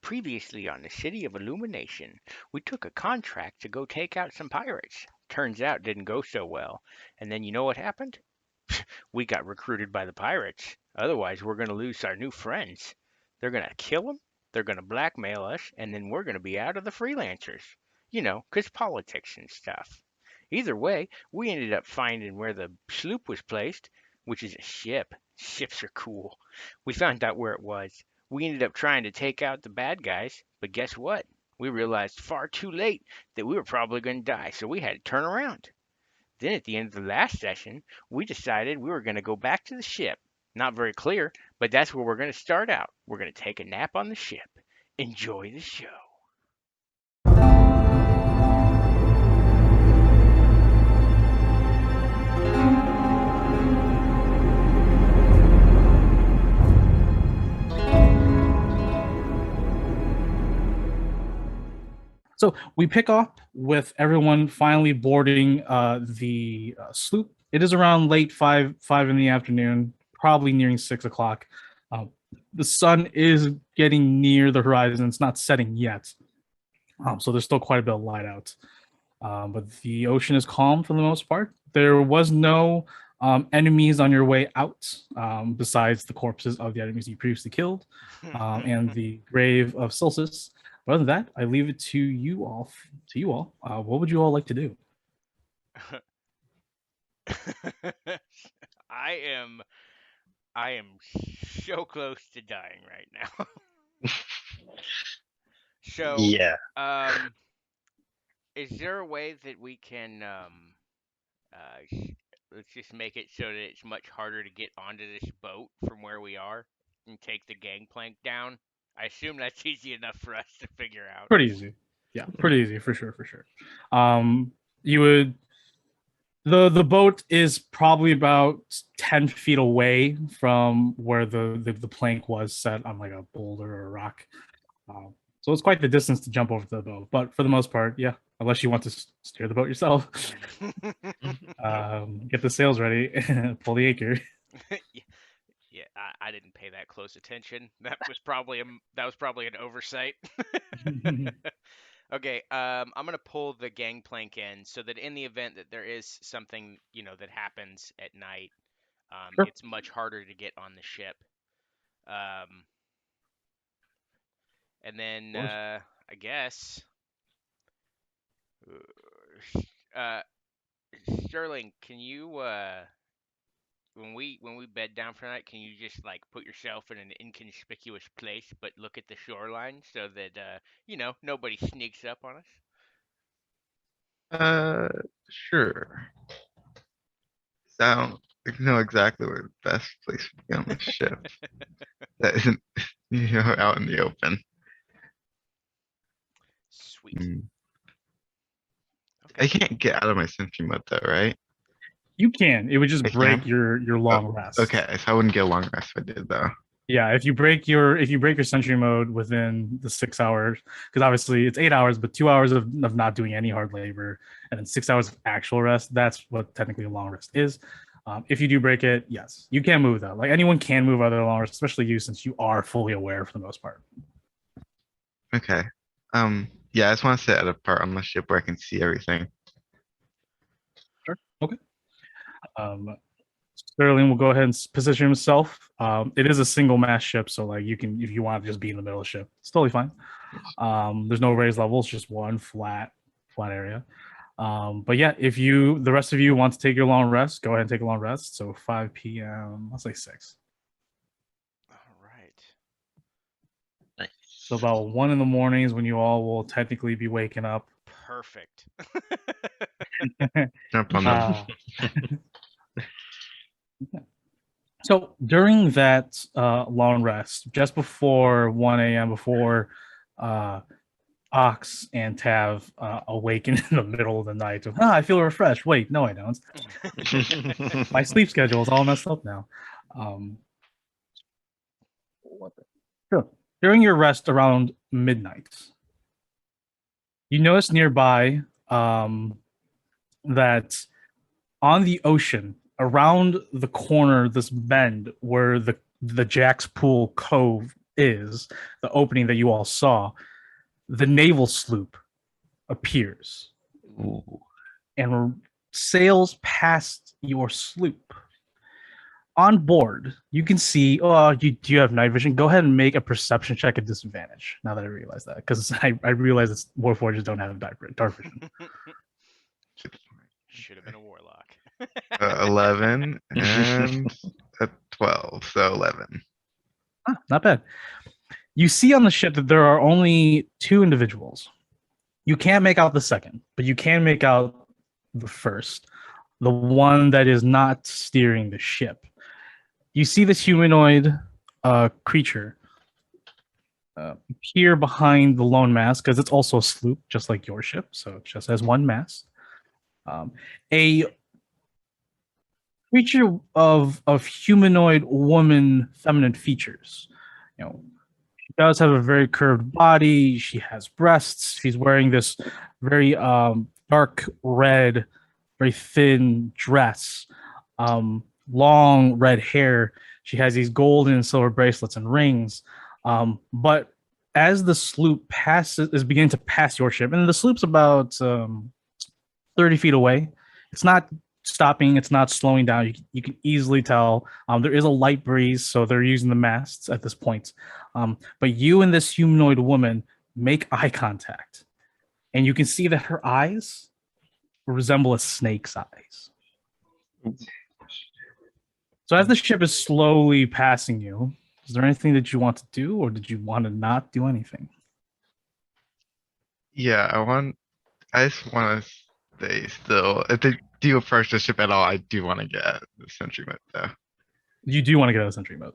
Previously on the City of Illumination, we took a contract to go take out some pirates. Turns out didn't go so well. And then you know what happened? We got recruited by the pirates. Otherwise, we're going to lose our new friends. They're going to kill them, they're going to blackmail us, and then we're going to be out of the freelancers. 'Cause politics and stuff. Either way, we ended up finding where the sloop was placed, which is a ship. Ships are cool. We found out where it was. We ended up trying to take out the bad guys, but guess what? We realized far too late that we were probably going to die, so we had to turn around. Then at the end of the last session, we decided we were going to go back to the ship. Not very clear, but that's where we're going to start out. We're going to take a nap on the ship. Enjoy the show. So we pick up with everyone finally boarding the sloop. It is around late five in the afternoon, probably nearing 6 o'clock. The sun is getting near the horizon. It's not setting yet, so there's still quite a bit of light out. But the ocean is calm for the most part. There was no enemies on your way out, besides the corpses of the enemies you previously killed, and the grave of Silsis. Other than that, I leave it to you all. What would you all like to do? I am so close to dying right now. So, Yeah. is there a way that we can let's just make it so that it's much harder to get onto this boat from where we are and take the gangplank down? I assume that's easy enough for us to figure out. Pretty easy. Yeah, pretty easy for sure. You would the boat is probably about 10 feet away from where the plank was set on like a boulder or a rock. So it's quite the distance to jump over the boat. But for the most part, yeah, unless you want to steer the boat yourself, get the sails ready, pull the anchor. Yeah, I didn't pay that close attention. That was probably an oversight. Okay, I'm gonna pull the gangplank in so that in the event that there is something that happens at night, Sure. it's much harder to get on the ship. And then I guess, uh, Sterling, can you when we bed down for the night, can you just like put yourself in an inconspicuous place, but look at the shoreline so that nobody sneaks up on us? Sure. Sound know exactly where the best place would be on the ship. That isn't, out in the open. Sweet. I can't get out of my sentry mode though, right? You can. It would just I break can? your long rest. Okay, so I wouldn't get a long rest if I did though. Yeah, if you break your sentry mode within the 6 hours, because obviously it's 8 hours, but 2 hours of not doing any hard labor, and then 6 hours of actual rest. That's what technically a long rest is. If you do break it, yes, you can move though. Like anyone can move other long rests, especially you, since you are fully aware for the most part. Okay. Yeah, I just want to sit at a part on the ship where I can see everything. Sure. Okay. Sterling will go ahead and position himself. It is a single mast ship, so like you can, if you want to just be in the middle of the ship, it's totally fine. There's no raised levels, just one flat area. But yeah, if the rest of you want to take your long rest, go ahead and take a long rest. So 5 p.m., let's say 6. All right. Nice. So about 1 in the morning is when you all will technically be waking up. Perfect. Jump on them. So during that long rest, just before 1 a.m., before Ox and Tav awaken in the middle of the night, I feel refreshed. Wait, no, I don't. My sleep schedule is all messed up now. Sure. During your rest around midnight, you notice nearby that on the ocean, around the corner, this bend where the Jack's Pool Cove is, the opening that you all saw, the naval sloop appears Ooh. and sails past your sloop. On board, you can see. Oh, do you have night vision? Go ahead and make a perception check at disadvantage. Now that I realize that, because I realize that Warforges don't have dark vision. Should have been a warlock. 11 and a 12, so 11. Not bad. You see on the ship that there are only two individuals. You can't make out the second, but you can make out the first, the one that is not steering the ship. You see this humanoid creature appear behind the lone mast, because it's also a sloop, just like your ship, so it just has one mast. A creature of humanoid woman feminine features. She does have a very curved body. She has breasts. She's wearing this very dark red, very thin dress, long red hair. She has these gold and silver bracelets and rings. But as the sloop is beginning to pass your ship, and the sloop's about 30 feet away, it's not stopping, it's not slowing down. You can easily tell there is a light breeze, so they're using the masts at this point. But you and this humanoid woman make eye contact, and you can see that her eyes resemble a snake's eyes. So as the ship is slowly passing you, is there anything that you want to do, or did you want to not do anything? Yeah, I just want to stay still. If they do approach the ship at all, I do want to get out of the sentry mode though. You do want to get out of sentry mode.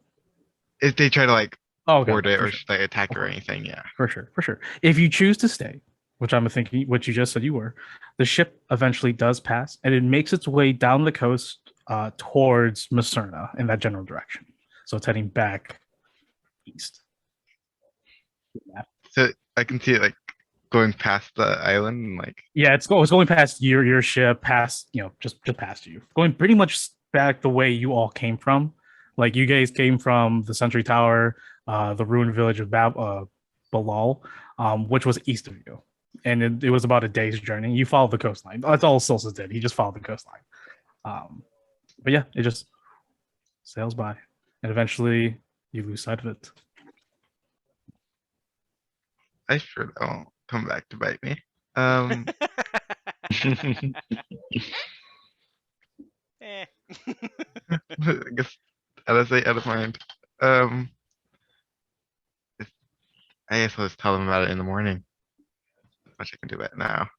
If they try to like Oh, okay, board it for or sure. like attack or Okay. anything, yeah. For sure. If you choose to stay, which I'm thinking, what you just said you were, the ship eventually does pass, and it makes its way down the coast towards Macerna in that general direction. So it's heading back east. So I can see it like going past the island and like Yeah, it's going past your ship, past just past you, going pretty much back the way you all came from. Like you guys came from the Sentry Tower, the ruined village of Balal, which was east of you, and it was about a day's journey. You followed the coastline. That's all Silsus did. He just followed the coastline. But yeah, it just sails by, and eventually you lose sight of it. I sure that won't come back to bite me. Eh. I guess out of sight, out of mind. I guess I'll just tell them about it in the morning. Much I can do that now.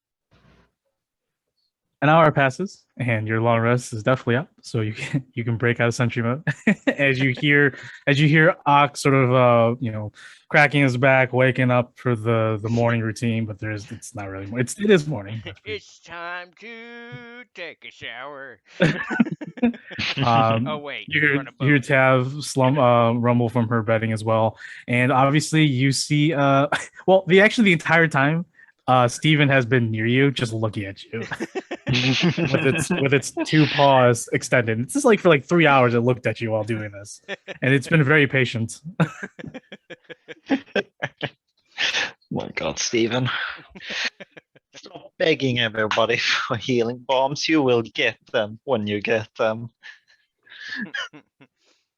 An hour passes, and your long rest is definitely up, so you can break out of sentry mode as you hear Ox sort of cracking his back, waking up for the morning routine. But it's not really it is morning. It's time to take a shower. Oh wait, you you're on a you hear boat. Tav rumble from her bedding as well, and obviously you see well the entire time Steven has been near you, just looking at you. with its two paws extended. It's just like for like 3 hours it looked at you while doing this, and it's been very patient. My God, Stephen. Stop begging everybody for healing bombs. You will get them when you get them.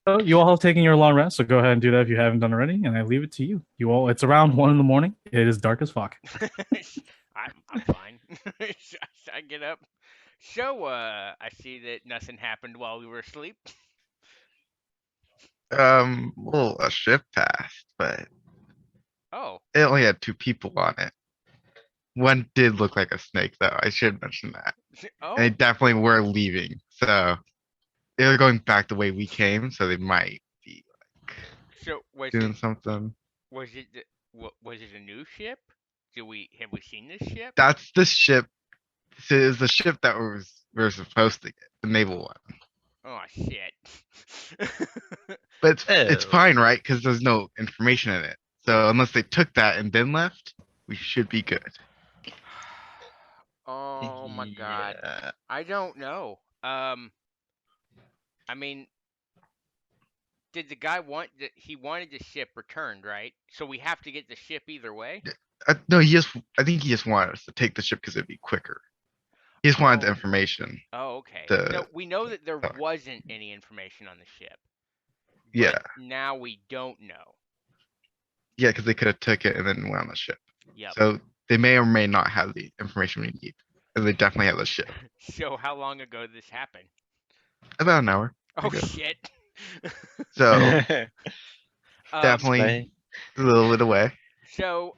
So you all have taken your long rest, so go ahead and do that if you haven't done already, and I leave it to you. You all, it's around 1 a.m. It is dark as fuck. I'm fine. I get up. So I see that nothing happened while we were asleep. Well, a ship passed, but Oh, it only had 2 people on it. One did look like a snake, though. I should mention that. oh. And they definitely were leaving, so they were going back the way we came, so they might be like So doing something. was it was it a new ship? Have we seen this ship? That's the ship. So it was the ship that we were supposed to get, the naval one. Oh shit. But it's Oh. fine, right? Because there's no information in it. So unless they took that and then left, we should be good. Oh my god. Yeah. I don't know. I mean, did the guy want he wanted the ship returned, right? So we have to get the ship either way. No, I think he just wanted us to take the ship because it'd be quicker. He just wanted the Oh. information. Oh, okay. The We know that there uh, wasn't any information on the ship, yeah, but now we don't know. yeah, because they could have took it and then went on the ship. Yep. So they may or may not have the information we need, and they definitely have the ship. So how long ago did this happen? About an hour. Oh ago. shit. So Um, definitely Right. a little bit away. So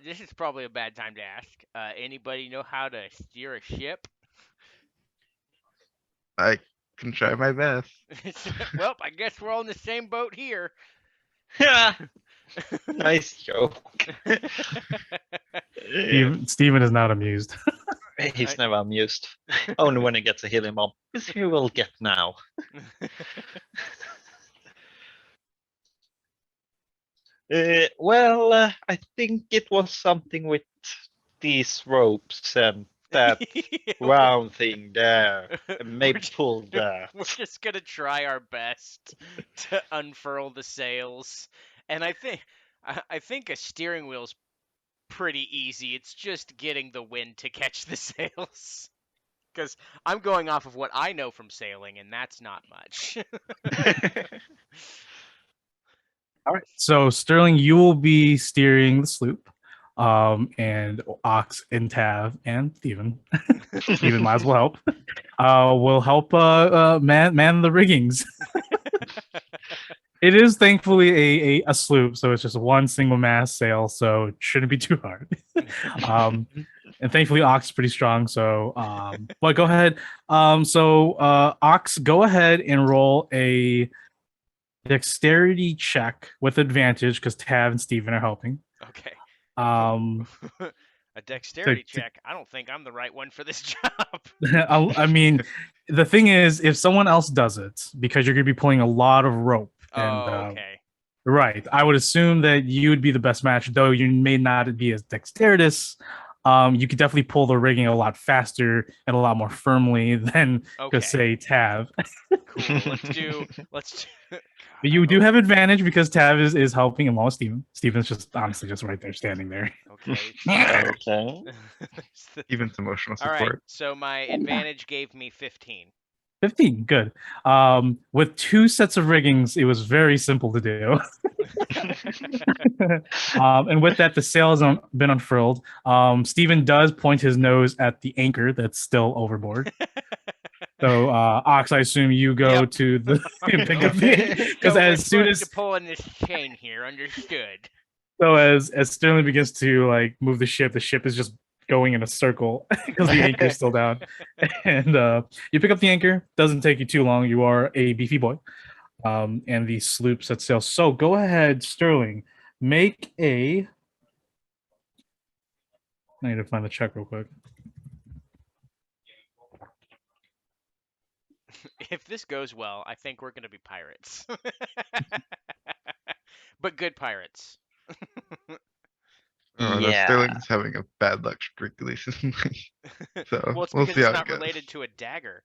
this is probably a bad time to ask. Anybody know how to steer a ship? I can try my best. Well, I guess we're all in the same boat here. Nice joke. Steven is not amused. He's never amused. Only when he gets a healing bomb. This you will get now. I think it was something with these ropes and that round thing there. And maybe pull that. We're just gonna try our best to unfurl the sails, and I think a steering wheel's pretty easy. It's just getting the wind to catch the sails. Because I'm going off of what I know from sailing, and that's not much. All right. So Sterling, you will be steering the sloop, and Ox and Tav and Steven. Steven might as well help. Will help man the riggings. It is thankfully a sloop, so it's just one single mast sail, so it shouldn't be too hard. And thankfully Ox is pretty strong, so but go ahead. Ox, go ahead and roll a dexterity check with advantage because Tav and Steven are helping. Okay. A dexterity check. I don't think I'm the right one for this job. I mean, the thing is, if someone else does it, because you're going to be pulling a lot of rope. And, okay. Right. I would assume that you would be the best match, though you may not be as dexterous. You could definitely pull the rigging a lot faster and a lot more firmly than, say, Tav. Cool. Let's do. But you do have advantage because Tav is helping along with Steven. Steven's just honestly just right there standing there. Okay. Okay. Even emotional support. All right. So my advantage gave me 15. 15, good. With 2 sets of riggings, it was very simple to do. And with that, the sail has been unfurled. Steven does point his nose at the anchor that's still overboard. So, Ox, I assume you go to the pick up because as soon as pulling this chain here, understood. So as Sterling begins to move the ship is just going in a circle because the anchor is still down. And you pick up the anchor. Doesn't take you too long. You are a beefy boy. And the sloop sets sail. So go ahead, Sterling. Make a. I need to find the check real quick. If this goes well, I think we're going to be pirates. But good pirates. Sterling's having a bad luck streak recently. So well, it's we'll because see how it's it not goes. related to a dagger.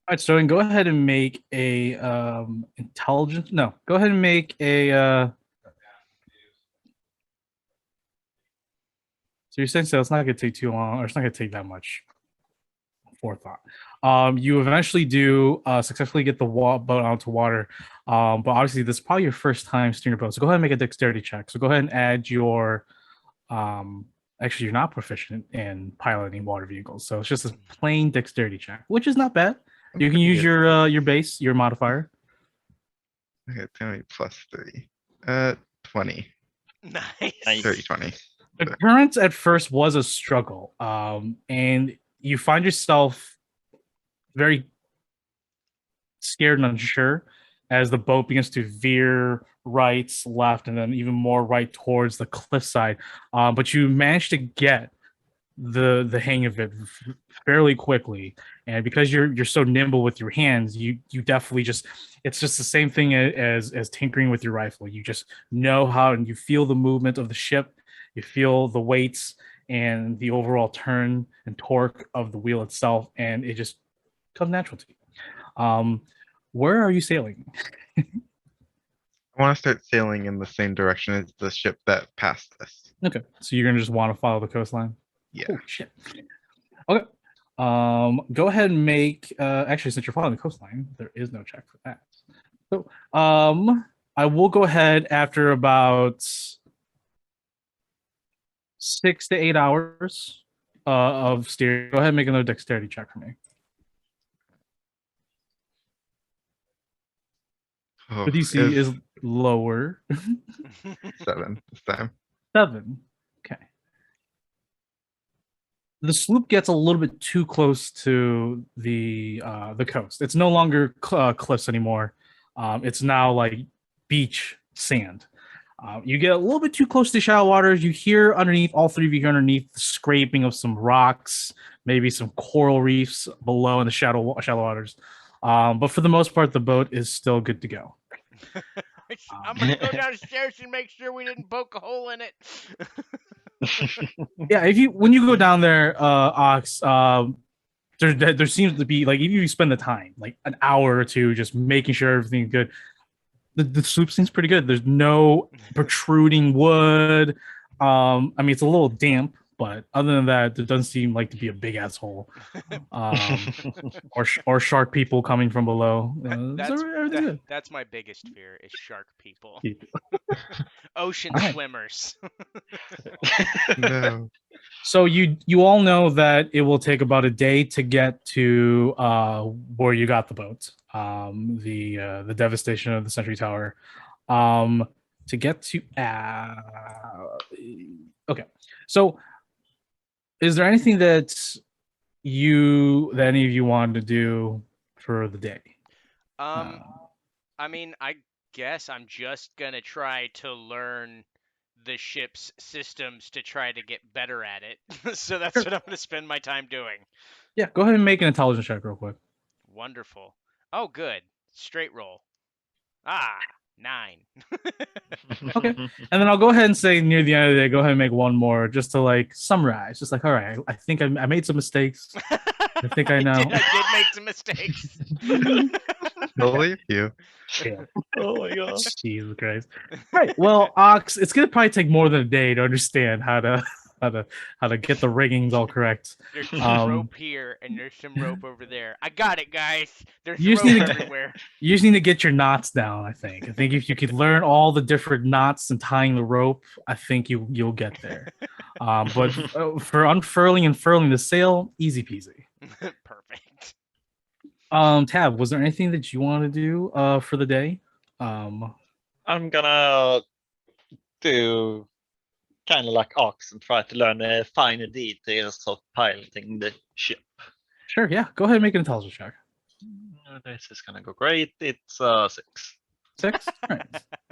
All right, Sterling, go ahead and make a intelligence. No, go ahead and make a. So you're saying it's not going to take too long, or it's not going to take that much forethought. You eventually do successfully get the boat onto water, but obviously this is probably your first time steering a boat. So go ahead and make a dexterity check. So go ahead and add your. Actually, you're not proficient in piloting water vehicles, so it's just a plain dexterity check, which is not bad. You can use your base, your modifier. Okay, it's gonna be +3. 20. Nice. 30, 20. The current at first was a struggle, and you find yourself very scared and unsure as the boat begins to veer right, left, and then even more right towards the cliffside. But you manage to get the hang of it fairly quickly, and because you're so nimble with your hands, you definitely it's just the same thing as tinkering with your rifle. You just know how, and you feel the movement of the ship, you feel the weights and the overall turn and torque of the wheel itself, and it just comes natural to you. Where are you sailing? I want to start sailing in the same direction as the ship that passed us. Okay, so you're gonna just want to follow the coastline. Yeah. Holy shit. Okay. Go ahead and make. Actually, since you're following the coastline, there is no check for that. So, I will go ahead after about 6 to 8 hours of steering. Go ahead and make another dexterity check for me. Oh, The DC is lower. 7 this time. 7. Okay. The sloop gets a little bit too close to the coast. It's no longer cliffs anymore. It's now like beach sand. You get a little bit too close to shallow waters. You hear underneath, all three of you hear underneath the scraping of some rocks, maybe some coral reefs below in the shallow waters. But for the most part, the boat is still good to go. I'm gonna go downstairs and make sure we didn't poke a hole in it. Yeah, when you go down there, Ox, there seems to be like if you spend the time, like an hour or two, just making sure everything's good. The sloop seems pretty good. There's no protruding wood. I mean, it's a little damp, but other than that, there doesn't seem like to be a big asshole, or shark people coming from below. Everything's good. That's my biggest fear is shark people. Yeah. Ocean All right. swimmers. No. So you all know that it will take about a day to get to where you got the boat, the devastation of the Century Tower, to get to. Okay, so is there anything that any of you wanted to do for the day? I mean, I guess I'm just gonna try to learn the ship's systems to try to get better at it. So that's what I'm gonna spend my time doing. Yeah, go ahead and make an intelligence check real quick. Wonderful. Oh, good. Straight roll. 9. Okay. And then I'll go ahead and say near the end of the day, go ahead and make one more just to like summarize. Just like, all right, I think I made some mistakes. I think I know. I did make some mistakes. Believe you. Yeah. Oh my god. Jesus Christ. Right. Well, Ox, it's gonna probably take more than a day to understand how to get the riggings all correct. There's some rope here and there's some rope over there. I got it, guys. There's You rope just need to everywhere. You just need to get your knots down, I think. I think if you could learn all the different knots and tying the rope, I think you'll get there. But for unfurling and furling the sail, easy peasy. Perfect. Tab, was there anything that you want to do for the day? I'm gonna do kind of like Ox and try to learn the finer details of piloting the ship. Sure, yeah. Go ahead and make an intelligence check. This is gonna go great. It's 6. 6? All right.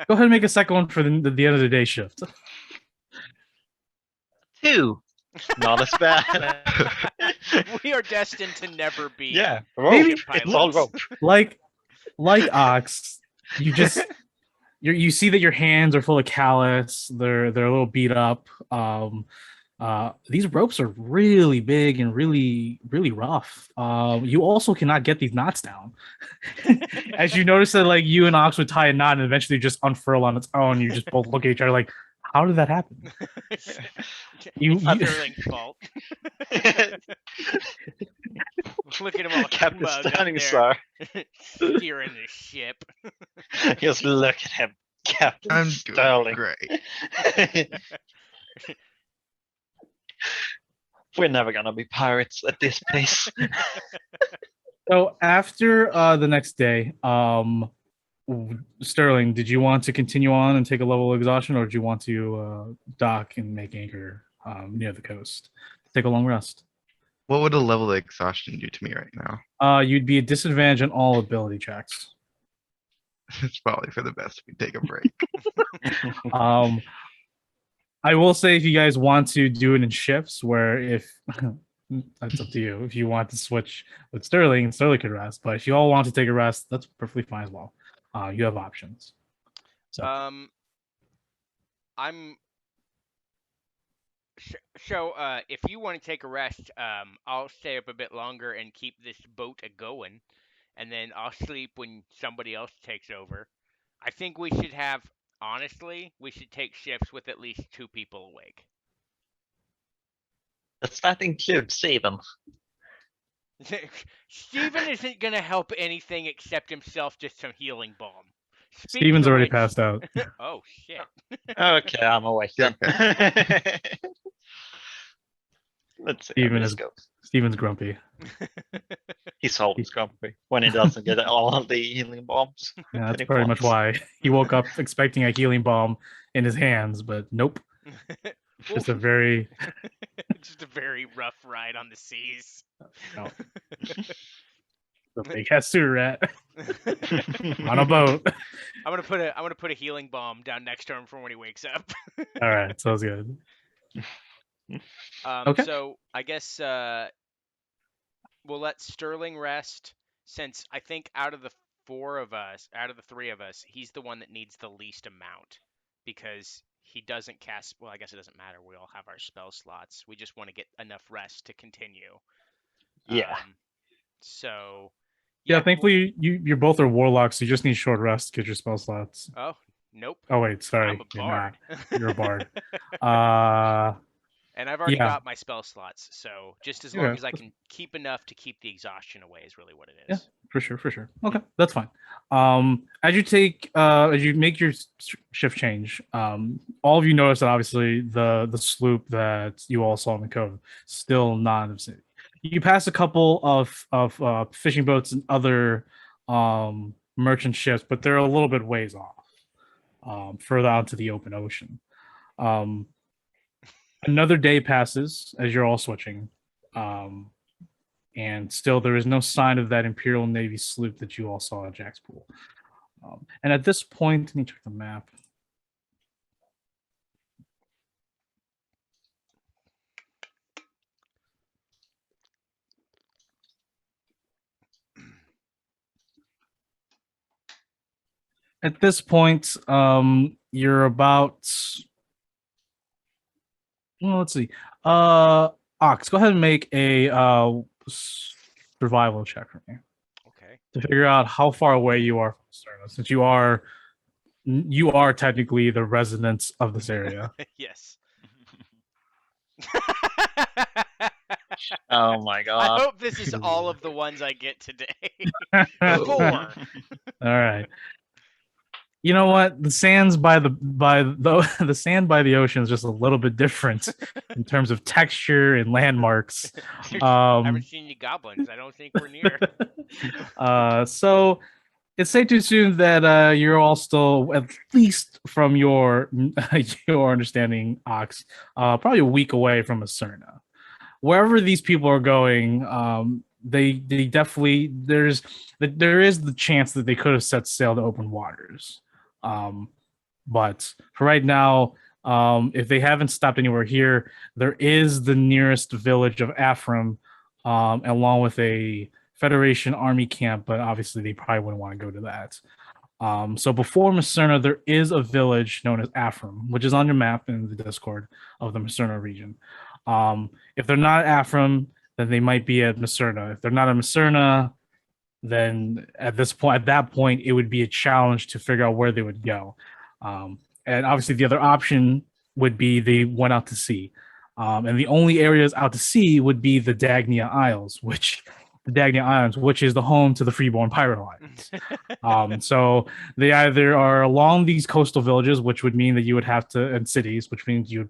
Go ahead and make a second one for the end of the day shift. 2. Not as bad. We are destined to never be. Yeah, Maybe it's all rope. Like Ox, you see that your hands are full of callus. They're a little beat up. These ropes are really big and really rough. You also cannot get these knots down. As you notice that like you and Ox would tie a knot and eventually just unfurl on its own. You just both look at each other like, how did that happen? It's Underling's fault. Look at him all Captain mugged up Standing there, Star. steering the ship. Just look at him, Captain I'm doing Sterling. great. We're never gonna be pirates at this pace. So after the next day, Sterling, did you want to continue on and take a level of exhaustion, or did you want to dock and make anchor near the coast? Take a long rest. What would a level of exhaustion do to me right now? You'd be at disadvantage on all ability checks. It's probably for the best if we take a break. I will say if you guys want to do it in shifts, where if that's up to you. If you want to switch with Sterling could rest. But if you all want to take a rest, that's perfectly fine as well. You have options. So I'm So, if you want to take a rest, I'll stay up a bit longer and keep this boat a going, and then I'll sleep when somebody else takes over. I think we should have, honestly, we should take shifts with at least 2 people awake. Does that include Steven? Steven isn't gonna help anything except himself just some healing balm. Speak Steven's to already which, passed out. oh shit. Okay, I'm awake then. Let's see how Steven this is goes. Steven's grumpy. He's always grumpy when he doesn't get all the healing bombs. Yeah, that that's he pretty much wants. why he woke up expecting a healing bomb in his hands, but nope. Just a very Just a very rough ride on the seas. no, a big ass sewer rat on a boat. I'm gonna put a healing balm down next to him for when he wakes up. All right, sounds good. Um, Okay. so I guess we'll let Sterling rest since I think out of the three of us, he's the one that needs the least amount because he doesn't cast. Well, I guess it doesn't matter. We all have our spell slots. We just want to get enough rest to continue. Yeah. So. Yeah, Yeah. thankfully you both are warlocks. So you just need short rest to get your spell slots. Oh, nope. Oh wait, sorry, I'm a you're bard. not. You're a bard. And I've already yeah. got my spell slots, so just as Yeah, long as I that's- can keep enough to keep the exhaustion away is really what it Yeah, is. for sure. Okay, that's fine. As you make your shift change, all of you notice that obviously the sloop that you all saw in the cove still not in the city. You pass a couple of fishing boats and other merchant ships, but they're a little bit ways off, further out to the open ocean. Another day passes as you're all switching. And still there is no sign of that Imperial Navy sloop that you all saw at Jack's Pool. And at this point, let me check the map. At this point, you're about. Well, let's see. Ox, go ahead and make a survival check for me Okay. to figure out how far away you are from Sterna, since you are technically the residents of this area. Yes. Oh my I god. hope this is all of the ones I get today. All 4. right. You know what? The sands by the sand by the ocean is just a little bit different in terms of texture and landmarks. I haven't seen any goblins. I don't think we're near. So it's safe to assume that you're all still, at least from your your understanding, Ox, probably a week away from Acerna. Wherever these people are going, they definitely there is the chance that they could have set sail to open waters. But for right now, if they haven't stopped anywhere here, there is the nearest village of Afram, along with a Federation army camp, but obviously they probably wouldn't want to go to that. So before Macerna, there is a village known as Afram, which is on your map in the Discord of the Macerna region. If they're not at Afram, then they might be at Macerna. If they're not at Macerna, then at that point, it would be a challenge to figure out where they would go. And obviously, the other option would be they went out to sea. And the only areas out to sea would be the Dagnia Isles, which is the home to the Freeborn Pirate Alliance. So they either are along these coastal villages, which would mean that you would have to, and cities, which means you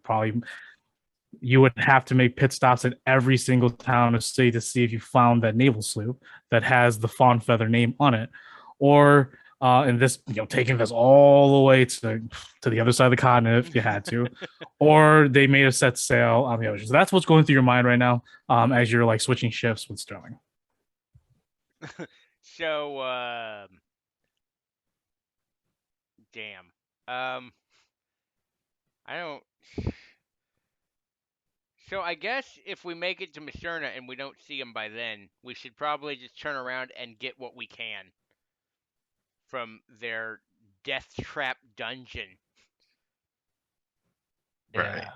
would have to make pit stops at every single town or city to see if you found that naval sloop that has the Fawn Feather name on it, or in this, taking this all the way to the other side of the continent if you had to, or they may have set sail on the ocean. So that's what's going through your mind right now, as you're like switching shifts with Sterling. So, damn. I don't. So I guess if we make it to Macerna and we don't see them by then, we should probably just turn around and get what we can from their death trap dungeon. Right. Yeah.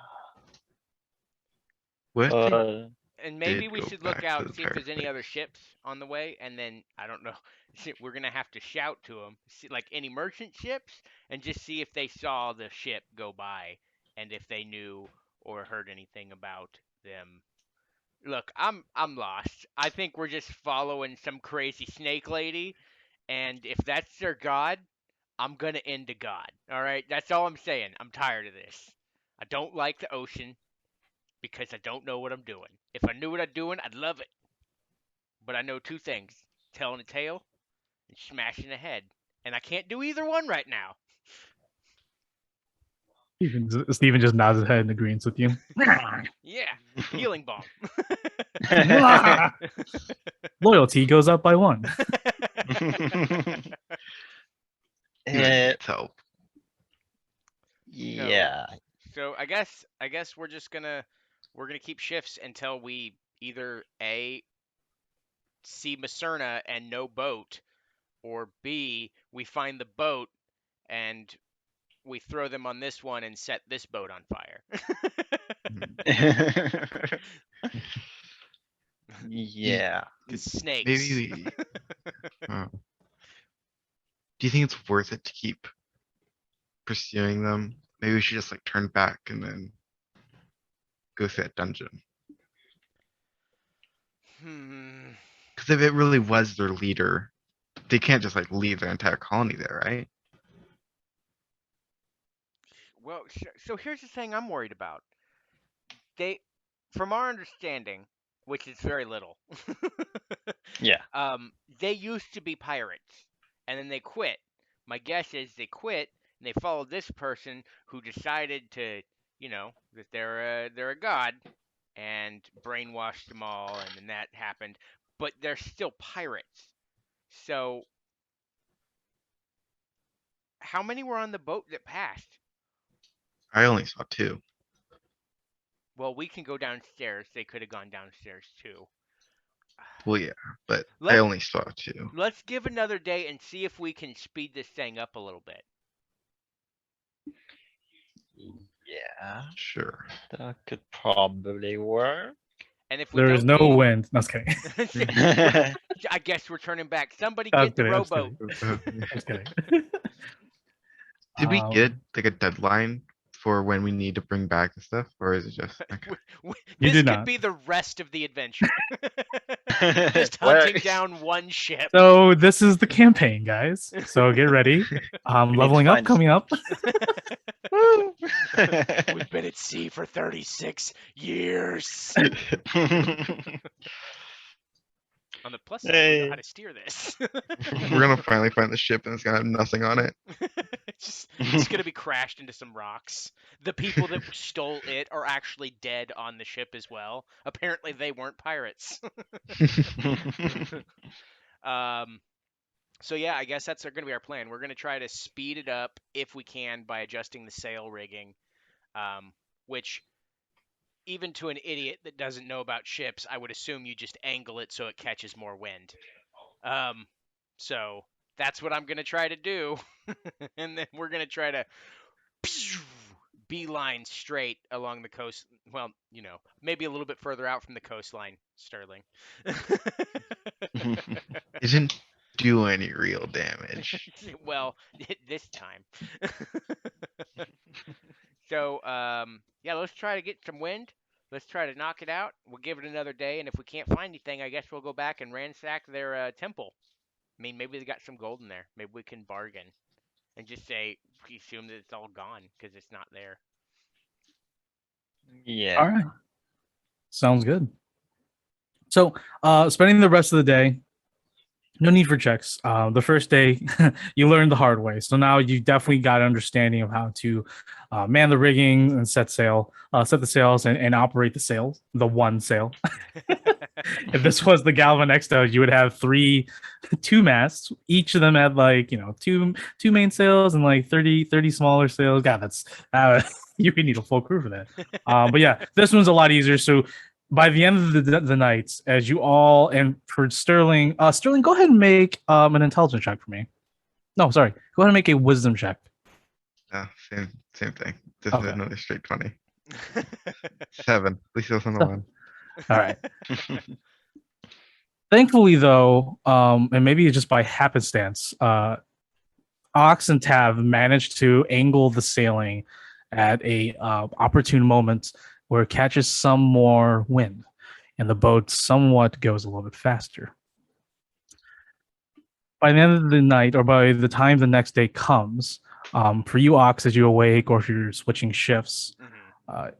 What if they And maybe did we go should look back to out, the see if there's pirate any other base? ships on the way, and then I don't know. We're gonna have to shout to them, see, like any merchant ships, and just see if they saw the ship go by, and if they knew or heard anything about them. Look, I'm lost. I think we're just following some crazy snake lady, and if that's their god, I'm gonna end a god. All right, that's all I'm saying. I'm tired of this. I don't like the ocean because I don't know what I'm doing. If I knew what I'm doing, I'd love it. But I know two things: telling a tale and smashing a head. And I can't do either one right now. Steven just nods his head and agrees with you. Yeah, healing bomb. Loyalty goes up by 1. Even needs help. Yeah. So I guess we're just gonna keep shifts until we either A, see Macerna and no boat, or B, we find the boat and we throw them on this one and set this boat on fire. Yeah. Because snakes. Maybe we. Do you think it's worth it to keep pursuing them? Maybe we should just like turn back and then go through that dungeon. Because if it really was their leader, they can't just like leave their entire colony there, right? Well, so here's the thing I'm worried about. They, from our understanding, which is very little, Yeah. they used to be pirates, and then they quit. My guess is they quit and they followed this person who decided to, that they're a god, and brainwashed them all, and then that happened. But they're still pirates. So, how many were on the boat that passed? I only saw 2. Well, we can go downstairs. They could have gone downstairs too. Well, yeah, but I Let's only saw 2. let's give another day and see if we can speed this thing up a little bit. Yeah. Sure. That could probably work. And if we There is don't no need, wind. No, I was kidding. I guess we're turning back. Somebody I was get the kidding, I was rowboat. kidding. I was kidding. Did we get Um, like a deadline for when we need to bring back the stuff, or is it just okay? You This did could not. be the rest of the adventure. Just Where- hunting down one ship. So this is the campaign, guys. So get ready. need to Leveling up find- coming up. We've been at sea for 36 years. On the plus side, we know Hey. how to steer this. We're gonna finally find the ship and it's gonna have nothing on it. It's gonna be crashed into some rocks. The people that stole it are actually dead on the ship as well. Apparently, they weren't pirates. So yeah, I guess that's going to be our plan. We're going to try to speed it up if we can by adjusting the sail rigging, which even to an idiot that doesn't know about ships, I would assume you just angle it so it catches more wind. So that's what I'm going to try to do. And then we're going to try to beeline straight along the coast. Well, maybe a little bit further out from the coastline, Sterling. It didn't do any real damage. Well, this time. So, yeah, let's try to get some wind. Let's try to knock it out. We'll give it another day, and if we can't find anything, I guess we'll go back and ransack their temple. I mean, maybe they got some gold in there. Maybe we can bargain and just say we assume that it's all gone because it's not there. Yeah. All right. Sounds good. So, spending the rest of the day, no need for checks. The first day, you learned the hard way. So now you definitely got an understanding of how to man the rigging and set the sails and operate the sails, the one sail. If this was the Galvan Exto, you would have two masts. Each of them had two main sails and 30 smaller sails. God, that's you would need a full crew for that. But yeah, this one's a lot easier. So by the end of the night, as you all, and for Sterling, go ahead and make an intelligence check for me. No, sorry. Go ahead and make a wisdom check. Same thing. Just Okay. another straight 20. 7. At least it wasn't a So- 1. All right. Thankfully, though, and maybe just by happenstance, Ox and Tav managed to angle the sailing at a opportune moment where it catches some more wind, and the boat somewhat goes a little bit faster. By the end of the night, or by the time the next day comes, for you, Ox, as you awake or if you're switching shifts,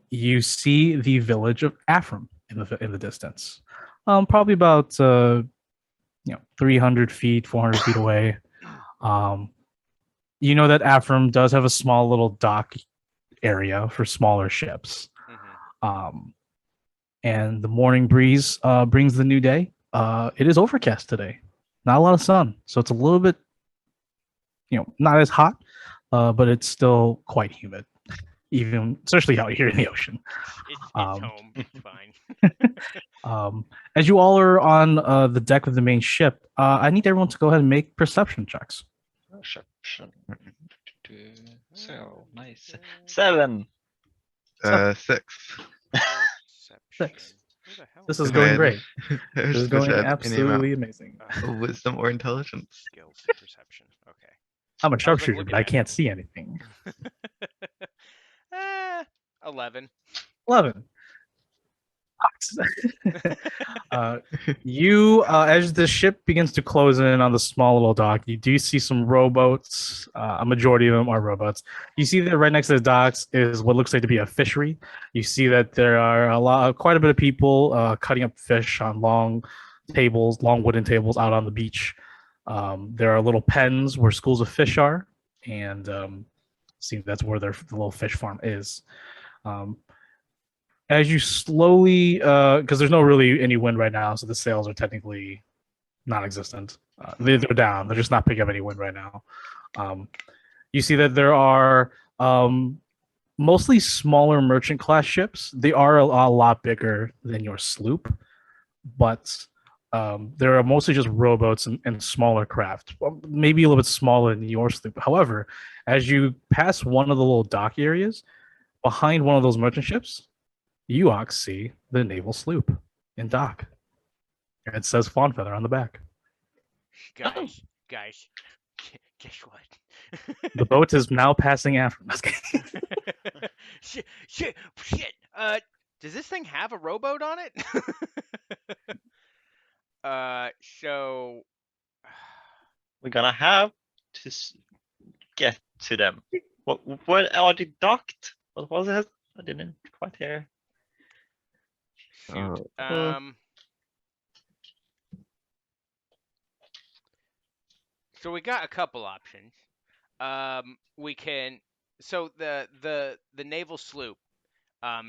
you see the village of Afram in the distance, probably about 300 feet, 400 feet away. You know that Afram does have a small little dock area for smaller ships. And the morning breeze brings the new day. It is overcast today, not a lot of sun, so it's a little bit, not as hot, but it's still quite humid, even especially out here in the ocean. It's home. It's fine. As you all are on the deck of the main ship, I need everyone to go ahead and make perception checks. Perception. So nice. 7. 6. Six. Who the hell This is is If going I had- great. I This was is supposed going to have any absolutely amount amazing. of wisdom or intelligence. Skills perception? Okay. I'm a like sharpshooter, looking but I at can't it. see anything. 11. 11. You, as the ship begins to close in on the small little dock, you do see some rowboats. A majority of them are rowboats. You see that right next to the docks is what looks like to be a fishery. You see that there are quite a bit of people cutting up fish on long wooden tables out on the beach. There are little pens where schools of fish are, and see that's where the little fish farm is. As you slowly, because there's no really any wind right now, so the sails are technically non-existent. They're down. They're just not picking up any wind right now. You see that there are mostly smaller merchant class ships. They are a lot bigger than your sloop, but there are mostly just rowboats and smaller craft, maybe a little bit smaller than your sloop. However, as you pass one of the little dock areas, behind one of those merchant ships, you see the naval sloop in dock. And it says Fawn Feather on the back. Guys, guess what? The boat is now passing after. shit. Does this thing have a rowboat on it? So We're gonna have to get to them. What are they docked? What was it? I didn't quite hear. shoot. So we got a couple options. We can. So the naval sloop.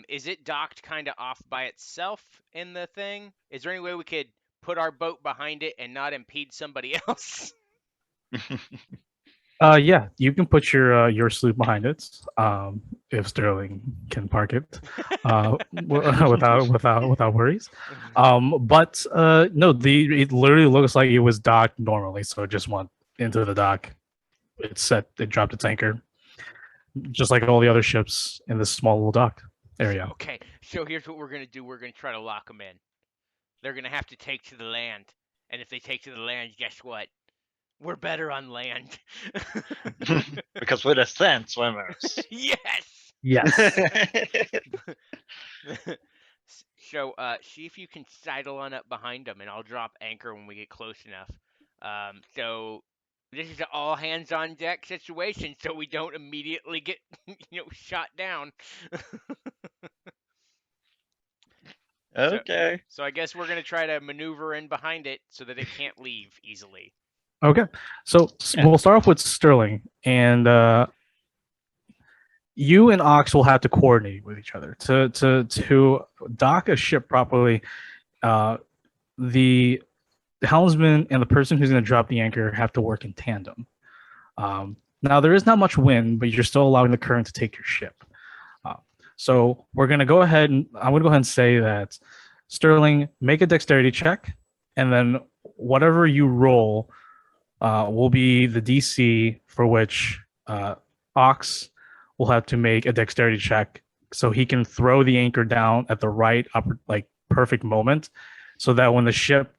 Is it docked kind of off by itself in the thing? Is there any way we could put our boat behind it and not impede somebody else? Yeah, you can put your sloop behind it. If Sterling can park it, without worries. But no, it literally looks like it was docked normally, so it just went into the dock. It dropped its anchor, just like all the other ships in this small little dock area. Okay, so here's what we're gonna do. We're gonna try to lock them in. They're gonna have to take to the land, and if they take to the land, guess what? We're better on land. Because we're the Sandswimmers. Yes. Yes. So, see if you can sidle on up behind them, and I'll drop anchor when we get close enough. So this is an all hands on deck situation, so we don't immediately get, shot down. Okay. So I guess we're gonna try to maneuver in behind it so that it can't leave easily. Okay, so we'll start off with Sterling, and you and Ox will have to coordinate with each other to dock a ship properly. The helmsman and the person who's going to drop the anchor have to work in tandem. Now there is not much wind, but you're still allowing the current to take your ship. So we're going to go ahead and I'm going to go ahead and say that Sterling, make a dexterity check, and then whatever you roll will be the DC for which Ox will have to make a dexterity check so he can throw the anchor down at the right perfect moment, so that when the ship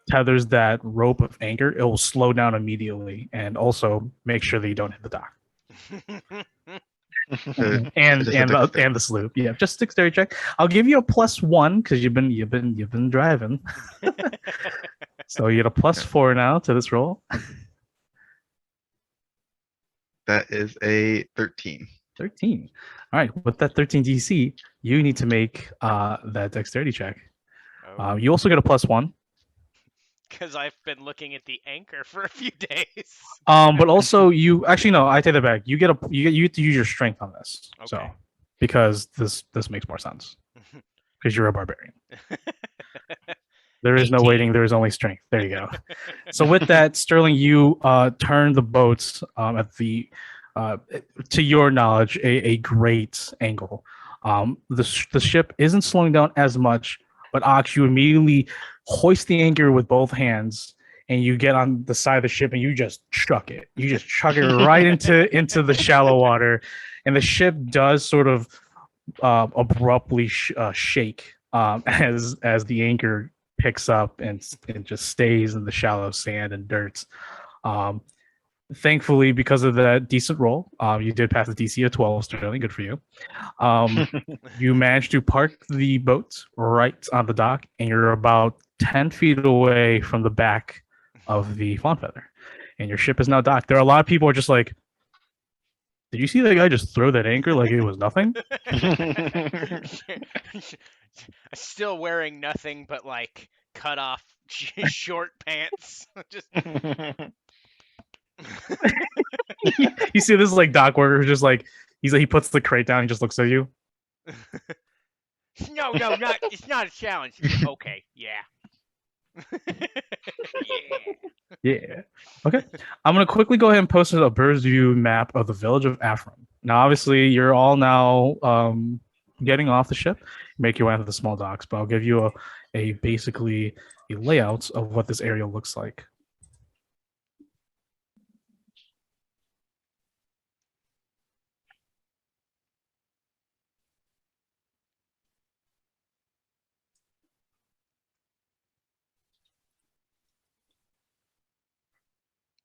tethers that rope of anchor, it will slow down immediately and also make sure that you don't hit the dock. And Just a dexterity. and the sloop. Yeah, just dexterity check. I'll give you a +1 because you've been driving. So you get a +4 now to this roll. That is a 13. 13. All right, with that 13 DC, you need to make that dexterity check. Oh, You also get a +1. because I've been looking at the anchor for a few days. But also you actually no, I take that back. You get to use your strength on this. So Okay. because this makes more sense. Because you're a barbarian. There is no 18. waiting, there is only strength. There you go. So with that, Sterling, you turn the boats at the to your knowledge, a great angle. The ship isn't slowing down as much, but Ox, you immediately hoist the anchor with both hands, and you get on the side of the ship, and you just chuck it. You just chuck it right into the shallow water, and the ship does sort of abruptly shake as the anchor picks up and just stays in the shallow sand and dirt. Thankfully, because of that decent roll, you did pass the DC of 12, Sterling. Good for you. You managed to park the boat right on the dock, and you're about 10 feet away from the back of the Fawn Feather. And your ship is now docked. There are a lot of people who are just like, did you see that guy just throw that anchor like it was nothing? Still wearing nothing but like cut off short pants. Just You see this like dock worker who's just like he puts the crate down and just looks at you. no, not it's not a challenge. Okay, yeah. Yeah. Okay. I'm gonna quickly go ahead and post a bird's view map of the village of Afram. Now, obviously, you're all now getting off the ship, make your way into the small docks, but I'll give you a basically a layout of what this area looks like.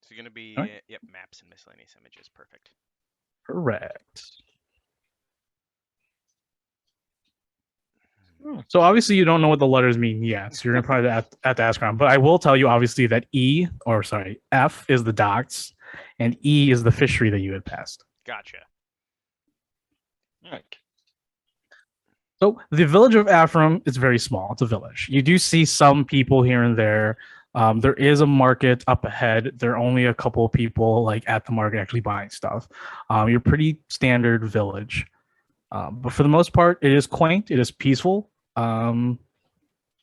It's gonna be All right. yep, maps and miscellaneous images. Perfect. Correct. So obviously you don't know what the letters mean yet, so you're gonna probably have to ask around. But I will tell you obviously that F is the docks, and E is the fishery that you had passed. Gotcha. Right. So the village of Afram is very small. It's a village. You do see some people here and there. There is a market up ahead. There are only a couple of people like at the market actually buying stuff. You're pretty standard village, but for the most part, it is quaint. It is peaceful. Not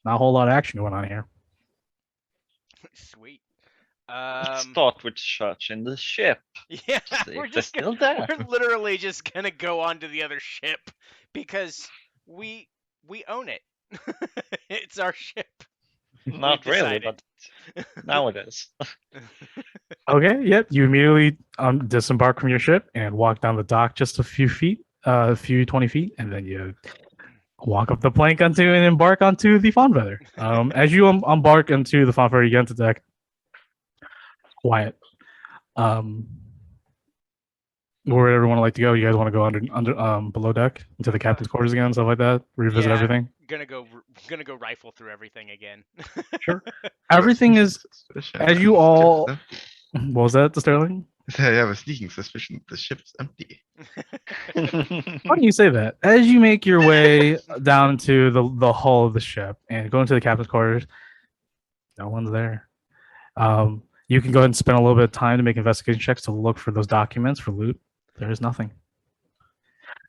a whole lot of action going on here. Sweet. Let's start with searching the ship. Yeah, See we're if they're just still there. we're literally just gonna go on to the other ship because we own it. It's our ship. Not really, decided. but now it is. Okay. Yep. You immediately disembark from your ship and walk down the dock just a few feet, 20 feet, and then you walk up the plank and embark onto the Fawn Feather. As you embark into the Fawn Feather, you get into the deck. Quiet. Where would everyone like to go? You guys want to go under below deck into the captain's quarters again, stuff like that? Revisit Yeah. everything. Gonna go rifle through everything again. Sure. Everything is Suspicion as that you the all. ship's empty. What was that, Sterling? I have a sneaking suspicion that the ship's empty. Why do you say that? As you make your way down to the hull of the ship and go into the captain's quarters, no one's there. You can go ahead and spend a little bit of time to make investigation checks to look for those documents for loot. There is nothing.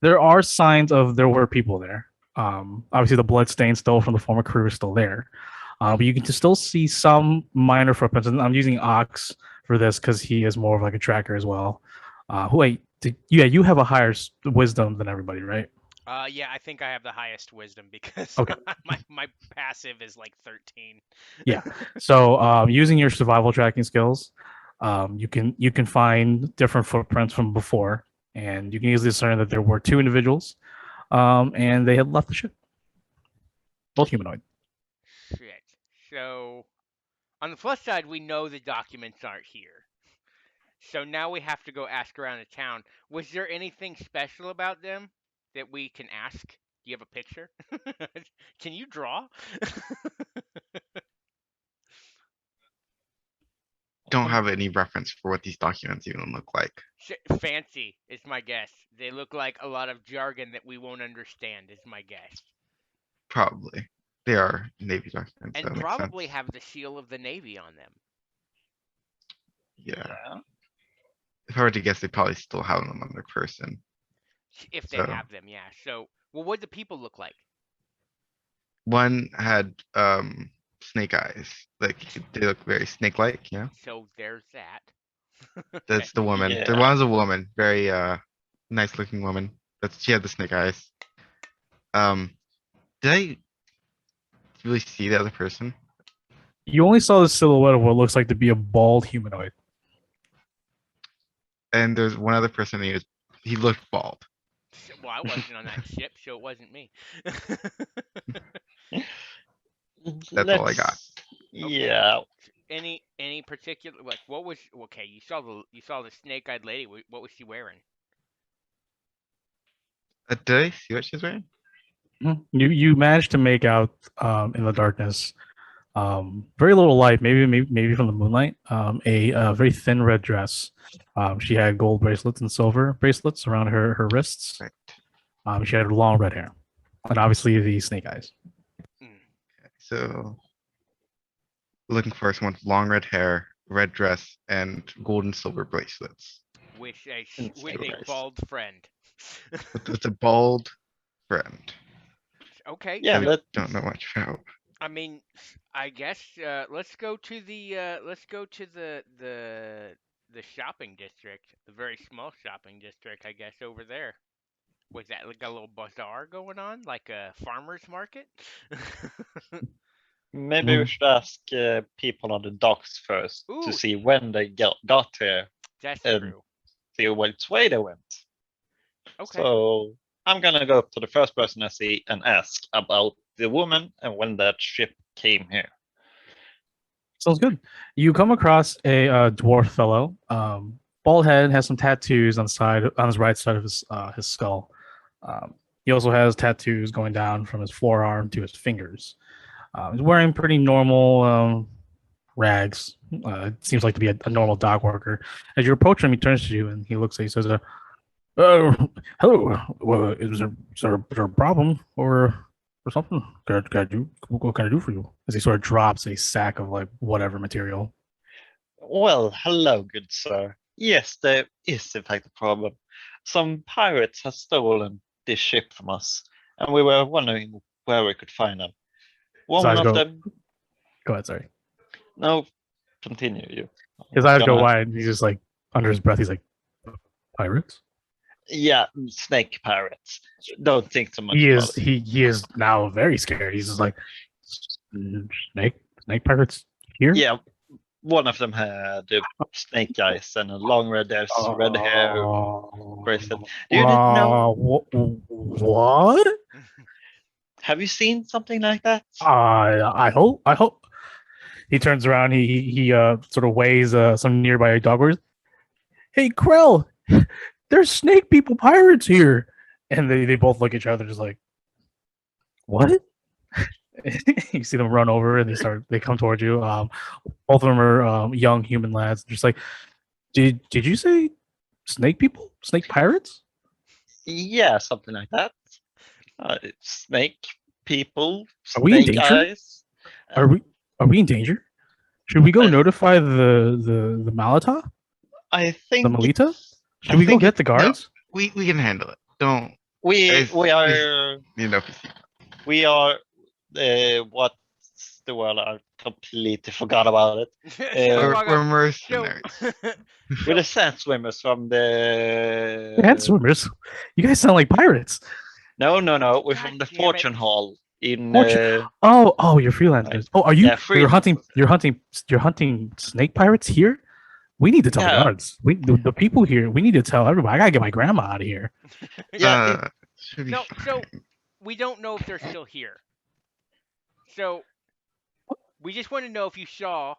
There are signs of there were people there. Obviously, the blood stain still from the former crew is still there. But you can still see some minor footprints. And I'm using Ox for this because he is more of like a tracker as well. You have a higher wisdom than everybody, right? Yeah, I think I have the highest wisdom because Okay. my passive is like 13. Yeah. So using your survival tracking skills, you can find different footprints from before. and you can easily discern that there were two individuals, and they had left the ship, both humanoid. Shit. So, on the plus side, we know the documents aren't here. So now we have to go ask around the town. Was there anything special about them that we can ask? Do you have a picture? Can you draw? Don't have any reference for what these documents even look like. Fancy is my guess. They look like a lot of jargon that we won't understand, is my guess. Probably. They are Navy documents. And that makes probably sense. have the seal of the Navy on them. Yeah. Yeah. If I were to guess, they probably still have them on their person. If they So- have them, yeah. So, well, what do the people look like? One had snake eyes. Like they look very snake-like, you know? So there's that. That's the woman. Yeah. The one's a woman. Very nice looking woman. She had the snake eyes. Did I really see the other person? You only saw the silhouette of what looks like to be a bald humanoid. And there's one other person, and he looked bald. Well, I wasn't on that ship, so it wasn't me. That's all I got. Yeah. Any particular, like, what was, okay, you saw the snake-eyed lady. What was she wearing? Did I see what she's wearing? You managed to make out in the darkness, very little light, maybe from the moonlight, a very thin red dress. She had gold bracelets and silver bracelets around her wrists. Right. She had long red hair, and obviously the snake eyes. So looking for someone with long red hair, red dress, and gold and silver bracelets. With a Nice. bald friend. With a bald friend. Okay. Yeah, so, I don't know much about. I mean, I guess let's go to the shopping district, the very small shopping district, I guess, over there. Was that like a little bazaar going on, like a farmer's market? maybe we should ask people on the docks first Ooh. to see when they got here, That's Um, true. see which way they went. Okay. So I'm gonna go up to the first person I see and ask about the woman and when that ship came here. Sounds good. You come across a dwarf fellow, bald head, has some tattoos on his right side of his skull. He also has tattoos going down from his forearm to his fingers. He's wearing pretty normal rags. It seems like to be a normal dock worker. As you approach him, he turns to you and he looks at you. He says, "Hello. Well, is there a problem or something? Can I do? What can I do for you?" As he sort of drops a sack of like whatever material. Well, hello, good sir. Yes, there is in fact a problem. Some pirates have stolen this ship from us, and we were wondering where we could find them. One eyes of go- them. Go ahead. Sorry. No, continue. You. His eyes go Gonna- wide. And he's just like under his breath. He's like, "Pirates." Yeah, snake pirates. Don't think too much He about is. it. He is now very scared. He's just like, snake pirates here. Yeah, one of them had snake eyes and a long red dress, red hair, bracelet. You didn't know? What? Have you seen something like that? I hope. He turns around. He sort of weighs some nearby dog words. Hey, Krell, there's snake people pirates here, and they both look at each other just like, what? You see them run over and they come towards you. Both of them are young human lads. Just like, did you say snake people, snake pirates? Yeah, something like that. Snake people, Are we in snake danger? eyes. Are we in danger? Should we go I- notify the Malata, I think the Melita? Should I we go think get the no. guards? We can handle it. Don't we Guys, we are you know. what's the word? I completely forgot about it. We're mercenaries. We're the Sandswimmers from the. Sandswimmers. You guys sound like pirates. No, we're God from the damn it. Fortune Hall in. Fortune- Oh, you're freelancers. Oh, are you? Yeah, You're hunting snake pirates here? We need to tell the Yeah. guards. The people here. We need to tell everybody. I gotta get my grandma out of here. Yeah, Should be No, fine. so we don't know if they're still here. So we just want to know if you saw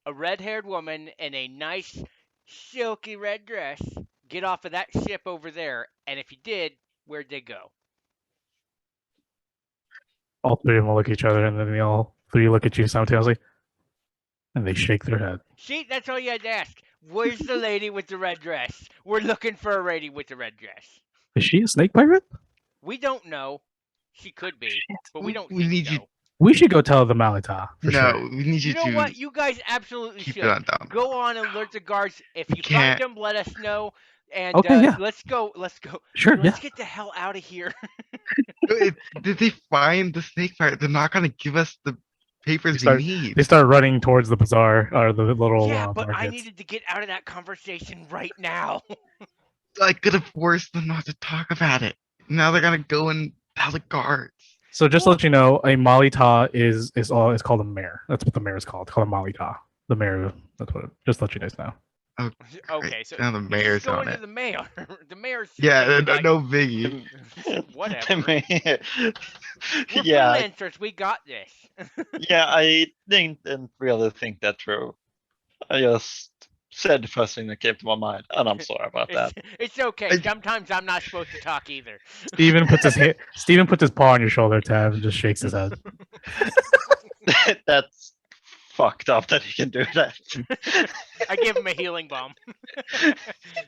a red-haired woman in a nice silky red dress get off of that ship over there, and if you did, where'd they go? All three of them will look at each other, and then they all three look at you simultaneously, and they shake their head. See, that's all you had to ask. Where's the lady with the red dress? We're looking for a lady with the red dress. Is she a snake pirate? We don't know. She could be, but we don't We think need so. you. We should go tell the Malita for No, sure. we need you, You know to what? You guys absolutely keep should. it on down. Go on and alert the guards. If We you find can't. them, let us know. And Okay, yeah. let's go. Let's go. Sure, Let's yeah. get the hell out of here. Did they find the snake pirate? They're not gonna give us the papers start- we need. They start running towards the bazaar or the little Yeah, but I markets. needed to get out of that conversation right now. I could have forced them not to talk about it. Now they're gonna go and tell the guards. So just to let you know, a Malita is called a mare. That's what the mare is called. It's called a Malita. The mare. That's what. Just to let you guys know. Okay, so now the he's mayor's just going on to it. the mayor. The mayor's just Yeah, gonna be like, no biggie. whatever. We're yeah, freelancers. We got this. yeah. I didn't really think that through. I just said the first thing that came to my mind, and I'm sorry about that. It's okay. I- Sometimes I'm not supposed to talk either. Steven puts his paw on your shoulder, Tab, and just shakes his head. That's fucked up that he can do that. I give him a healing bomb.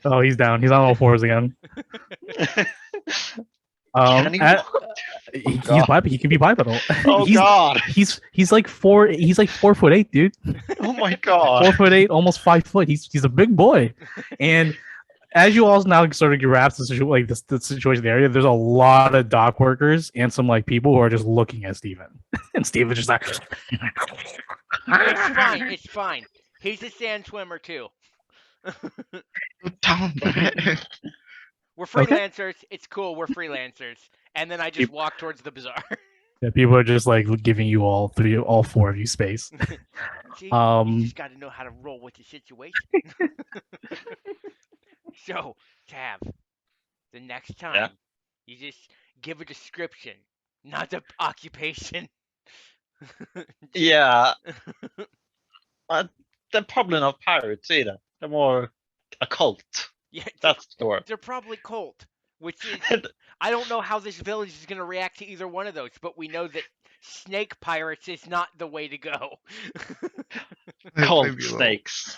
Oh, he's down. He's on all fours again. Can he walk? He's God. he can be bipedal. Oh god! He's like 4'8", dude. Oh my god! 4'8", almost 5 foot. He's a big boy. And as you all now sort of grasp the situation in the area, there's a lot of dock workers and some like people who are just looking at Steven. And Steven's just like It's fine. It's fine. He's a sand swimmer too. Tell them that. We're Okay. freelancers. It's cool. We're freelancers. And then I just walk towards the bazaar. yeah, people are just like giving you all four of you space. See, you Um just got to know how to roll with the situation. So, Tav, the next time, you just give a description, not the occupation. Yeah. They're probably not pirates either. They're more a cult. Yeah, That's the word. they're probably cult, which is I don't know how this village is going to react to either one of those, but we know that snake pirates is not the way to go. It might Cult be a little- snakes.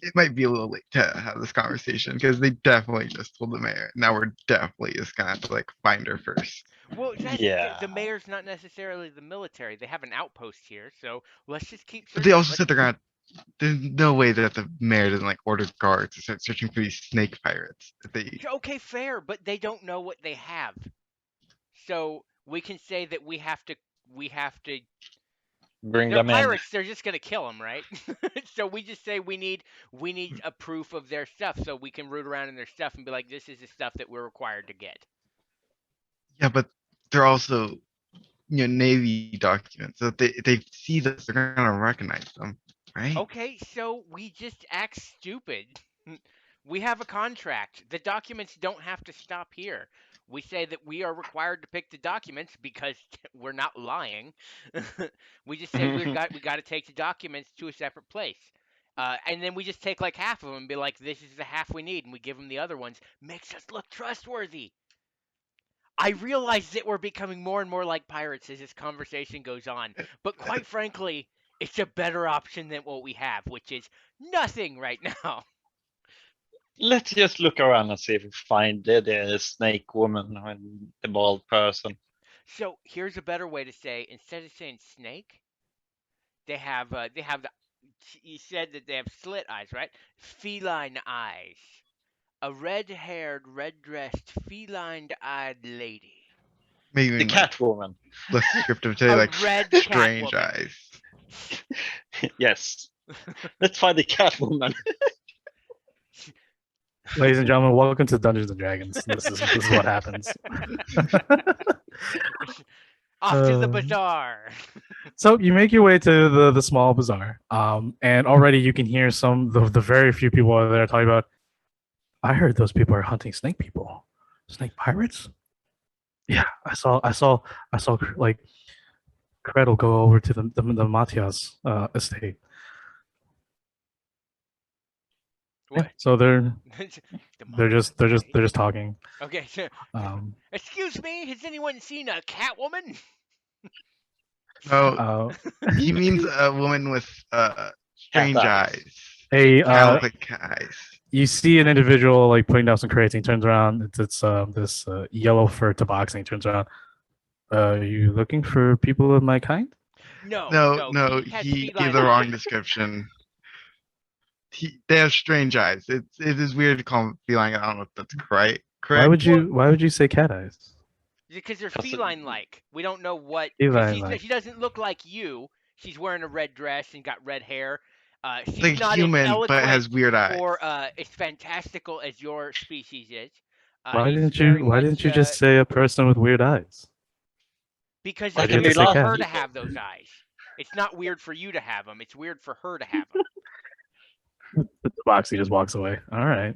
It might be a little late to have this conversation because they definitely just told the mayor. Now we're definitely just gonna have to like find her first. Well, that's, Yeah. the mayor's not necessarily the military. They have an outpost here, so let's just keep But they searching. also said they're gonna. There's no way that the mayor doesn't like order guards to start searching for these snake pirates. If they Okay, fair, but they don't know what they have. So we can say that we have to Bring they're them in. pirates, they're just gonna kill them, right? So we just say we need a proof of their stuff so we can root around in their stuff and be like, this is the stuff that we're required to get. Yeah, but they're also Navy documents. So if they see this, they're gonna recognize them, right? Okay, so we just act stupid. We have a contract. The documents don't have to stop here. We say that we are required to pick the documents because we're not lying. We just say we got to take the documents to a separate place. And then we just take like half of them and be like, this is the half we need, and we give them the other ones. Makes us look trustworthy. I realize that we're becoming more and more like pirates as this conversation goes on, but quite frankly, it's a better option than what we have, which is nothing right now. Let's just look around and see if we find the snake woman and the bald person. So here's a better way to say, instead of saying snake, they have the. You said that they have slit eyes, right? Feline eyes. A red-haired, red-dressed, feline-eyed lady. Maybe The like, cat woman. less descriptive today, A like red strange cat woman. eyes. Yes. Let's find the cat woman. ladies and gentlemen, welcome to Dungeons and Dragons. This is what happens. Off to the Um, bazaar. So you make your way to the small bazaar, and already you can hear some the very few people over there talking about. I heard those people are hunting snake people, snake pirates. Yeah, I saw like Cred'll go over to the Matias estate. Yeah, What? so they're The they're just they're just Matias they're just talking. Okay. So, Um, excuse me, has anyone seen a Catwoman? No, uh, he means a woman with Cat strange eyes. eyes. hey, Kind of look like eyes. you see an individual like putting down some crates. And he turns around. It's this yellow fur tabaxi. And he turns around. Are you looking for people of my kind? No, No, he has he gave feline the wrong eyes. description. They have strange eyes. It is weird to call them feline. I don't know if that's correct. Why would you say cat eyes? Because they're 'Cause it- feline-like. We don't know what. Because Feline like. she doesn't look like you. She's wearing a red dress and got red hair. She's Like not as human, but eloquent has weird eyes. or as fantastical as your species is. Why He's didn't very you Why much didn't you just say a person with weird eyes? because Why it's do you have to weird say for cat? her to have those eyes. It's not weird for you to have them. It's weird for her to have them. The tabaxi just walks away. All right,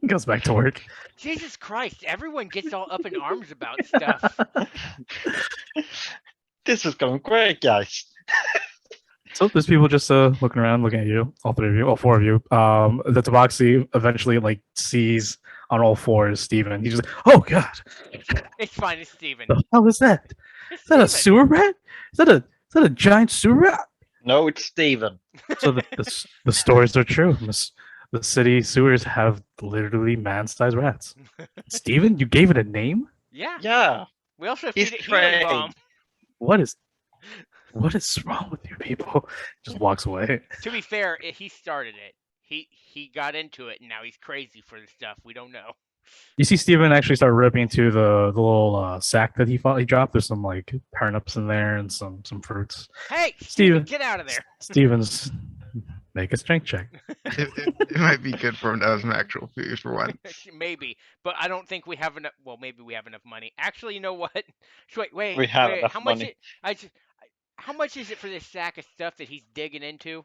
goes back to work. Jesus Christ! Everyone gets all up in arms about stuff. This is going great, guys. So there's people just looking around, looking at you, all three of you, all four of you. The tabaxi eventually like sees on all fours Steven. He's just like, oh god, It's fine. It's Steven. the hell is that? It's Is that a Steven. sewer rat? Is that a giant sewer rat? No, it's Steven. So the stories are true. The city sewers have literally man-sized rats. Steven, you gave it a name? Yeah. Yeah. We also He's feed it healing trained. balm. What is wrong with you people? Just walks away. To be fair, he started it. He got into it, and now he's crazy for the stuff. We don't know. You see Steven actually start ripping into the little sack that he dropped. There's some like turnips in there and some fruits. Hey, Steven. Steven, get out of there. Steven's make a strength check. It might be good for him to have some actual food for once. Maybe, but I don't think we have enough. Well, maybe we have enough money. Actually, you know what? Wait. We have wait, enough how much? money. How much is it for this sack of stuff that he's digging into?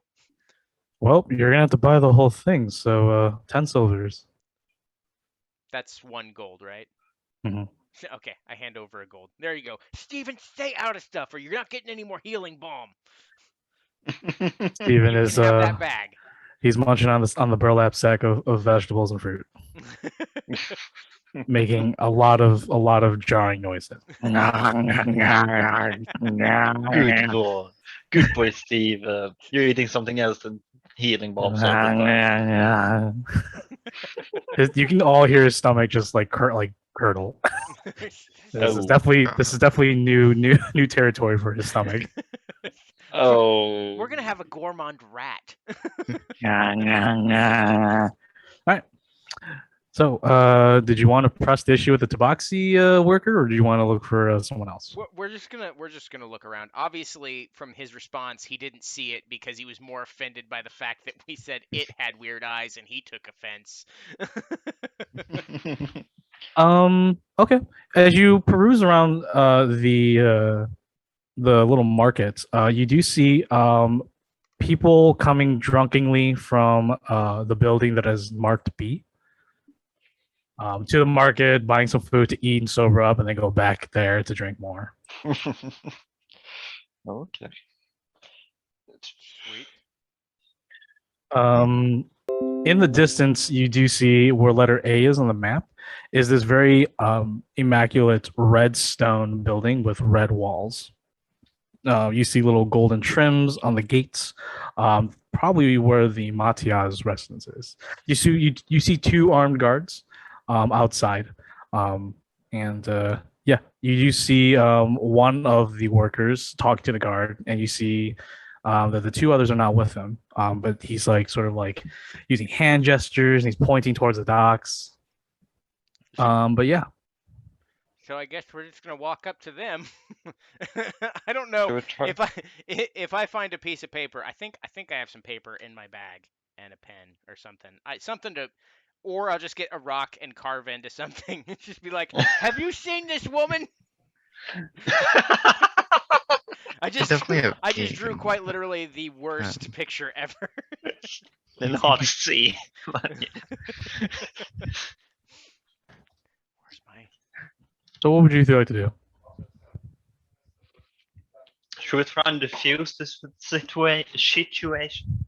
Well, you're gonna have to buy the whole thing, so 10 silvers. That's 1 gold, right? Mhm. Okay, I hand over a gold. There you go. Steven, stay out of stuff, or you're not getting any more healing balm. Steven You is can have that bag. he's munching on the burlap sack of vegetables and fruit, making a lot of jarring noises. Good boy. Good boy, Steve. You're eating something else than healing bombs all the time. You can all hear his stomach just like curdle. This is Oh. definitely new territory for his stomach. Oh. We're gonna have a gourmand rat. All right. So, did you want to press the issue with the tabaxi worker, or do you want to look for someone else? We're just gonna look around. Obviously, from his response, he didn't see it because he was more offended by the fact that we said it had weird eyes, and he took offense. Okay. As you peruse around the little market, you do see people coming drunkenly from the building that is marked B. To the market, buying some food to eat and sober up, and then go back there to drink more. Okay. Sweet. In the distance, you do see where letter A is on the map is this very immaculate red stone building with red walls. You see little golden trims on the gates, probably where the Matias residence is. You see 2 armed guards outside, and yeah, you do see one of the workers talk to the guard, and you see that the 2 others are not with him, but he's like sort of like using hand gestures and he's pointing towards the docks. But yeah, So I guess we're just gonna walk up to them. I don't know Should we try- if I find a piece of paper. I think I have some paper in my bag and a pen or something. Something to, or I'll just get a rock and carve into something. Just be like, "Have you seen this woman?" I just definitely have I just ink drew and- quite literally the worst picture ever. Then hard to see. But yeah. Where's my? So what would you like to do? Should we try and diffuse this situation?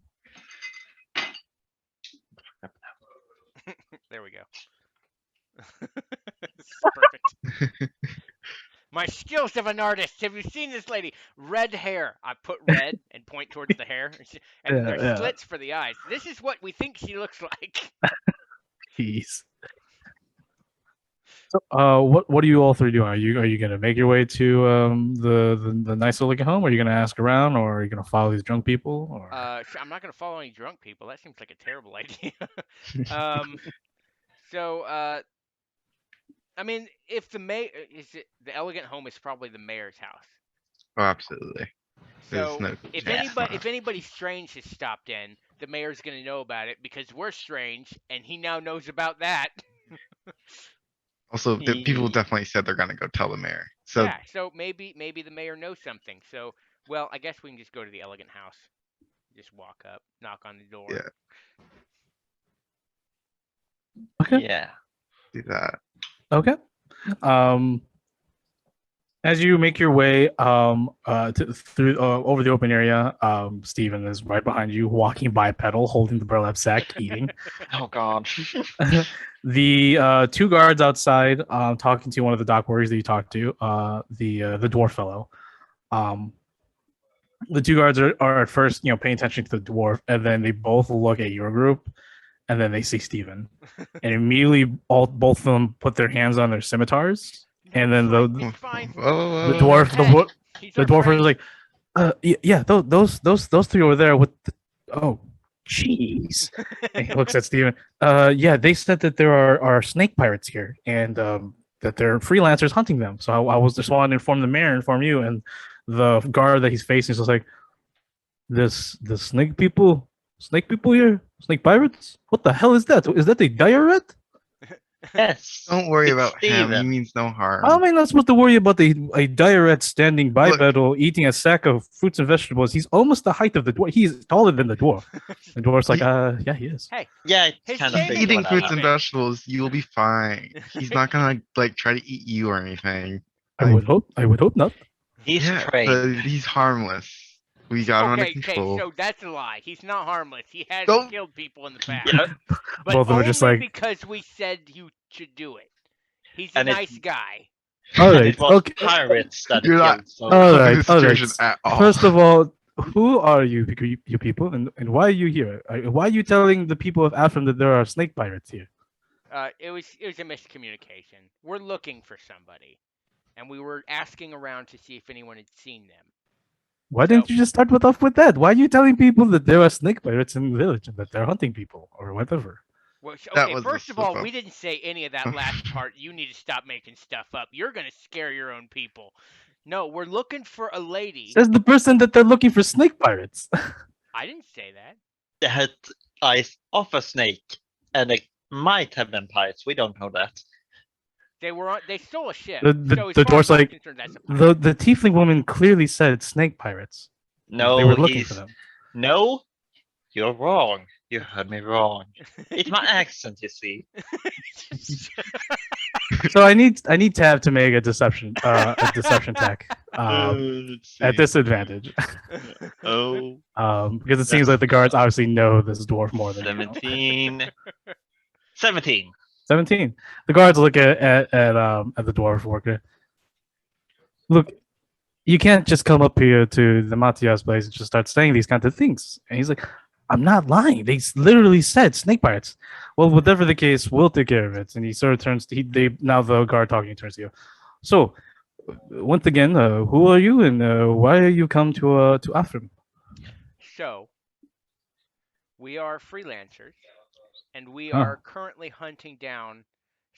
There we go. This is perfect. My skills of an artist. Have you seen this lady? Red hair. I put red and point towards the hair, and Yeah, there's yeah. slits for the eyes. This is what we think she looks like. Jeez. So, what are you all three doing? Are you gonna make your way to the nice looking home? Or are you gonna ask around, or are you gonna follow these drunk people? Or I'm not gonna follow any drunk people. That seems like a terrible idea. um, so I mean, if the mayor is it the elegant home is probably the mayor's house. Oh, absolutely. There's So no if chance anybody not. if anybody strange has stopped in, the mayor's gonna know about it because we're strange, and he now knows about that. Also, the people Ye- definitely said they're gonna go tell the mayor. So Yeah, so maybe the mayor knows something. So well, I guess we can just go to the elegant house. Just walk up, knock on the door. Yeah. okay, Yeah. do that. okay. As you make your way through over the open area, Steven is right behind you, walking bipedal, holding the burlap sack, eating. Oh God. The two guards outside, talking to one of the dock workers that you talked to, the dwarf fellow. The two guards are at first, paying attention to the dwarf, and then they both look at your group, and then they see Steven. And immediately, both of them put their hands on their scimitars, and then He's fine. the Whoa, dwarf, Hey, he's the our dwarf friend. was like, yeah, those three over there with oh, jeez. And he looks at Steven. Yeah, they said that there are snake pirates here, and that they're freelancers hunting them. So I was just wanting to inform the mayor, inform you, and the guard that he's facing is just like, the snake people here, snake pirates. What the hell is that? Is that a dire rat? Yes. don't worry it's about him. He Steven. means no harm. How am I not supposed to worry about a dire rat standing Look. bipedal, eating a sack of fruits and vegetables? He's almost the height of the dwarf. He's taller than the dwarf. The dwarf's like, yeah, he is. Hey, Yeah, it's His kind of name big. is Eating when that fruits and Steven. vegetables, you'll be fine. He's not gonna like try to eat you or anything. I would hope not. He's Yeah, trained. he's harmless. We got him under okay, control. so that's a lie. He's not harmless. He has Don't- killed people in the past. Yeah. But Both of them are just only like- because we said you should do it. He's a And it- nice guy. All And right, it was okay. pirates that You're not- killed. So All Look at right, the situation at all. First of all, who are you people, and why are you here? Why are you telling the people of Afram that there are snake pirates here? It was a miscommunication. We're looking for somebody, and we were asking around to see if anyone had seen them. Why didn't you just start off with that? Why are you telling people that there are snake pirates in the village and that they're hunting people or whatever? Well, That okay, was a first of all, slip-up. we didn't say any of that last part. You need to stop making stuff up. You're gonna scare your own people. No, we're looking for a lady. Says the person that they're looking for snake pirates. I didn't say that. they had eyes of a snake, and they might have been pirates. We don't know that. They stole a ship. The- so as the far as dwarf's I'm like, concerned, that's a pirate. the tiefling woman clearly said snake pirates. No, they were looking he's for them. no. You're wrong. You heard me wrong. It's my accent, you see. So I need Tab to make a deception check Let's at see. disadvantage. Oh, Because it seems like the guards obviously know this dwarf more than you know. 17. 17. 17. The guards look at the dwarf worker. Look, you can't just come up here to the Matias place and just start saying these kinds of things. And he's like, I'm not lying. They literally said snake pirates. Well, whatever the case, we'll take care of it. And he sort of turns to now the guard talking turns to you. So, once again, who are you and why are you come to Afrim? So, we are freelancers, and we Huh. are currently hunting down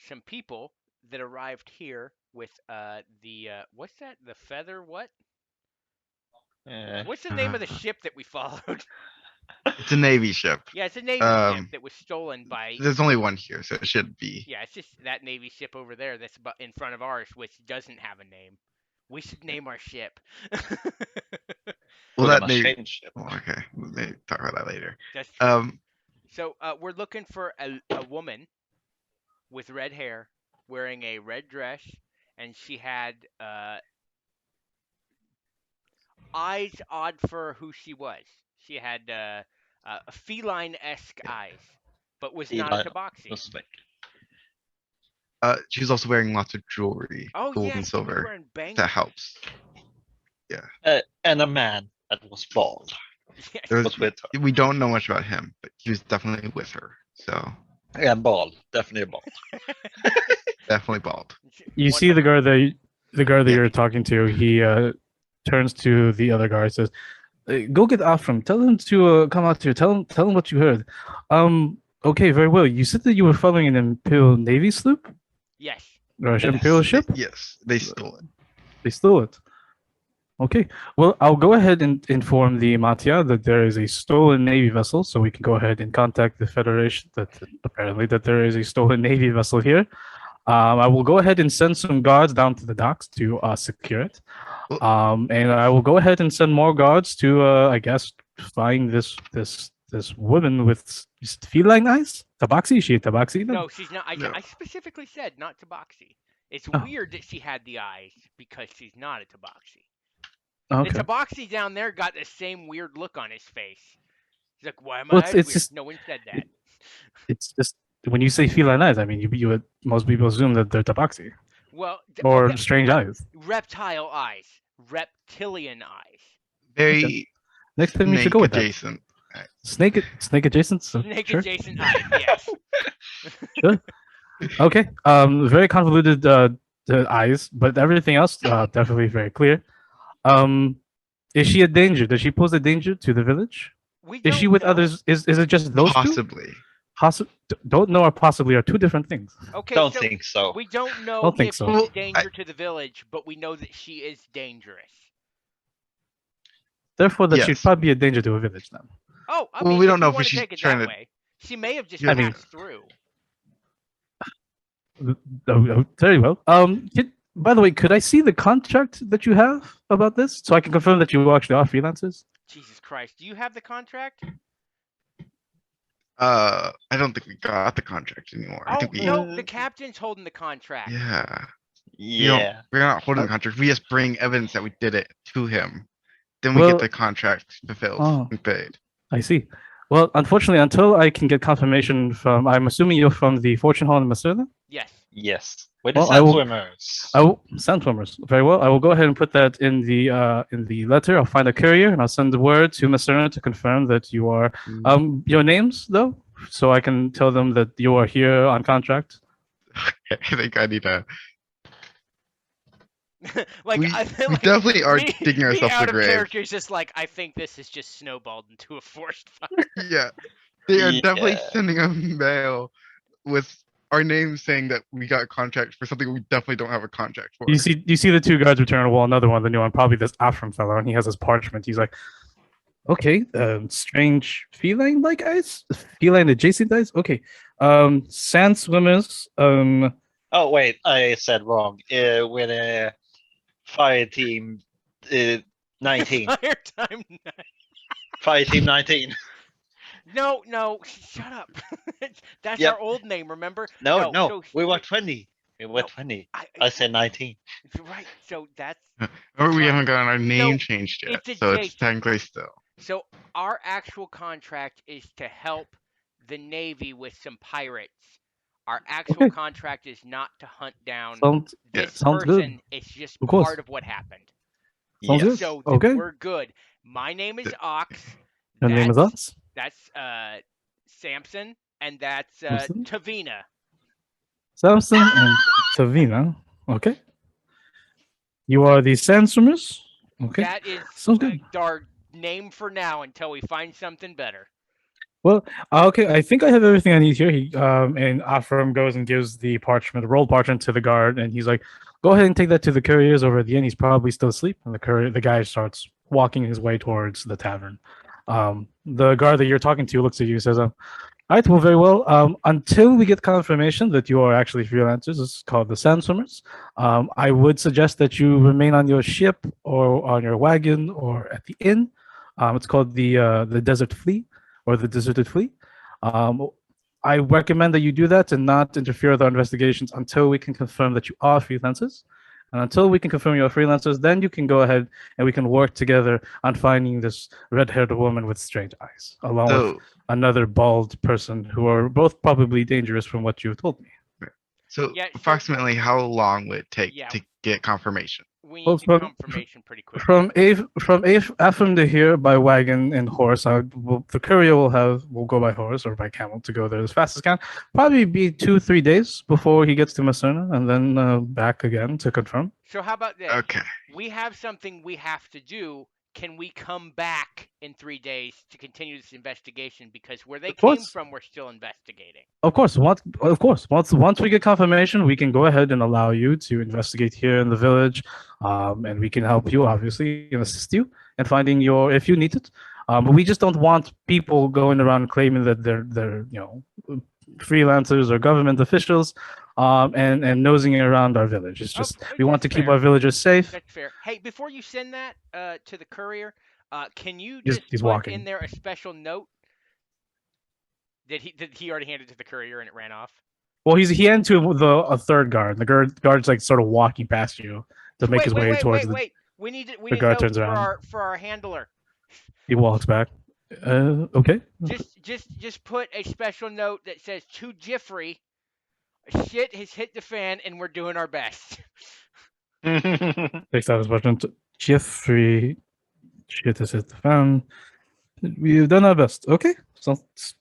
some people that arrived here with the what's that? The feather what? What's the name of the ship that we followed? It's a navy ship. Yeah, it's a navy ship Um, that was stolen by. There's only one here, so it should be. Yeah, it's just that navy ship over there that's in front of ours, which doesn't have a name. We should name our ship. Well, We're that gonna may. change it. Oh, okay, we may talk about that later. That's true. Um, So we're looking for a woman with red hair, wearing a red dress, and she had eyes odd for who she was. She had feline-esque eyes, but was not a Feline. tabaxi. That's like- she's also wearing lots of jewelry, Oh gold yeah, and she was silver. wearing bangles. That helps. and a man that was bald Yeah, There was, was with her. we don't know much about him, but he was definitely with her. So And bald. Definitely bald. definitely bald. You see the guard that Yeah. you're talking to. He turns to the other guard, says, "Go get Afram. Tell him to come out here. Tell him what you heard." Okay, very well. You said that you were following an Imperial Navy sloop, Yes. or Yes. Imperial ship. Yes, they stole it. They stole it. Okay. Well, I'll go ahead and inform the Matia that there is a stolen Navy vessel, so we can go ahead and contact the Federation that apparently that there is a stolen Navy vessel here. I will go ahead and send some guards down to the docks to secure it. And I will go ahead and send more guards to, I guess, find this woman with feline eyes. Tabaxi? Is she a tabaxi? Then? No, she's not. No. I specifically said not tabaxi. It's Oh. weird that she had the eyes because she's not a tabaxi. Okay. The tabaxi down there got the same weird look on his face. He's like, "Why am Well, I it's weird?" just- No one said that. It's just when you say feline eyes, I mean, you would most people assume that they're tabaxi Well, or okay, strange eyes. reptile eyes, reptilian eyes, Very Next time you should snake go with that. adjacent. Snake adjacent. So, snake sure. adjacent eyes. Yes. Sure. Okay. Very convoluted the eyes, but everything else definitely very clear. Is she a danger? Does she pose a danger to the village? We Is she don't with know. others? Is it just those two? Possibly. Don't know or possibly are two different things. Okay, Don't so think so. we don't know Don't think if so. she's Well, a danger to the village, but we know that she is dangerous. Therefore, that she'd Yes. probably be a danger to a village then. Oh, I Well, mean, we if don't know you if want to she's take it trying that to- way. She may have just Yeah, I mean- passed through. Very well. By the way, could I see the contract that you have about this so I can confirm that you actually are freelancers? Jesus Christ, do you have the contract? I don't think we got the contract anymore. I Oh think we. no, the captain's holding the contract. Yeah. We don't- Yeah. We're not holding the contract. We just bring evidence that we did it to him. Then we Well- get the contract fulfilled Oh. and paid. I see. Well, unfortunately, until I can get confirmation from, I'm assuming you're from the Fortune Hall in Macerda? Yes. Yes. We're the Well, I will- Sandswimmers. I will Sandswimmers. Very well. I will go ahead and put that in the letter. I'll find a courier and I'll send the word to Macerda to confirm that you are your names though, so I can tell them that you are here on contract. I think I need to. Like we, I feel we like definitely are me, digging me ourselves out a of grave. character is just like I think this is just snowballed into a forest fire. Yeah. They are definitely Yeah. sending a mail with our name saying that we got a contract for something we definitely don't have a contract for. You see the two guards return. Well, another one, the new one, probably this Afram fellow, and he has his parchment. He's like, okay, strange feline like eyes, feline adjacent eyes. Okay, sand swimmers. Oh wait, I said wrong. We're the fire team 19. Fire time. Fire team 19. No, shut up. That's Yep. our old name, remember? No, so we were 20. We were No, 20. I I said 19. right. So that's Or we Right. haven't gotten our name No, changed yet, it's so it's adjacent. technically still. so our actual contract is to help the Navy with some pirates. Our actual Okay. contract is not to hunt down Sounds this sounds good. person. It's just Of course. part of what happened. Sounds Yes. good. So Okay. we're good. My name is Ox. Your name is That's- us. That's Samson, and that's Samson? Tavina. Samson and Tavina. Okay. You are the Sandswimmers. Okay. That is Sounds good. our name for now until we find something better. Okay, I think I have everything I need here. He and Afram goes and gives the parchment, rolled parchment to the guard, and he's like, "Go ahead and take that to the couriers over at the inn. He's probably still asleep." And the guy starts walking his way towards the tavern. The guard that you're talking to looks at you and says, All right, well, very well. Until we get confirmation that you are actually freelancers, it's called the Sandswimmers. I would suggest that you remain on your ship or on your wagon or at the inn. It's called the Desert Flea or the Deserted Flea. I recommend that you do that and not interfere with our investigations until we can confirm that you are freelancers. And until we can confirm you're freelancers, then you can go ahead and we can work together on finding this red-haired woman with strange eyes, along with So, another bald person who are both probably dangerous from what you've told me. so Yeah, so- approximately how long would it take Yeah. to get confirmation? We Well, need from- confirmation pretty quickly. From Ephraim to here by wagon and horse, the courier will go by horse or by camel to go there as fast as can. Probably be 2-3 days before he gets to Macerna, and then back again to confirm. So how about this? Okay. We have something we have to do. Can we come back in 3 days to continue this investigation? Because where they Of came course. from, we're still investigating. Of course, once we get confirmation, we can go ahead and allow you to investigate here in the village, and we can help you obviously and assist you in finding your if you need it. But we just don't want people going around claiming that they're freelancers or government officials, and nosing around our village. It's just we want to that's keep fair. our villagers safe. That's fair. Hey, before you send that to the courier, can you He's- just he's put walking. in there a special note that he already handed to the courier and it ran off? Well, he handed to a third guard. The guard's like sort of walking past you to make his way towards the. Wait. We need the a guard note turns for around. our handler. He walks back. Okay. Just put a special note that says to Jeffrey, shit has hit the fan and we're doing our best. Takes out his button. Jeffrey, shit has hit the fan. We've done our best. Okay. So looks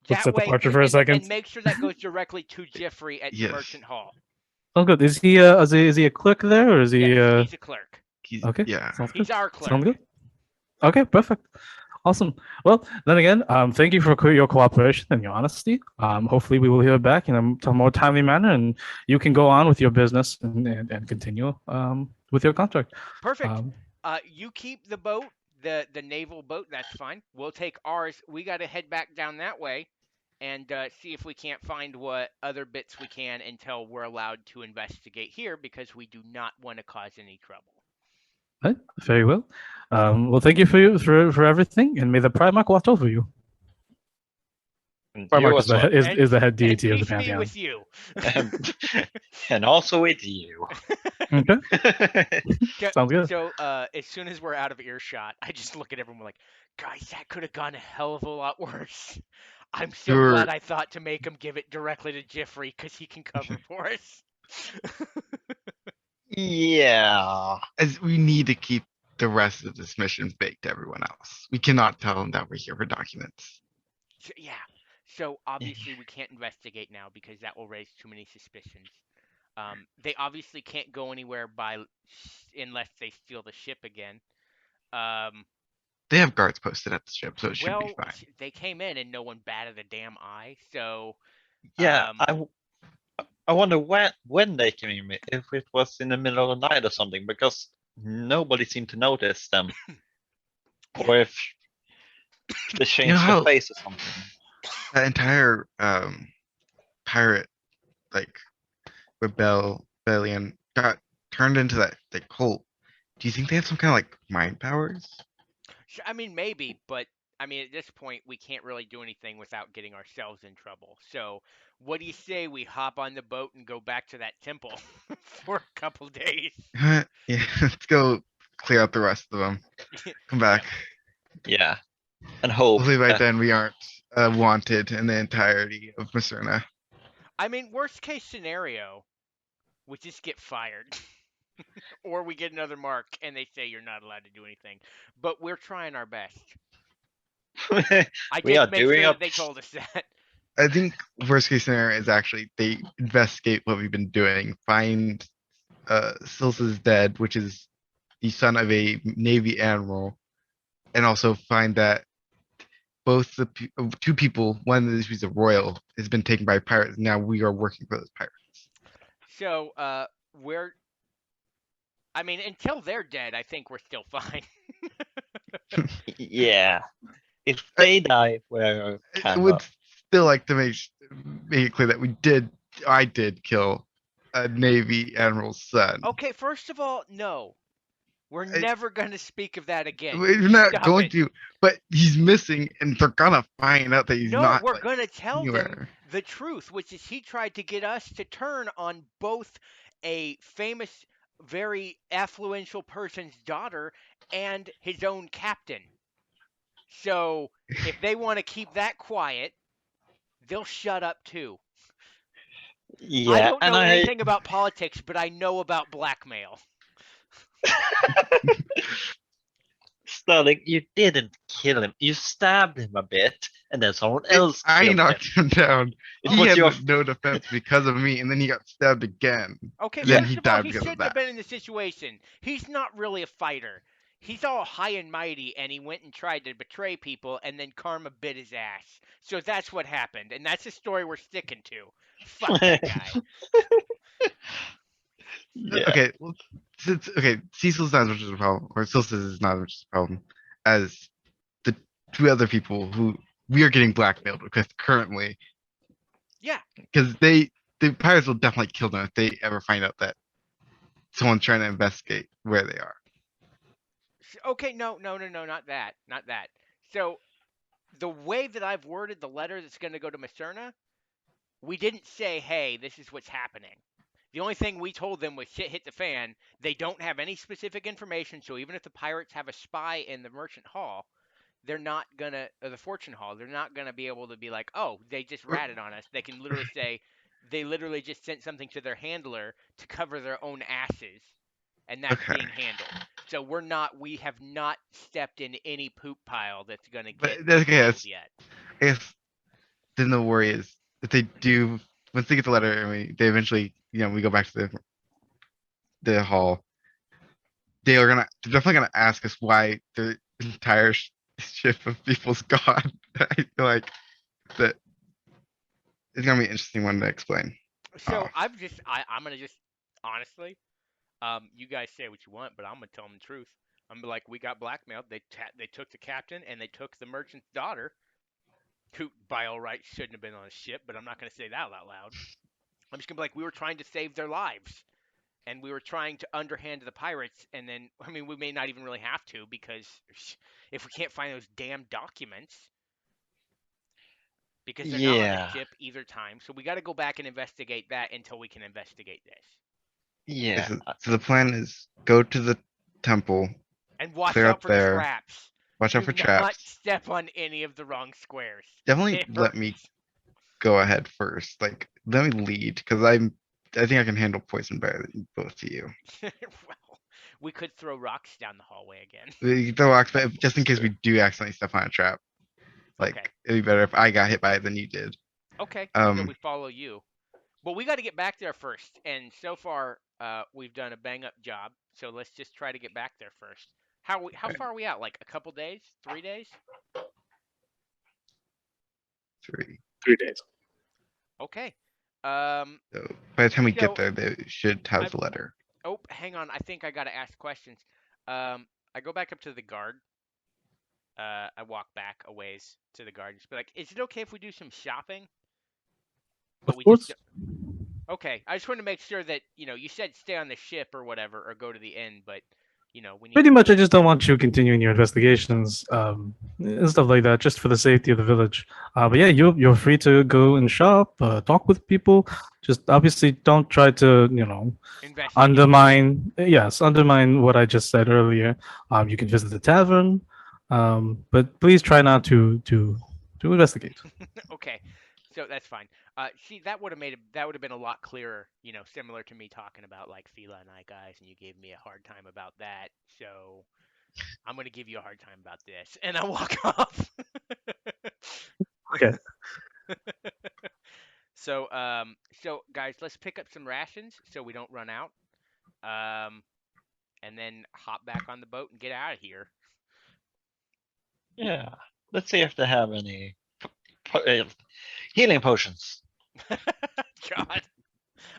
That at the way, parcher for a second. and make sure that goes directly to Jeffrey at Yes. Merchant Hall. Sounds good. Is he a clerk there or is he Yes, he's a clerk. okay? Yeah. Sounds He's good. our clerk. Sounds good. Okay, perfect. Awesome. Well, then again, thank you for your cooperation and your honesty. Hopefully we will hear back in a more timely manner, and you can go on with your business and continue with your contract. Perfect. You keep the boat, the naval boat. That's fine. We'll take ours. We got to head back down that way, and see if we can't find what other bits we can until we're allowed to investigate here, because we do not want to cause any trouble. Right? Very well. Well, thank you for everything, and may the Primarch watch over you. And Primarch you is as well. is the head And deity of the peace be pantheon. with you. And also with you. Okay, sounds good. So as soon as we're out of earshot, I just look at everyone like, guys, that could have gone a hell of a lot worse. I'm so You're- glad I thought to make him give it directly to Jeffrey because he can cover for us. Yeah. As we need to keep the rest of this mission fake to everyone else. We cannot tell them that we're here for documents. Yeah. So obviously we can't investigate now because that will raise too many suspicions. They obviously can't go anywhere unless they steal the ship again. They have guards posted at the ship, so it should be fine. They came in and no one batted a damn eye. So Yeah. I wonder when they came in, if it was in the middle of the night or something, because nobody seemed to notice them. Or if they changed how- their face or something. That entire pirate like rebellion got turned into that cult. Do you think they have some kind of like mind powers? I mean, maybe, but I mean, at this point, we can't really do anything without getting ourselves in trouble. So, what do you say we hop on the boat and go back to that temple for a couple days? Yeah, let's go clear out the rest of them. Come back. Yeah. And hope. Hopefully by that- then we aren't wanted in the entirety of Macerna. I mean, worst case scenario, we just get fired. Or we get another mark and they say you're not allowed to do anything. But we're trying our best. I We did are make doing sure our that they told us that. I think worst case scenario is actually they investigate what we've been doing, find Silsa's dead, which is the son of a Navy admiral, and also find that both the two people, one of these was a royal, has been taken by pirates. Now we are working for those pirates. So, I mean, until they're dead, I think we're still fine. Yeah. If they die, we're I kind would of. still like to make it clear that I did kill a Navy admiral's son. Okay, first of all, no. We're I- never going to speak of that again. We're not Stop going it. to, but he's missing, and they're gonna find out that he's No, not we're like going to tell them anywhere. the truth, which is he tried to get us to turn on both a famous, very affluential person's daughter and his own captain. So if they want to keep that quiet, they'll shut up too. I Yeah, don't and know I. anything about politics, but I know about blackmail. Sterling, you didn't kill him. You stabbed him a bit, and then someone else I killed him. knocked him down. It He was had your. no defense because of me, and then he got stabbed again. Okay, And then first he of all, died he because of shouldn't have that. been in the situation. He's not really a fighter. He's all high and mighty, and he went and tried to betray people, and then karma bit his ass. So that's what happened, and that's the story we're sticking to. Fuck that guy. Yeah. Okay, well, Cecil's not as much as a problem, or Silsa's is not as much as a problem as the two other people who we are getting blackmailed because currently, Yeah. because the pirates will definitely kill them if they ever find out that someone's trying to investigate where they are. Okay, no, not that. Not that. So the way that I've worded the letter that's going to go to Macerna, we didn't say, hey, this is what's happening. The only thing we told them was shit hit the fan. They don't have any specific information, so even if the pirates have a spy in the merchant hall, they're not gonna, or the fortune hall, they're not gonna be able to be like, oh, they just Or- ratted on us. They can literally say they literally just sent something to their handler to cover their own asses, and that's Okay, being handled. So we have not stepped in any poop pile that's gonna but get that's okay. revealed yet. I guess then the worry is if they do once they get the letter and they eventually, we go back to the hall. They're definitely gonna ask us why the entire ship of people's gone. I feel like that it's gonna be an interesting one to explain. So I'm gonna just honestly, you guys say what you want, but I'm gonna tell them the truth. I'm be like, we got blackmailed. They took the captain and they took the merchant's daughter, who by all rights shouldn't have been on a ship, but I'm not gonna say that out loud. I'm just gonna be like, we were trying to save their lives, and we were trying to underhand the pirates, and then I mean, we may not even really have to because if we can't find those damn documents, because they're not on the Yeah. ship either time, so we got to go back and investigate that until we can investigate this. Yeah. So the plan is go to the temple, And watch clear out out for there, traps. watch out Do for not traps. step on any of the wrong squares. Definitely It let me hurts. go ahead first. Like let me lead because I think I can handle poison better than both of you. Well, we could throw rocks down the hallway again. We throw rocks, but just in case we do accidentally step on a trap, like Okay. it'd be better if I got hit by it than you did. Okay. So then we follow you. Well, we got to get back there first, and so far we've done a bang up job. So let's just try to get back there first. How far are we out? Like a couple days? 3 days? 3. 3 days. Okay. So by the time we So get there, they should have I the letter. oh, hang on. I think I got to ask questions. I go back up to the guard. I walk back a ways to the guard and just be like, "Is it okay if we do some shopping?" But Of we just course. okay. I just wanted to make sure that you said stay on the ship or whatever, or go to the inn, but we need Pretty to much, I leave. just don't want you continuing your investigations and stuff like that, just for the safety of the village. But yeah, you're free to go and shop, talk with people. Just obviously don't try to Investigate. undermine what I just said earlier. You can visit the tavern, but please try not to investigate. Okay, so that's fine. See, that would have been a lot clearer. Similar to me talking about like Feline guys, and you gave me a hard time about that. So I'm gonna give you a hard time about this, and I walk off. Okay. So guys, let's pick up some rations so we don't run out. And then hop back on the boat and get out of here. Yeah. Let's see if they have any healing potions. God,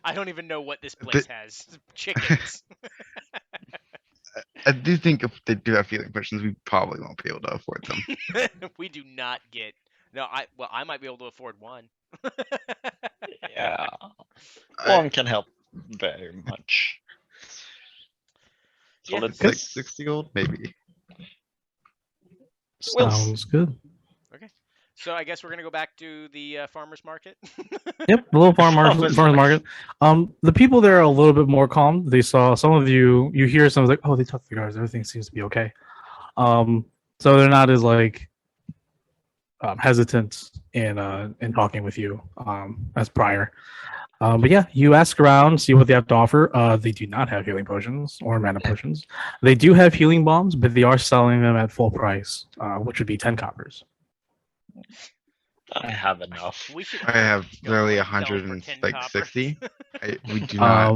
I don't even know what this place has. Chickens. I do think if they do have healing potions, we probably won't be able to afford them. We do not get. No, I might be able to afford one. Yeah, I- one can help very much. So Yeah. let's Like 60 gold, maybe. We'll see. Sounds good. Okay. So I guess we're gonna go back to the farmers market. Yep, the little Farmers farmers market. The people there are a little bit more calm. They saw some of you. You hear someone's like, "Oh, they talked to the guards. Everything seems to be okay." So they're not as like hesitant in talking with you as prior. But yeah, you ask around, see what they have to offer. They do not have healing potions or mana potions. They do have healing bombs, but they are selling them at full price, which would be 10 coppers. I have enough. We should. I have go literally on and sell them for 10 copper. 60. We do not.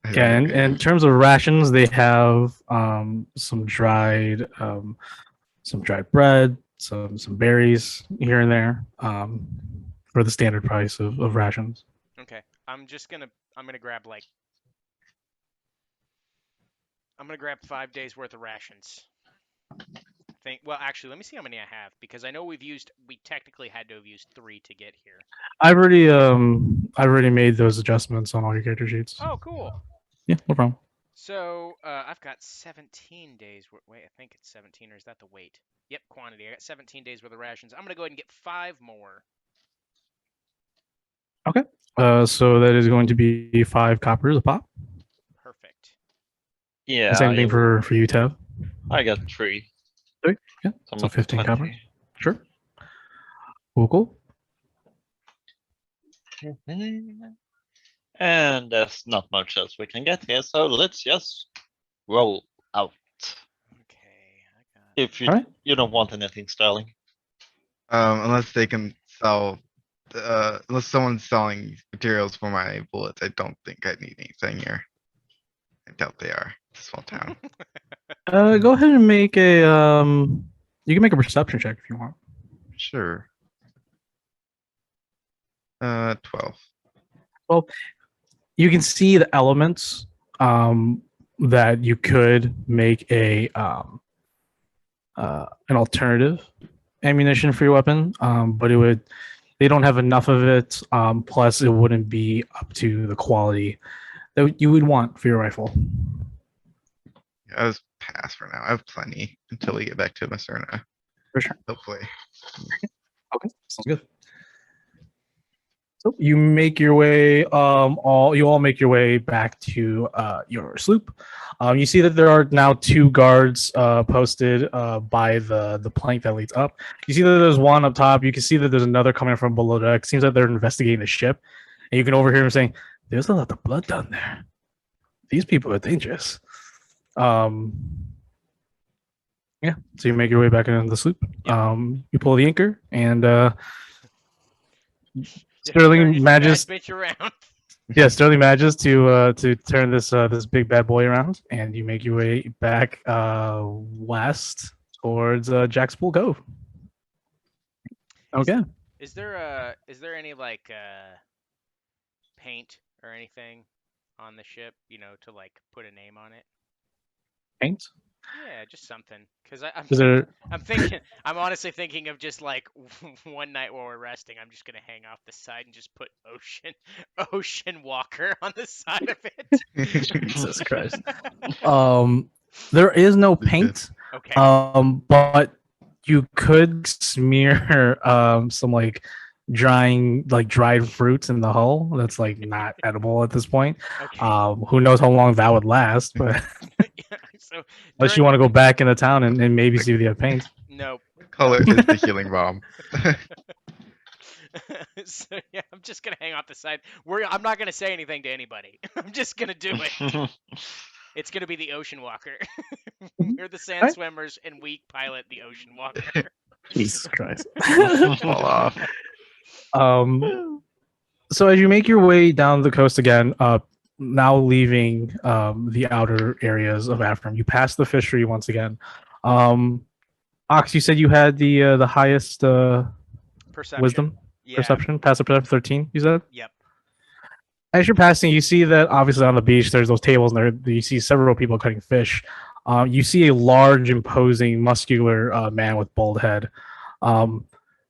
I Yeah, don't- in terms of rations, they have some dried bread, some berries here and there for the standard price of rations. Okay. I'm gonna grab like. I'm gonna grab 5 days worth of rations. Well, actually, let me see how many I have because I know we technically had to have used 3 to get here. I've already made those adjustments on all your character sheets. Oh, cool. Yeah, no problem. So I've got 17 days. Wait, I think it's 17, or is that the weight? Yep, quantity. I got 17 days worth of rations. I'm gonna go ahead and get 5 more. So that is going to be 5 coppers a pop. Perfect. Yeah, Same thing for you, Tev. I got 3. 3? Yeah, so almost 15 20. coppers. Sure. Cool. And there's not much else we can get here, so let's just roll out. Okay, I got. If you Alright. you don't want anything, Sterling. Unless they can sell. Unless someone's selling materials for my bullets, I don't think I need anything here. I doubt they are. It's a small town. Go ahead and make a you can make a perception check if you want. Sure. 12. You can see the elements that you could make a an alternative ammunition for your weapon, but they don't have enough of it. Plus, it wouldn't be up to the quality that you would want for your rifle. I was pass for now. I have plenty until we get back to Macerna. For sure. Hopefully. Okay, sounds good. So you make your way, you all make your way back to your sloop. You see that there are now 2 guards posted by the plank that leads up. You see that there's one up top. You can see that there's another coming from below deck. Seems like they're investigating the ship, and you can overhear them saying, "There's a lot of blood down there. These people are dangerous." Yeah. So you make your way back into the sloop. You pull the anchor and. Sterling manages. Bitch around. Yeah, Sterling manages to turn this big bad boy around, and you make your way back west towards Jackspool Cove. Okay. Is there any like paint or anything on the ship? To like put a name on it. Paint. Yeah, just something. Because I'm honestly thinking of just like one night while we're resting, I'm just gonna hang off the side and just put Ocean Walker on the side of it. Jesus Christ. There is no paint. Okay. But you could smear some like dried fruits in the hull. That's like not edible at this point. Okay. Who knows how long that would last, but So unless you want to go back into town and maybe see if they have paint. Nope. Color is the healing bomb. So yeah, I'm just gonna hang off the side. I'm not gonna say anything to anybody. I'm just gonna do it. It's gonna be the Ocean Walker. We're the Sandswimmers, and we pilot the Ocean Walker. Jesus Christ. Fall off. So as you make your way down the coast again, now leaving the outer areas of Afram, you pass the fishery once again. Ox, you said you had the highest Perception. wisdom Yeah. perception, passive perception 13. You said. Yep. As you're passing, you see that obviously on the beach there's those tables, and you see several people cutting fish. You see a large, imposing, muscular man with bald head, and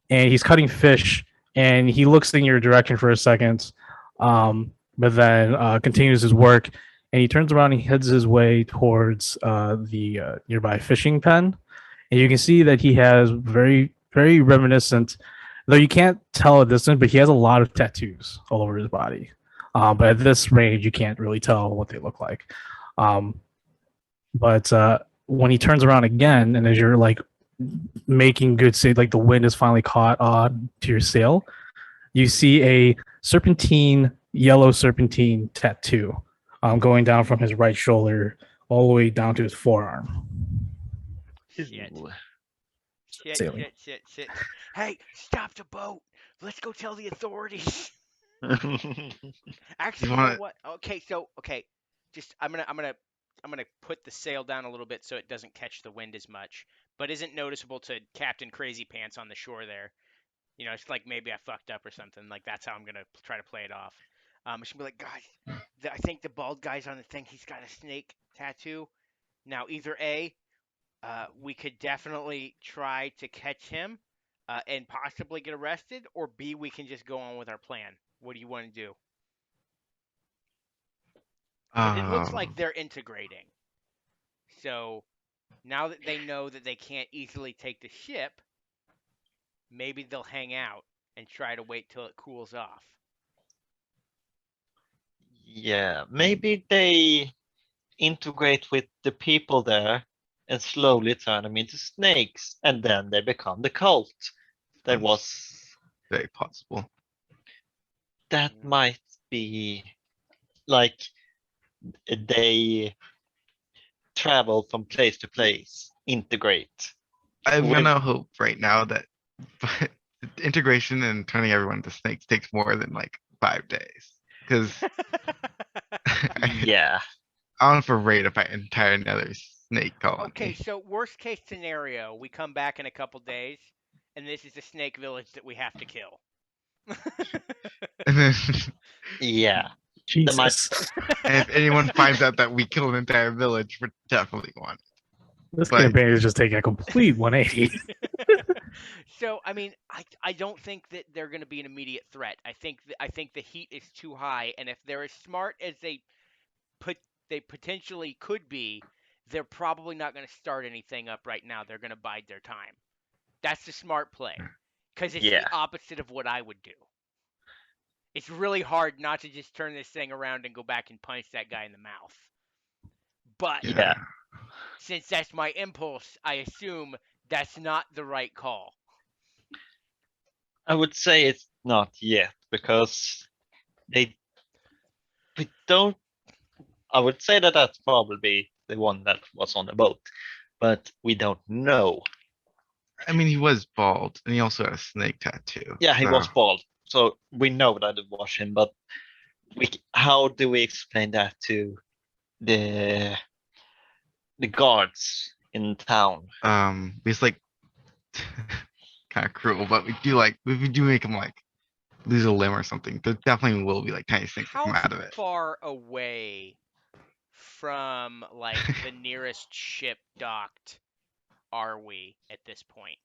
he's cutting fish. And he looks in your direction for a second, but then continues his work. And he turns around and he heads his way towards the nearby fishing pen. And you can see that he has very, very reminiscent, though you can't tell at distance, but he has a lot of tattoos all over his body. But at this range, you can't really tell what they look like. But when he turns around again, and as you're like making good say, like the wind is finally caught on to your sail, you see a yellow serpentine tattoo going down from his right shoulder all the way down to his forearm. Shit. Ooh. Sailing. Shit. Hey, stop the boat. Let's go tell the authorities. Actually, you know what? Okay, just I'm gonna put the sail down a little bit so it doesn't catch the wind as much, but isn't noticeable to Captain Crazy Pants on the shore there. You know, it's like maybe I fucked up or something. Like that's how I'm gonna try to play it off. I should be like, guys, I think the bald guy's on the thing. He's got a snake tattoo. Now, either A, we could definitely try to catch him and possibly get arrested, or B, we can just go on with our plan. What do you want to do? Because it looks like they're integrating. So now that they know that they can't easily take the ship, maybe they'll hang out and try to wait till it cools off. Yeah, maybe they integrate with the people there and slowly turn them into snakes, and then they become the cult. That was very possible. that might be like they travel from place to place, integrate. I'm With- gonna hope right now that integration and turning everyone into snakes takes more than like 5 days. Because Yeah, I'm afraid if I entire another snake colony. Okay, so worst case scenario, we come back in a couple days, and this is a snake village that we have to kill. And then yeah. Jesus. and if anyone finds out that we killed an entire village, we're definitely one. This But- campaign is just taking a complete 180. So, I mean, I don't think that they're going to be an immediate threat. I think the heat is too high, and if they're as smart as they potentially could be, they're probably not going to start anything up right now. They're going to bide their time. That's the smart play, because it's Yeah. the opposite of what I would do. It's really hard not to just turn this thing around and go back and punch that guy in the mouth. But Yeah. since that's my impulse, I assume that's not the right call. I would say it's not yet because we don't. I would say that that's probably the one that was on the boat, but we don't know. I mean, he was bald, and he also had a snake tattoo. Yeah, he was so- bald, so we know that it was him. But how do we explain that to the guards in town? It's like kind of cruel, but we do like if we do make him like lose a limb or something, there definitely will be like tiny snakes that How come out of it. far away from like the nearest ship docked are we at this point?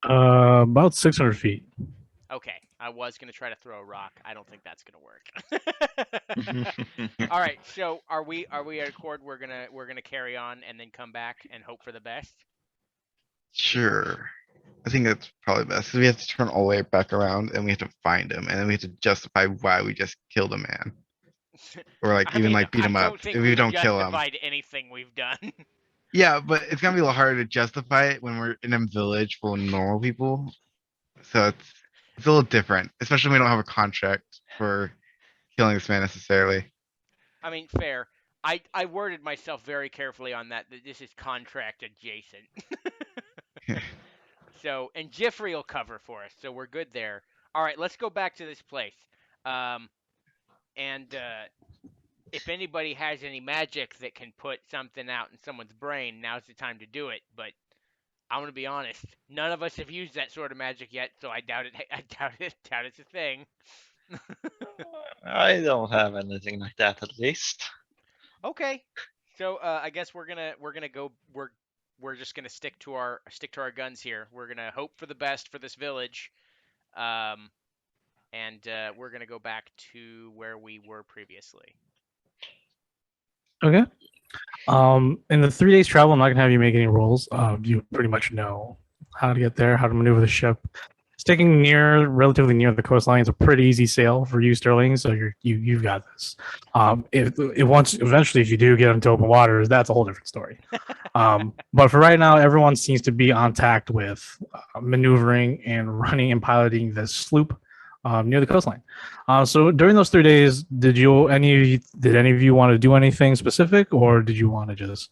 About 600 feet. Okay, I was gonna try to throw a rock. I don't think that's gonna work. All right, so are we at accord? We're gonna carry on and then come back and hope for the best. Sure. I think that's probably best. 'Cause we have to turn all the way back around and we have to find him and then we have to justify why we just killed a man. Or like I even mean, like beat him I up don't think if we we've don't kill him. justified anything we've done. Yeah, but it's gonna be a little harder to justify it when we're in a village full of normal people. So it's a little different, especially when we don't have a contract for killing this man necessarily. I mean, fair. I worded myself very carefully on that this is contract adjacent. So, and Jeffrey will cover for us, so we're good there. All right, let's go back to this place. And if anybody has any magic that can put something out in someone's brain, now's the time to do it. But I'm gonna be honest, none of us have used that sort of magic yet, so I doubt it. I doubt it's a thing. I don't have anything like that, at least. Okay. So I guess we're gonna go we're just gonna stick to our guns here. We're gonna hope for the best for this village, um, and we're gonna go back to where we were previously. Okay. In the 3 days travel, I'm not gonna have you make any rolls. You pretty much know how to get there, how to maneuver the ship. Sticking relatively near the coastline is a pretty easy sail for you, Sterling. So you've got this. If it once eventually, if you do get into open waters, that's a whole different story. But for right now, everyone seems to be on tact with maneuvering and running and piloting this sloop near the coastline. So during those 3 days, did any of you want to do anything specific, or did you want to just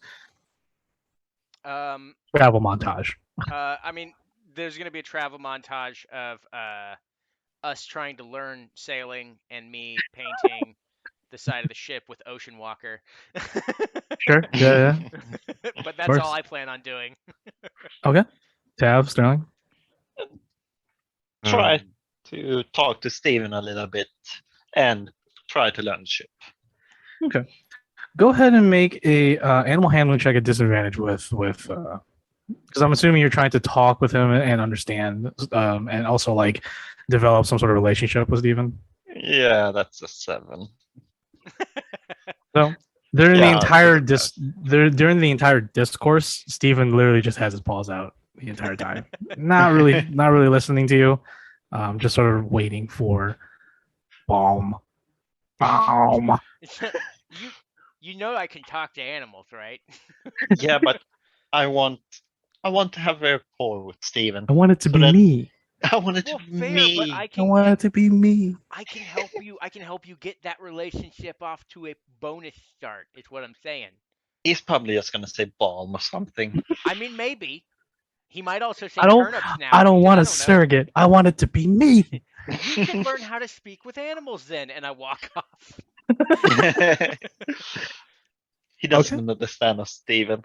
Um, travel montage? I mean, there's gonna be a travel montage of us trying to learn sailing and me painting the side of the ship with Ocean Walker. Sure. Yeah. But Of that's all course. I plan on doing. Okay. Tab, Sterling. Try Um, to talk to Steven a little bit and try to learn the ship. Okay. Go ahead and make a animal handling check at disadvantage with because I'm assuming you're trying to talk with him and understand, and also like develop some sort of relationship with Steven. Yeah, that's a 7. So during the Yeah, entire that's during the entire discourse, Steven literally just has his paws out the entire time. not really listening to you. Just sort of waiting for balm. Balm. you you know I can talk to animals, right? Yeah, but I want to have a rapport with Steven. I want it to So be that- me. I want it to Well, be fair, but me. I want it to be me. I can help you. I can help you get that relationship off to a bonus start. Is what I'm saying. He's probably just gonna say balm or something. I mean, maybe he might also say I don't. turnips now. I don't because want I a don't know. surrogate. I want it to be me. You can learn how to speak with animals then, and I walk off. He doesn't understand us, Steven.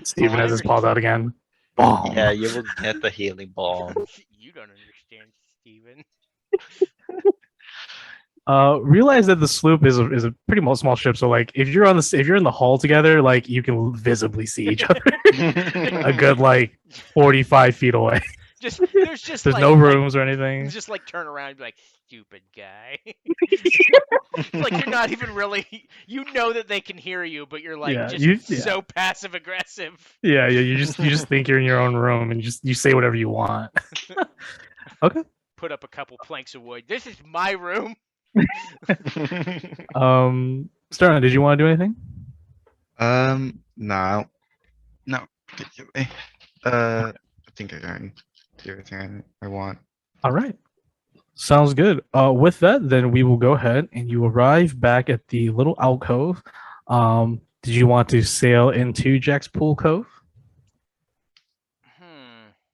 Steven I has his paws out understand. again. Balm. Yeah, you will get the healing balm. You don't understand, Steven. Realize that the sloop is a pretty small ship. So like, if you're in the hull together, like you can visibly see each other a good like 45 feet away. There's just There's like no rooms or anything. just like turn around and be like, stupid guy. It's like you're not even really. You know that they can hear you, but you're like so passive aggressive. Yeah. You just think you're in your own room and you say whatever you want. Okay. Put up a couple planks of wood. This is my room. Sterling, did you want to do anything? No, not particularly. I think I can do everything I want. All right. Sounds good. With that, then we will go ahead and you arrive back at the little alcove. Did you want to sail into Jack's Pool Cove?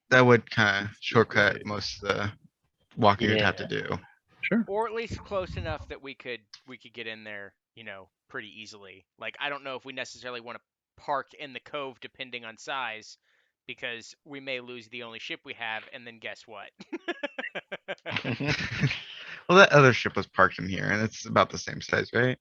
That would kind of shortcut most of the walking you'd have to Yeah. do. Sure. Or at least close enough that we could get in there, pretty easily. Like I don't know if we necessarily want to park in the cove depending on size, because we may lose the only ship we have, and then guess what? Well, that other ship was parked in here, and it's about the same size, right?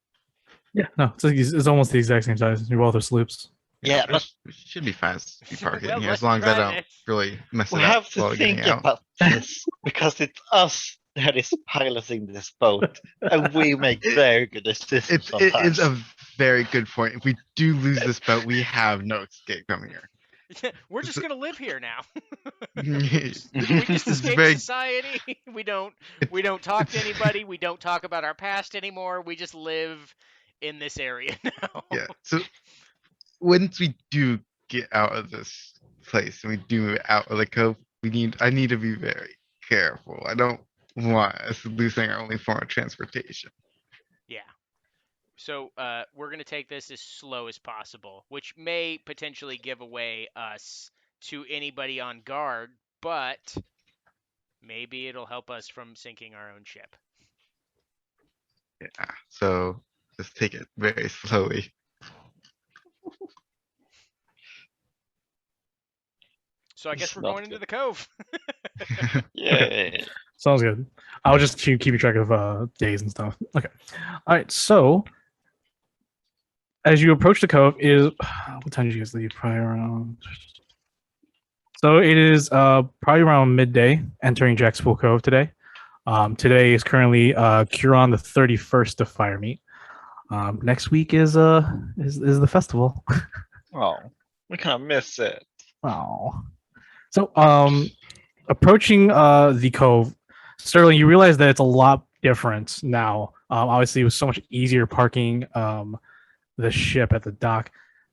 Yeah. No, it's almost the exact same size. You both are sloops. Yeah, but it should be fine if you park it Well, in here, let's as long as I try don't this. really mess we it up have to while getting think out. about this because it's us that is piloting this boat, and we make very good decisions It sometimes. is a very good point. If we do lose this boat, we have no escape from here. We're just gonna live here now. We It's just escaped very- society. We don't talk to anybody. We don't talk about our past anymore. We just live in this area now. Yeah. So once we do get out of this place and we do move out of the cove, I need to be very careful. I don't want us losing our only form of transportation. Yeah. So we're gonna take this as slow as possible, which may potentially give away us to anybody on guard, but maybe it'll help us from sinking our own ship. Yeah. So just take it very slowly. So I guess It's we're not going into good. the cove. Yeah. Sounds good. I'll just keep you track of days and stuff. Okay. All right. So as you approach the cove, is what time did you guys leave? Probably around. So it is probably around midday entering Jackspool Cove today. Today is currently Curon the 31st of Firemeet. Next week is the festival. Oh, we kind of miss it. Oh. So approaching the cove, Sterling, you realize that it's a lot different now. Obviously, it was so much easier parking the ship at the dock.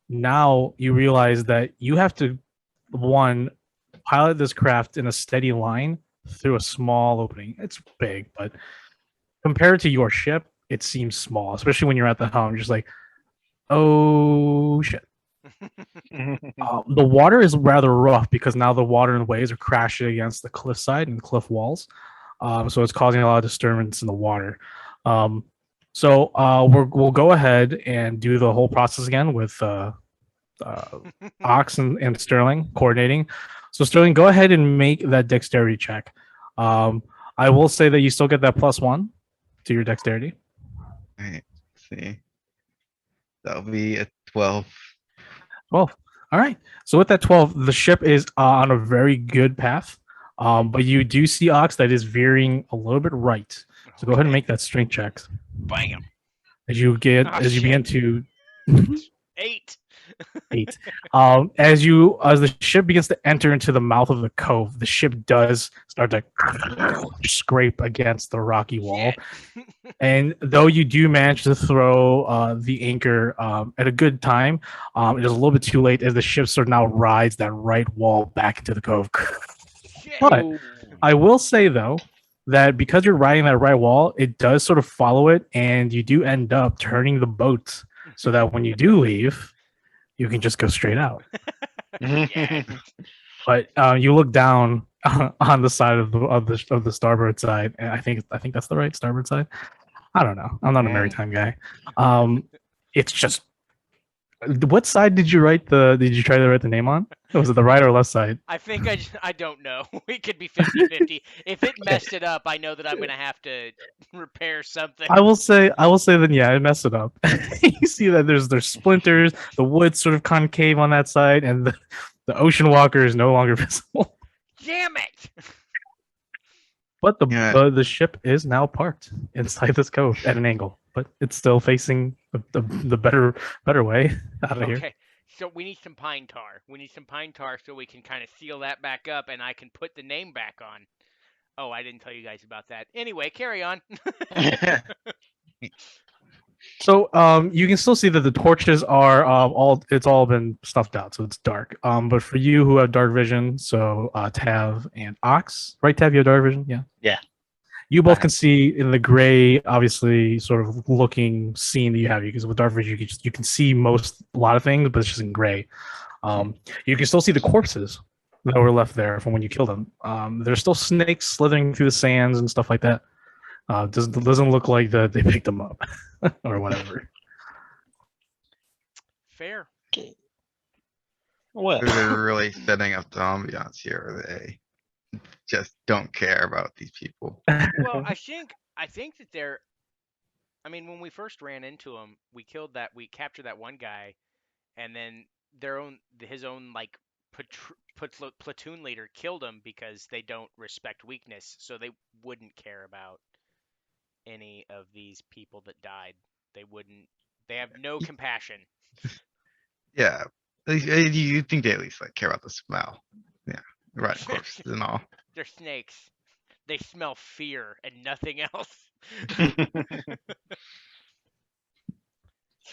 Now you realize that you have to one pilot this craft in a steady line through a small opening. It's big, but compared to your ship, it seems small, especially when you're at the helm. You're just like, oh shit. The water is rather rough because now the water and waves are crashing against the cliffside and the cliff walls. So it's causing a lot of disturbance in the water. We'll go ahead and do the whole process again with Ox and Sterling coordinating. So Sterling, go ahead and make that dexterity check. I will say that you still get that +1 to your dexterity. Alright, let's see. That'll be a 12. 12. All right. So with that 12, the ship is on a very good path. But you do see Ox that is veering a little bit right. So go ahead and make that strength check. Bam. As you begin shit. to 8. 8. As the ship begins to enter into the mouth of the cove, the ship does start to scrape against the rocky wall. Shit. And though you do manage to throw the anchor at a good time, it is a little bit too late as the ship sort of now rides that right wall back into the cove. Shit. But I will say though that because you're riding that right wall, it does sort of follow it, and you do end up turning the boat so that when you do leave, you can just go straight out. Yeah. But you look down on the side of the starboard side, and I think that's the right starboard side. I don't know. I'm not a maritime guy. It's just what side did you try to write the name on? Was it the right or left side? I think I don't know. It could be 50-50. If it messed it up, I know that I'm going to have to repair something. I will say then yeah, I messed it up. You see that there's splinters, the wood's sort of concave on that side, and the ocean walker is no longer visible. Damn it. But Yeah. the ship is now parked inside this cove at an angle, but it's still facing the better way out of here. Okay. So we need some pine tar. We need some pine tar so we can kind of seal that back up and I can put the name back on. Oh, I didn't tell you guys about that. Anyway, carry on. So you can still see that the torches are it's all been stuffed out, so it's dark. But for you who have dark vision, so Tav and Ox, right? Tav, you have dark vision, yeah. Yeah. You both can see in the gray, obviously, sort of looking scene that you have. Because with dark vision, you can see a lot of things, but it's just in gray. You can still see the corpses that were left there from when you killed them. There's still snakes slithering through the sands and stuff like that. Doesn't look like that they picked them up or whatever. Fair. Well, They're really setting up the ambiance here, or they just don't care about these people. Well, I think that they're. I mean, when we first ran into them, we captured that one guy, and then his own like platoon leader killed him because they don't respect weakness, so they wouldn't care about any of these people that died. They wouldn't. They have no compassion. Yeah. You think they at least like care about the smell. Yeah. Right, corpses and all. They're snakes. They smell fear and nothing else.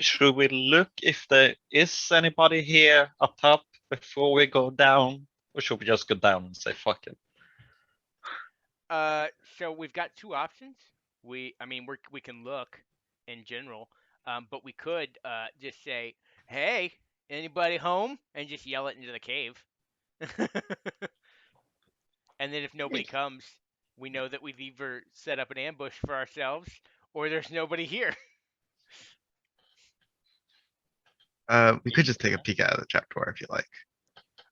should we look if there is anybody here up top before we go down? Or should we just go down and say fuck it? So we've got two options. We can look in general, but we could just say, "Hey, anybody home?" and just yell it into the cave. And then if nobody comes, we know that we've either set up an ambush for ourselves or there's nobody here. We could just take a peek out of the trapdoor if you like.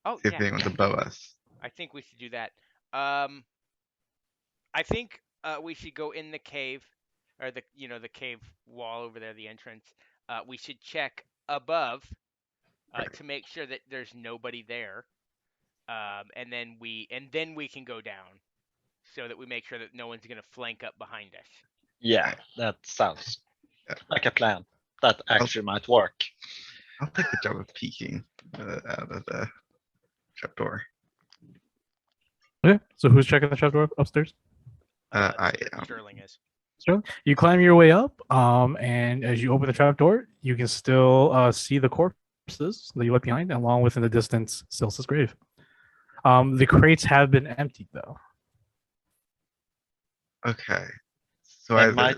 Oh, See if yeah. anyone's above us. I think we should do that. I think we should go in the cave, or the cave wall over there, the entrance. We should check above Right. to make sure that there's nobody there, and then we can go down so that we make sure that no one's gonna flank up behind us. Yeah, Right. that sounds Yeah. like a plan. That actually might work. I'll take the job of peeking out of the trapdoor. Okay, so who's checking the trapdoor upstairs? I am. Sterling is. So you climb your way up, and as you open the trapdoor, you can still see the corpses that you left behind, along with in the distance Silsa's grave. The crates have been emptied though. Okay. So They either might-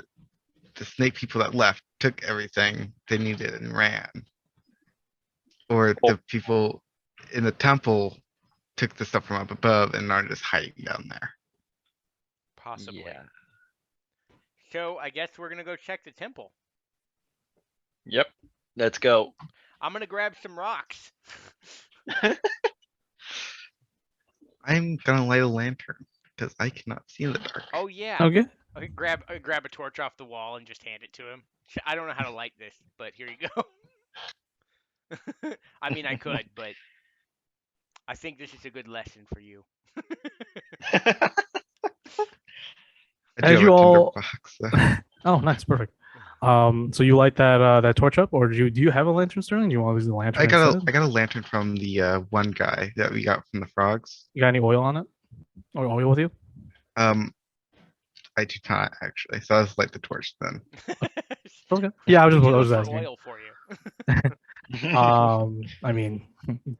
the snake people that left took everything they needed and ran, or Oh. the people in the temple took the stuff from up above and are just hiding down there. Possibly. Yeah. So I guess we're gonna go check the temple. Yep. Let's go. I'm gonna grab some rocks. I'm gonna light a lantern because I cannot see in the dark. Oh yeah. Okay. Okay, grab a torch off the wall and just hand it to him. I don't know how to light this, but here you go. I mean, I could, but I think this is a good lesson for you. I do As have you a all- tinderbox, so- Oh, nice, perfect. So you light that torch up, or do you have a lantern, Sterling? Do you want to use the lantern I got instead? a lantern from the one guy that we got from the frogs. You got any oil on it, or oil with you? I do not actually, so I'll just light the torch then. Okay. Yeah, I was We just, can I was look for asking. oil for you. I mean,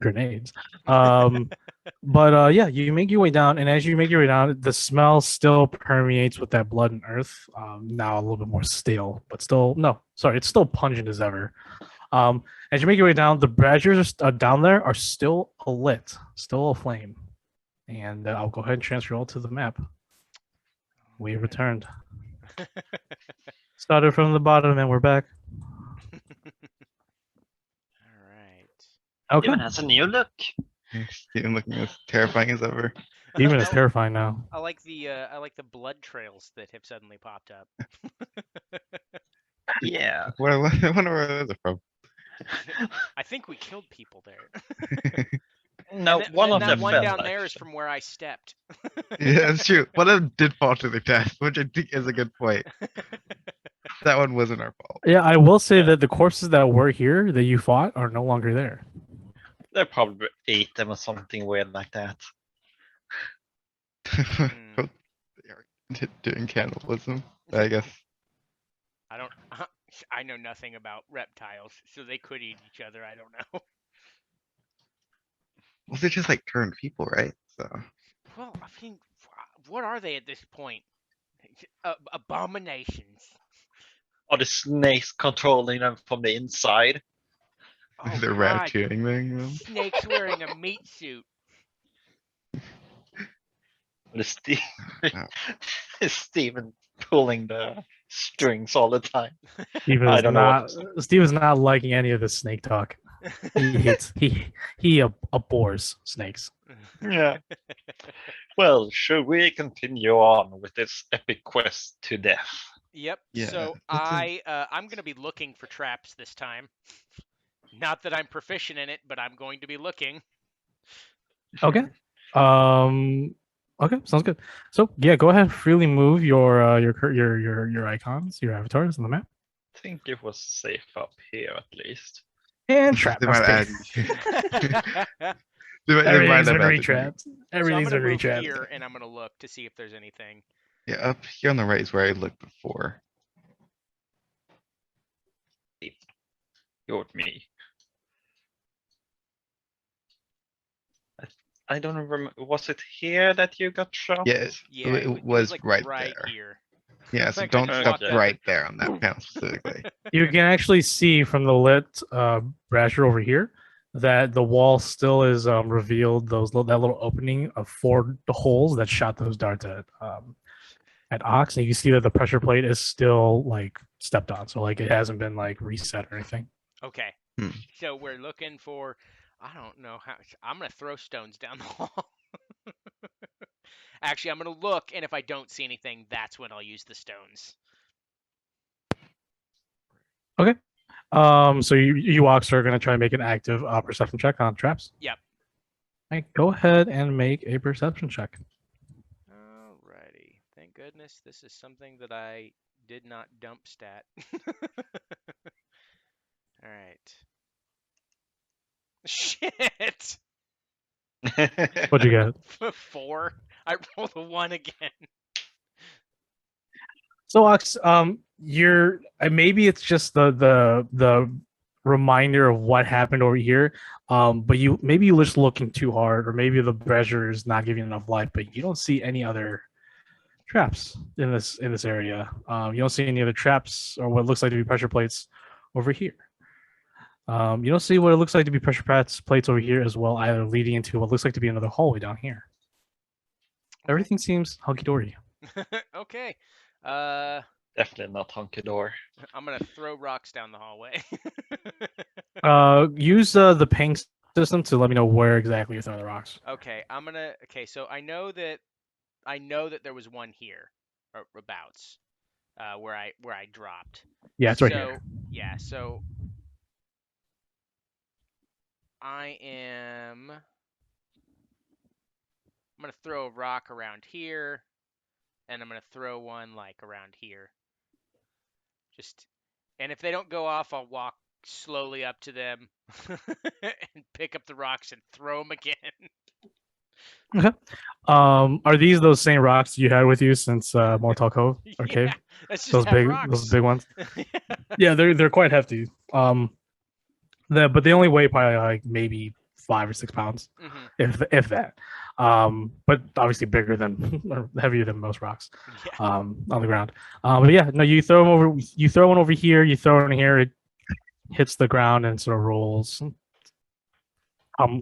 grenades. But yeah, you make your way down, and as you make your way down, the smell still permeates with that blood and earth. Now a little bit more stale, but still, no, sorry, it's still pungent as ever. As you make your way down, the braziers down there are still lit, still aflame. And I'll go ahead and transfer you all to the map. We returned. Started from the bottom, and we're back. All right. Okay. Even has a new look. Steven looking as terrifying as ever. Even is I- terrifying now. I like the blood trails that have suddenly popped up. Yeah. I wonder where those are from. I think we killed people there. No, And one of that them one fell. down there is actually. from where I stepped. Yeah, that's true. One of them did fall to their death, which I think is a good point. That one wasn't our fault. Yeah, I will say Yeah. that the corpses that were here that you fought are no longer there. They probably ate them or something weird like that. Both they are doing cannibalism, I guess. I don't. I know nothing about reptiles, so they could eat each other. I don't know. Well, they just like turned people, right? So Well, I mean, what are they at this point? Abominations. Are the snakes controlling them from the inside? Oh they're God! ratatouing them. Snakes wearing a meat suit. Or is Steve No. is Steven pulling the strings all the time? Steve I is don't know what not. Steve is not liking any of this snake talk. He hates. He abhors snakes. Yeah. Well, should we continue on with this epic quest to death? Yep. Yeah, So I'm gonna be looking for traps this time. Not that I'm proficient in it, but I'm going to be looking. Okay. Okay, sounds good. So yeah, go ahead, freely move your icons, your avatars on the map, I think it was safe up here at least. and trap. They I'm might just add. kidding. They might Everything's have been added retrapped. So Everything's I'm been gonna move retrapped. here, and I'm gonna look to see if there's anything. Yeah, up here on the right is where I looked before. You're with me. I don't remember. Was it here that you got shot? Yeah, Yeah, it was like right right there. here. Yeah, In so fact, I don't just step walked up. right there on that panel specifically. You can actually see from the lit brazier over here that the wall still is revealed that little opening of 4 holes that shot those darts at Ox, and you can see that the pressure plate is still like stepped on, so like it hasn't been like reset or anything. Okay. Hmm. So we're looking for. I don't know how. I'm gonna throw stones down the hall. Actually, I'm gonna look, and if I don't see anything, that's when I'll use the stones. So you walks are gonna try and make an active perception check on traps. Yep. All right, go ahead and make a perception check. Alrighty. Thank goodness this is something that I did not dump stat. Alright. Shit! What'd you get? 4. I rolled a 1 again. So Ox, you're maybe it's just the reminder of what happened over here. But you maybe you're just looking too hard, or maybe the pressure is not giving enough light, but you don't see any other traps in this area. You don't see any other traps or what looks like to be pressure plates over here. You don't see what it looks like to be pressure plates over here as well, either leading into what looks like to be another hallway down here. Everything seems hunky dory. Okay. Definitely not hunky door. I'm gonna throw rocks down the hallway. Use the ping system to let me know where exactly you're throwing the rocks. Okay, okay, so I know that there was one here, or abouts, where I dropped. Yeah, it's right So here. yeah, so I'm gonna throw a rock around here, and I'm gonna throw one like around here. And if they don't go off, I'll walk slowly up to them and pick up the rocks and throw them again. Are these those same rocks you had with you since Mortal Cove or Cave? Let's just Those have big, rocks. those big ones. Yeah, they're quite hefty. But they only weigh probably like maybe 5 or 6 pounds, if that. But obviously bigger than or heavier than most rocks. On the ground. But yeah, no, you throw them over. You throw one over here. You throw it in here. It hits the ground and sort of rolls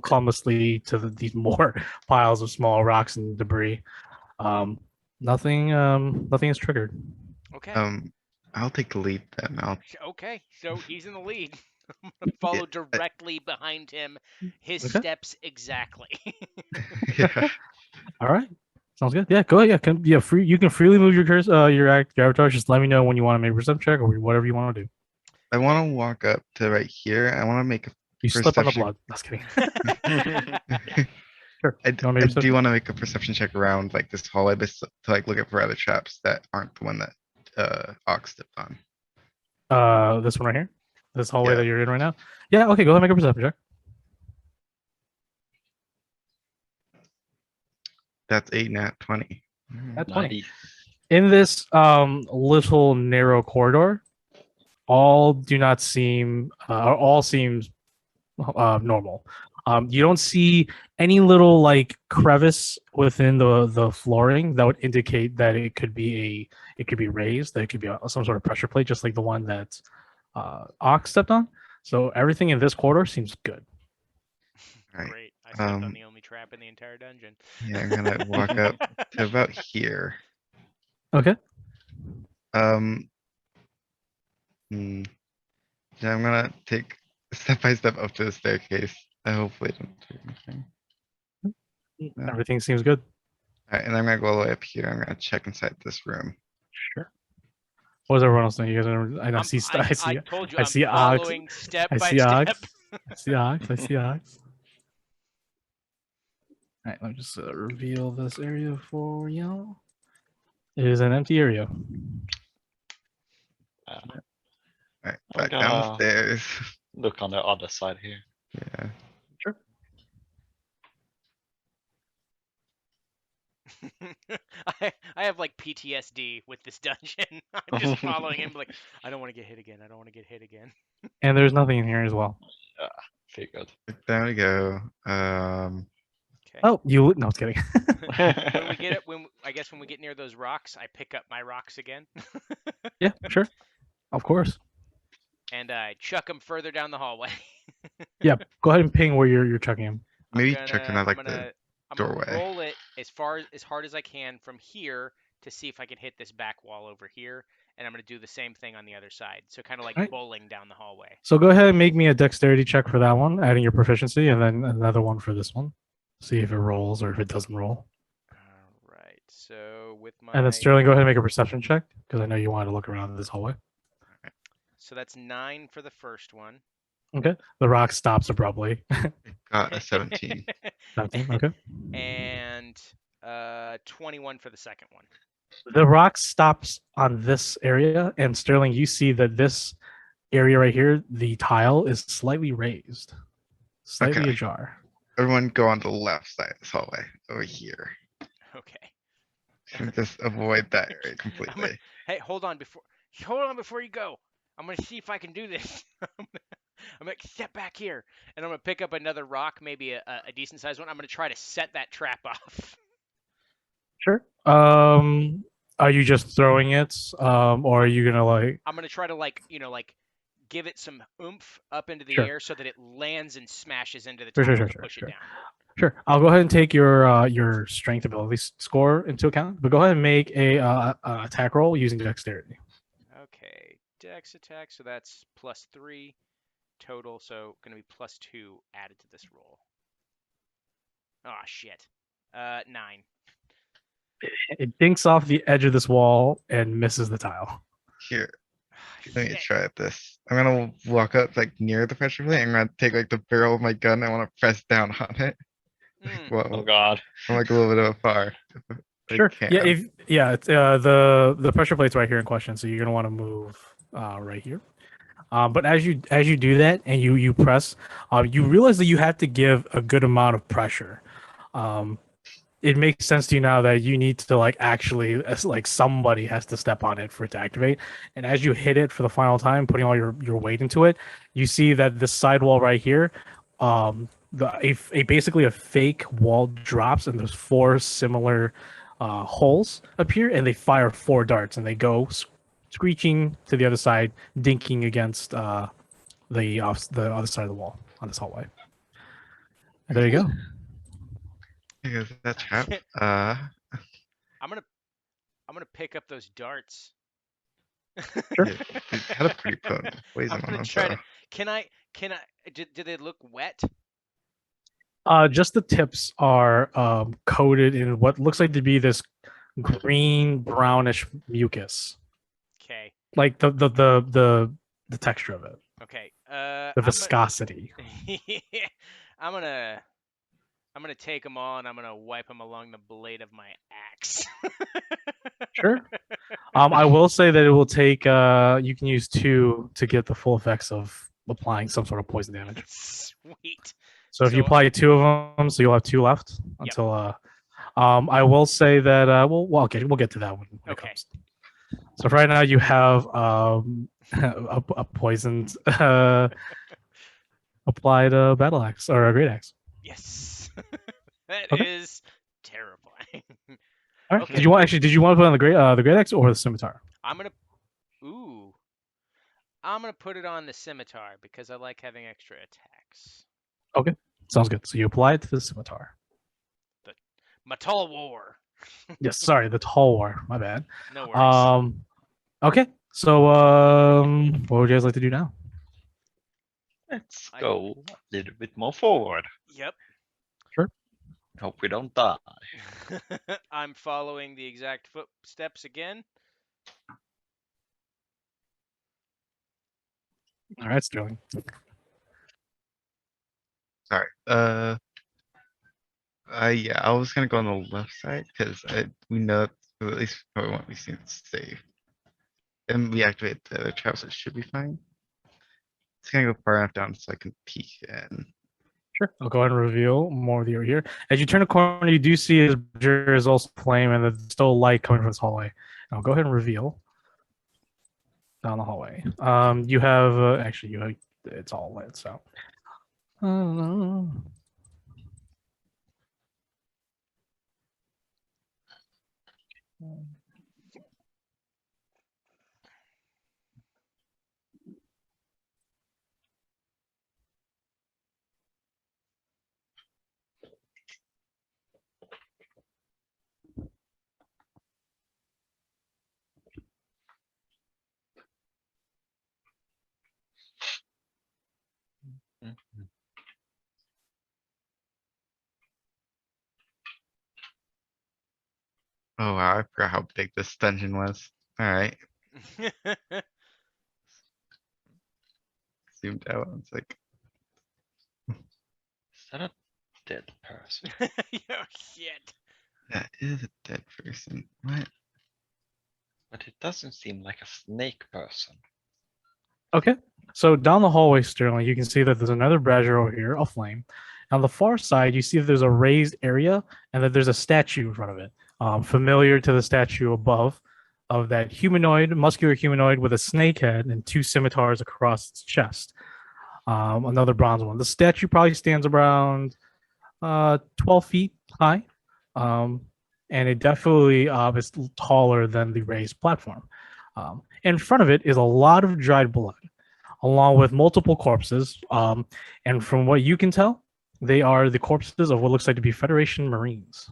clumsily to these more piles of small rocks and debris. Nothing is triggered. Okay. I'll take the lead then. Okay, so he's in the lead. I'm gonna follow directly behind him, his steps exactly. Yeah. All right, sounds good. Yeah, go ahead. Yeah, you can freely move your your avatar. Just let me know when you want to make a perception check or whatever you want to do. I want to walk up to right here. I want to make a You slip on the perception. blood. Just kidding. Sure. I do want to make a perception check around like this hallway to like look at for other traps that aren't the one that Ox stepped on. This one right here. This hallway Yeah. that you're in right now. Yeah. Okay. Go ahead and make a perception check. That's 8 nat 20. That's 20. Nice. In this little narrow corridor, all do not seem all seems normal. You don't see any little like crevice within the flooring that would indicate that it could be raised, that it could be some sort of pressure plate, just like the one that Ox stepped on. So everything in this corridor seems good. Right. Great. I stepped on the only trap in the entire dungeon. Yeah, I'm gonna walk up to about here. Okay. Yeah, I'm gonna take step by step up to the staircase. I hopefully don't do anything. No. Everything seems good. All right, and I'm gonna go all the way up here. I'm gonna check inside this room. Sure. What does everyone else think? You guys are, I see. I told you, I I'm see Ox. following step I by see step. Ox. I see Ox. I see Ox. All right, let me just reveal this area for y'all. It is an empty area. All right, I'm back gonna- downstairs. Look on the other side here. Yeah. Sure. I have like PTSD with this dungeon. I'm just following him like I don't want to get hit again. I don't want to get hit again. And there's nothing in here as well. Figured. There we go. Okay. Oh, you no, I was kidding. When we get it, I guess when we get near those rocks, I pick up my rocks again. Yeah, sure. Of course. And I chuck them further down the hallway. Yeah, go ahead and ping where you're chucking him. Maybe checking out like the I'm gonna doorway. roll it as hard as I can from here to see if I can hit this back wall over here, and I'm gonna do the same thing on the other side. So kind of like Alright. bowling down the hallway. So go ahead and make me a dexterity check for that one, adding your proficiency, and then another one for this one. See if it rolls or if it doesn't roll. All right. So with my And then Sterling, go ahead and make a perception check because I know you wanted to look around this hallway. So that's 9 for the first one. Okay. The rock stops abruptly. Got a 17. 17. Okay. And 21 for the second one. The rock stops on this area, and Sterling, you see that this area right here, the tile is slightly raised, slightly Okay. ajar. Everyone go on the left side of this hallway over here. Okay. And just avoid that area I'm gonna, completely. hey, hold on before you go. I'm gonna see if I can do this. I'm gonna step back here, and I'm gonna pick up another rock, maybe a decent sized one. I'm gonna try to set that trap off. Sure. Are you just throwing it, or are you gonna like? I'm gonna try to like give it some oomph up into the Sure. air so that it lands and smashes into the Sure, tile sure, to sure, push sure. it down. Sure. I'll go ahead and take your strength ability score into account, but go ahead and make a attack roll using dexterity. Okay, dex attack, so that's +3 total, so gonna be +2 added to this roll. Oh shit. 9. It dinks off the edge of this wall and misses the tile. Here, let me Shit. try this. I'm gonna walk up like near the pressure plate. I'm gonna take like the barrel of my gun. I want to press down on it. Mm. Well, Oh God. I'm like a little bit of a far. If I Sure. can. Yeah. It's the pressure plate's right here in question, so you're gonna want to move right here. But as you do that and you press, you realize that you have to give a good amount of pressure. It makes sense to you now that you need to like actually like somebody has to step on it for it to activate. And as you hit it for the final time, putting all your weight into it, you see that this sidewall right here, basically a fake wall drops, and there's 4 similar holes appear, and they fire 4 darts, and they go screeching to the other side, dinking against the other side of the wall on this hallway. And there you go. Because that trap. I'm gonna pick up those darts. Sure. It had a pretty potent poison I'm on gonna them. try So to. Can I? Do they look wet? Just the tips are coated in what looks like to be this green brownish mucus, Okay. like the texture of it, Okay. the viscosity. I'm gonna take them all and I'm gonna wipe them along the blade of my axe. Sure. I will say that it will take you can use 2 to get the full effects of applying some sort of poison damage. Sweet. So if you So- apply 2 of them, so you'll have 2 left until I will say that we'll get to that when it Okay. comes. So right now you have a poisoned applied battle axe or a great axe. Yes. That Okay. is terrifying. All right. Okay. Did you want to put on the great axe or the scimitar? I'm gonna put it on the scimitar because I like having extra attacks. Okay. Sounds good. So you apply it to the scimitar. My tall war. Yes. Sorry, the tall war. My bad. No worries. Okay. So what would you guys like to do now? Let's I- go a little bit more forward. Yep. Hope we don't die. I'm following the exact footsteps again. All right, Sterling. sorry. Yeah, I was gonna go on the left side because we know or at least probably what we've seen it's safe. And we activate the other trap, so it should be fine. It's gonna go far enough down so I can peek in. Sure. I'll go ahead and reveal more of the area here. As you turn a corner, you do see his bridge is also flame, and there's still light coming from this hallway. I'll go ahead and reveal down the hallway. You have actually it's all lit, so. Mhm. Oh wow, I forgot how big this dungeon was. Alright. zoomed out. It's like, Is that a dead person? Oh shit. that is a dead person. What? But it doesn't seem like a snake person. Okay. So down the hallway, Sterling, you can see that there's another brazier over here, a flame. On the far side, you see that there's a raised area and that there's a statue in front of it, familiar to the statue above of that humanoid, muscular humanoid with a snake head and two scimitars across its chest. Another bronze one. The statue probably stands around 12 feet high, and it definitely is taller than the raised platform. In front of it is a lot of dried blood, along with multiple corpses. And from what you can tell, they are the corpses of what looks like to be Federation Marines.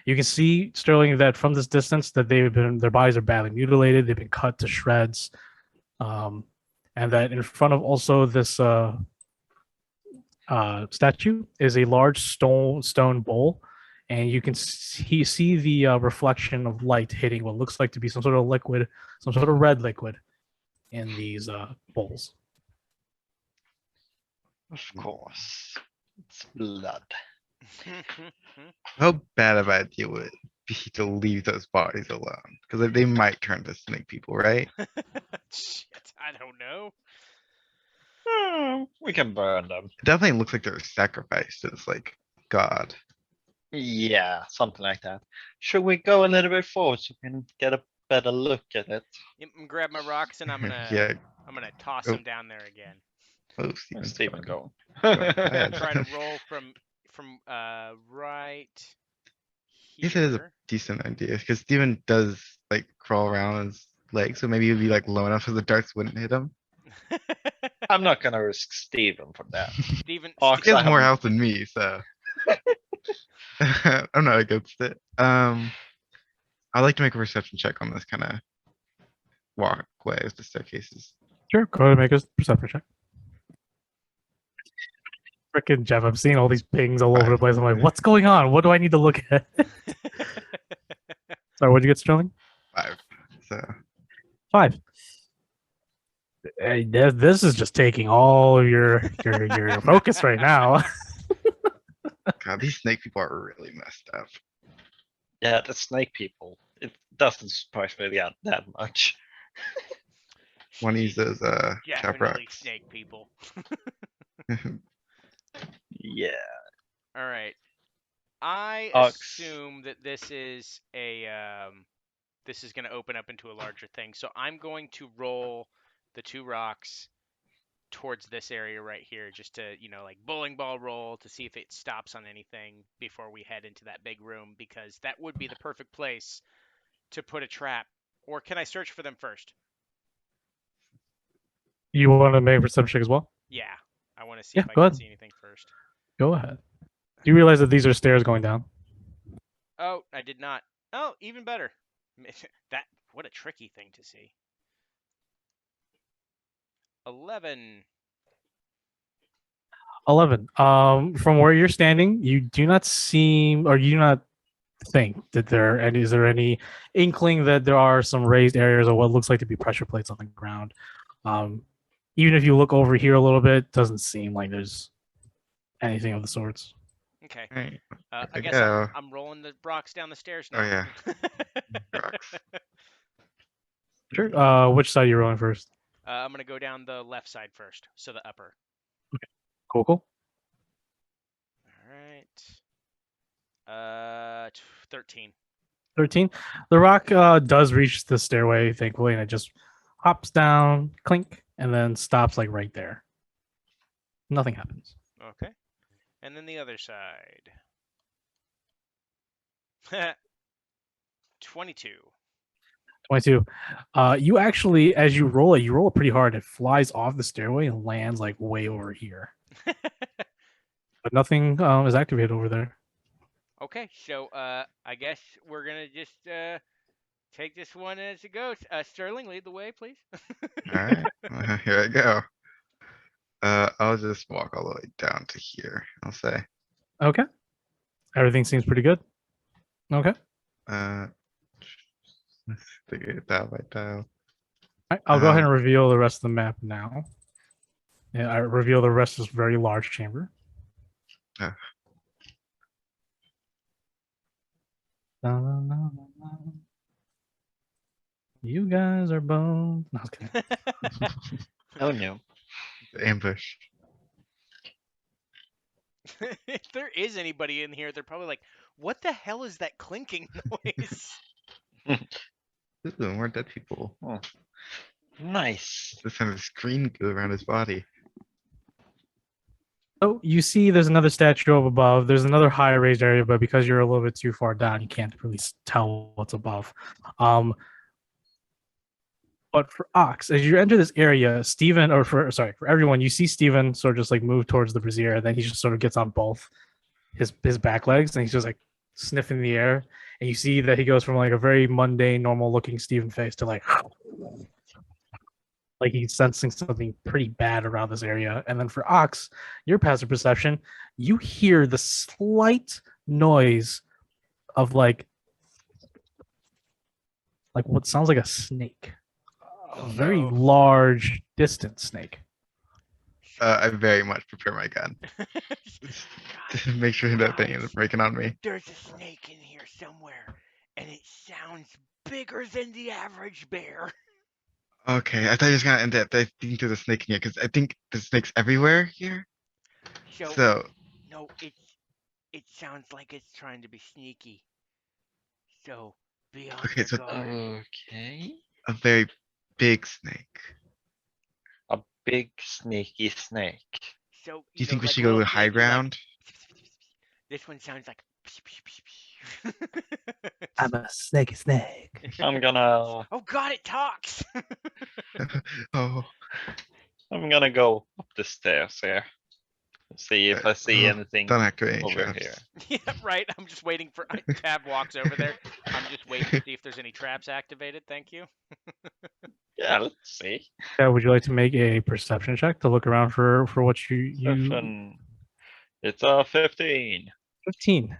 You can see, Sterling, that from this distance that their bodies are badly mutilated. They've been cut to shreds, and that in front of also this statue is a large stone bowl, and you can see the reflection of light hitting what looks like to be some sort of liquid, some sort of red liquid in these bowls. Of course. It's blood. How bad of an idea would it be to leave those bodies alone? Because they might turn to snake people, right? Shit, I don't know. We can burn them. It definitely looks like they're sacrificed to this, like, god. Yeah, something like that. Should we go a little bit forward so we can get a better look at it? Yep, I'm grab my rocks and I'm gonna Yeah. I'm gonna toss Oh. them down there again. Oh, Where's Steven, Steven go? ahead. Try to roll from right I guess it is a here. decent idea because Steven does like crawl around on his legs, so maybe he'd be like low enough so the darts wouldn't hit him. I'm not gonna risk Steven for that. Steven, Ox, He has I more haven't- health than me, so I'm not against it. I'd like to make a perception check on this kind of walkway with the staircases. Sure, go ahead and make a perception check. Frickin' Jeff, I'm seeing all these pings all over the place. I'm like, what's going on? What do I need to look at? Sorry, what'd you get, Sterling? 5. So 5. Hey, this is just taking all of your focus right now. God, these snake people are really messed up. Yeah, the snake people. It doesn't surprise me that much. One of these is definitely Caprox. snake people. Yeah. All right. I Ox. assume that this is this is going to open up into a larger thing. So I'm going to roll the 2 rocks towards this area right here, just to, like bowling ball roll to see if it stops on anything before we head into that big room, because that would be the perfect place to put a trap. Or can I search for them first? You want to make a perception check as well? Yeah, I want to see Yeah, if I go can ahead. see anything first. Go ahead. Do you realize that these are stairs going down? Oh, I did not. Oh, even better. What a tricky thing to see. 11. 11. From where you're standing, you do not seem, or you do not think that is there any inkling that there are some raised areas or what looks like to be pressure plates on the ground. Even if you look over here a little bit, doesn't seem like there's anything of the sorts. Okay. Right. I guess go. I'm rolling the rocks down the stairs Oh, now. Rocks. Sure. Which side are you rolling first? I'm going to go down the left side first, so the upper. Cool. All right. 13. 13. The rock does reach the stairway, thankfully, and it just hops down, clink, and then stops like right there. Nothing happens. Okay. And then the other side. 22. 22. You actually, as you roll it pretty hard. It flies off the stairway and lands like way over here. But nothing is activated over there. Okay, so I guess we're gonna just take this one as it goes. Sterling, lead the way, please. All right. Here I go. I'll just walk all the way down to here. I'll say. Okay. Everything seems pretty good. Okay. Let's figure it tile by tile. All right, I'll go ahead and reveal the rest of the map now. And I reveal the rest of this very large chamber. Uh. You guys are bones. No, I was kidding. Oh no. Ambush. If there is anybody in here, they're probably like, "What the hell is that clinking noise?" This is more dead people. Oh. Nice. This kind of screen go around his body. So you see there's another statue up above. There's another high raised area, but because you're a little bit too far down, you can't really tell what's above. But for Ox, as you enter this area, Steven, or for everyone, you see Steven sort of just like move towards the brazier, and then he just sort of gets on both his back legs, and he's just like sniffing the air. And you see that he goes from like a very mundane, normal looking Steven face to like he's sensing something pretty bad around this area. And then for Ox, your passive perception, you hear the slight noise of like what sounds like a snake. A very large, distant snake. I very much prepare my gun. To make sure that thing isn't breaking on me. There's a snake in here somewhere, and it sounds bigger than the average bear. Okay, I thought he was gonna end up. I think there's a snake in here because I think the snake's everywhere here. So No, it sounds like it's trying to be sneaky. So be on Okay, your so- guard. Okay. a very big snake. A big snaky snake. So Do you think we should go little high snakes, like, ground? this one sounds like. I'm a snaky snake. I'm gonna Oh God, it talks. Oh, go up the stairs here. See if I see anything don't activate any over traps. here. Yeah, right. I'm just waiting for Tab walks over there. I'm just waiting to see if there's any traps activated. Thank you. Yeah, let's see. Would you like to make a perception check to look around for what you Seven. It's a 15. 15.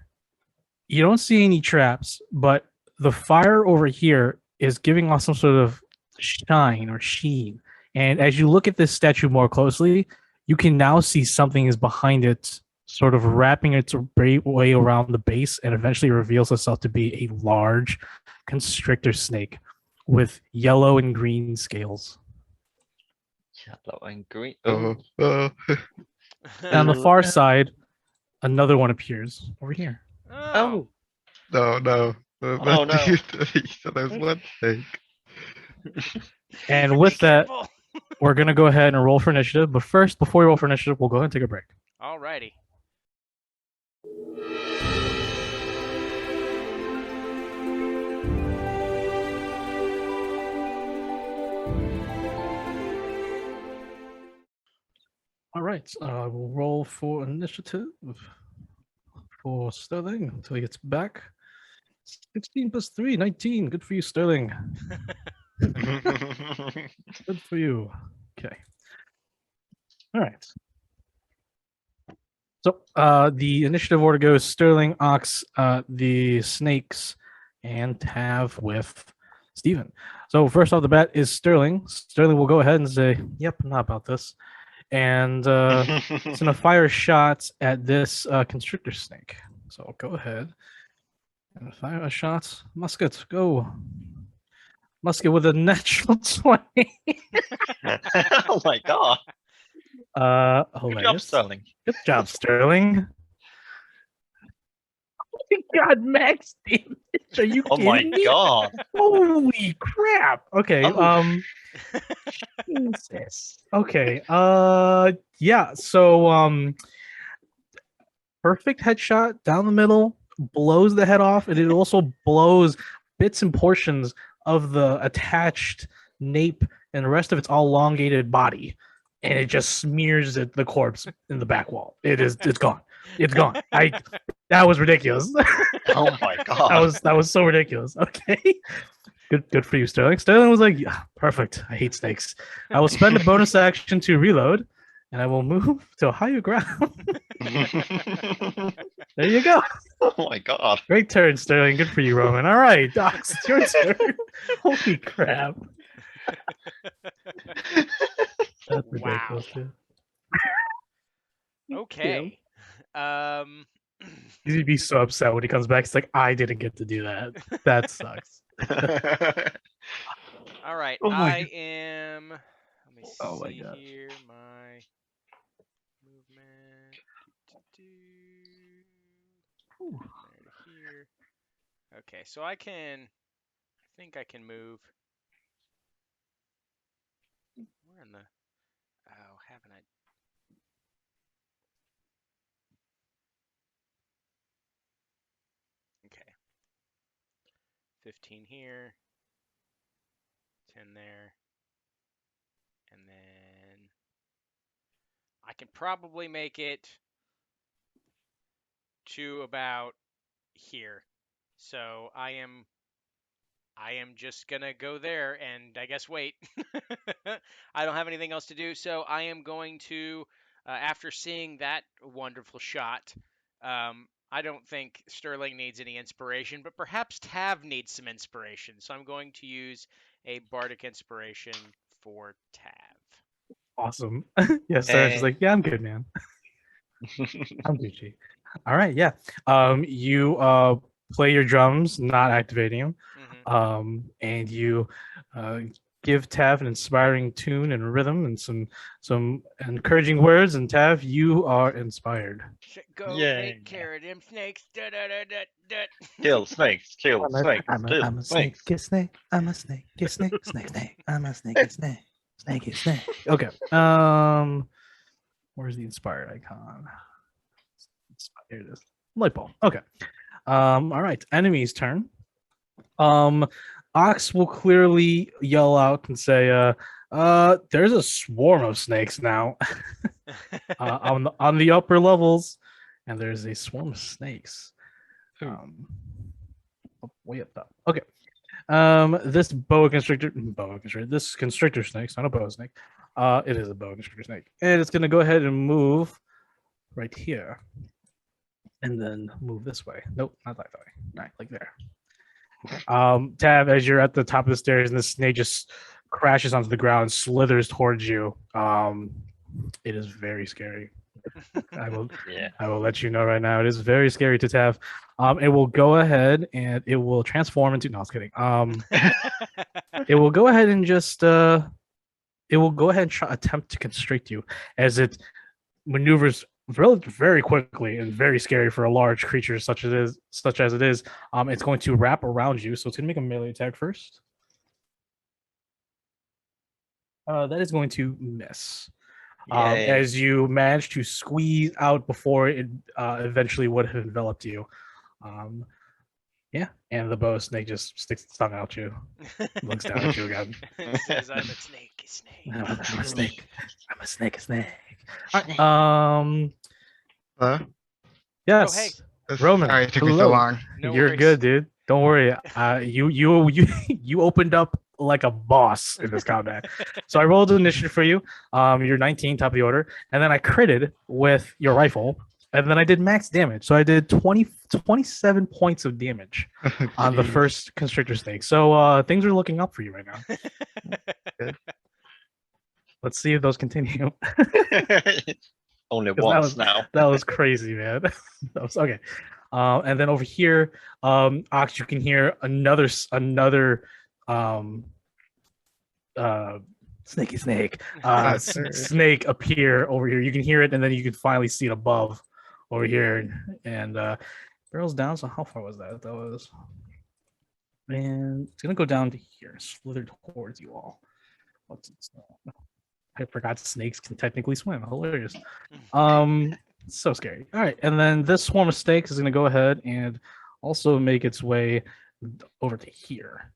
You don't see any traps, but the fire over here is giving off some sort of shine or sheen. And as you look at this statue more closely, you can now see something is behind it, sort of wrapping its way around the base, and eventually reveals itself to be a large constrictor snake with yellow and green scales. Yellow and green. Oh, Oh, oh. And on the far side, another one appears over here. oh. No, no. Oh, no. So there's one snake. And Be with that, careful. we're going to go ahead and roll for initiative. But first, before we roll for initiative, we'll go ahead and take a break. Alrighty. All right. We'll roll for initiative for Sterling until he gets back. 16 plus 3, 19. Good for you, Sterling. Good for you. Okay. All right. So the initiative order goes Sterling, Ox, the Snakes, and Tav with Steven. So first off the bat is Sterling. Sterling will go ahead and say, yep, not about this. And it's going to fire shots at this constrictor snake. So I'll go ahead and fire a shot. Musket, go. Musket with a natural 20. Oh my god. Good job, Hilarious. Sterling. Good job, Sterling. Oh my God, max damage. Are you Oh my kidding me? god. Holy crap. Okay. Oh. Jesus. Okay. Yeah. So perfect headshot down the middle, blows the head off, and it also blows bits and portions of the attached nape and the rest of its elongated body, and it just smears the corpse in the back wall. It's gone. It's gone. That was ridiculous. Oh my god. that was so ridiculous. Okay. Good for you, Sterling. Sterling was like, yeah, perfect. I hate snakes. I will spend a bonus action to reload, and I will move to a higher ground. There you go. Oh my god. Great turn, Sterling. Good for you, Roman. All right, Docs, it's your turn. Holy crap. That's ridiculous, dude. Okay. Um. He'd be so upset when he comes back. He's like, I didn't get to do that. That sucks. All right. Oh my I God. am. Let me Oh my see gosh. here. My movement. Whew. There to here. Okay, so I think I can move. Where in the? Oh, haven't I? Okay. 15 here. 10 there. And then I can probably make it to about here. So I am just gonna go there and I guess wait. I don't have anything else to do, so I am going to, after seeing that wonderful shot, I don't think Sterling needs any inspiration, but perhaps Tav needs some inspiration. So I'm going to use a bardic inspiration for Tav. Awesome. Yes, Sarah's just Hey. like, yeah, I'm good, man. I'm Gucci. All right, yeah. You play your drums, not activating them. Hmm. And you give Tav an inspiring tune and rhythm and some encouraging words. And Tav, you are inspired. Go Yay. take care of them snakes. Da, da, da, da, da. Kill snakes, kill snakes, kill I'm a snakes. snake, a snake. I'm a snake, a snake, snake, snake. I'm a snake, a snake, snake, a snake. Okay. Where's the inspired icon? Here it is. Light bulb. Okay. All right. Enemy's turn. Ox will clearly yell out and say, there's a swarm of snakes now on the upper levels, and there's a swarm of snakes. Way up top. Okay. This this constrictor snake, it's not a boa snake. It is a boa constrictor snake, and it's gonna go ahead and move right here, and then move this way. Nope, not like that way. Right, like there. Tab, as you're at the top of the stairs, and the snake just crashes onto the ground, slithers towards you. It is very scary. I will Yeah. I will let you know right now. It is very scary to Tav. It will go ahead and it will transform into. No, I was kidding. It will go ahead and just. It will go ahead and attempt to constrict you as it maneuvers very quickly and very scary for a large creature such as it is. It's going to wrap around you, so it's going to make a melee attack first. That is going to miss. Yay. As you manage to squeeze out before it eventually would have enveloped you. Yeah, and the boa snake just sticks its tongue out you, looks down at you again. It says, "I'm a snake, a snake." I'm a snake. I'm a snake. A snake. All right, Hello? yes. hey. Roman, Sorry it took me so hello. long. No You're worries. good, dude. Don't worry. You opened up like a boss in this combat. So I rolled an initiative for you. You're 19, top of the order, and then I critted with your rifle, and then I did max damage. So I did 27 points of damage on the Jeez. first constrictor snake. So things are looking up for you right now. Let's see if those continue. Only 'Cause once now. that was crazy, man. That was okay. And then over here, Ox, you can hear another snaky snake snake appear over here. You can hear it, and then you can finally see it above over here, and barrels down. So how far was that? That was, and it's gonna go down to here, slither towards you all. What's it? I forgot snakes can technically swim. Hilarious. So scary. All right, and then this swarm of snakes is going to go ahead and also make its way over to here.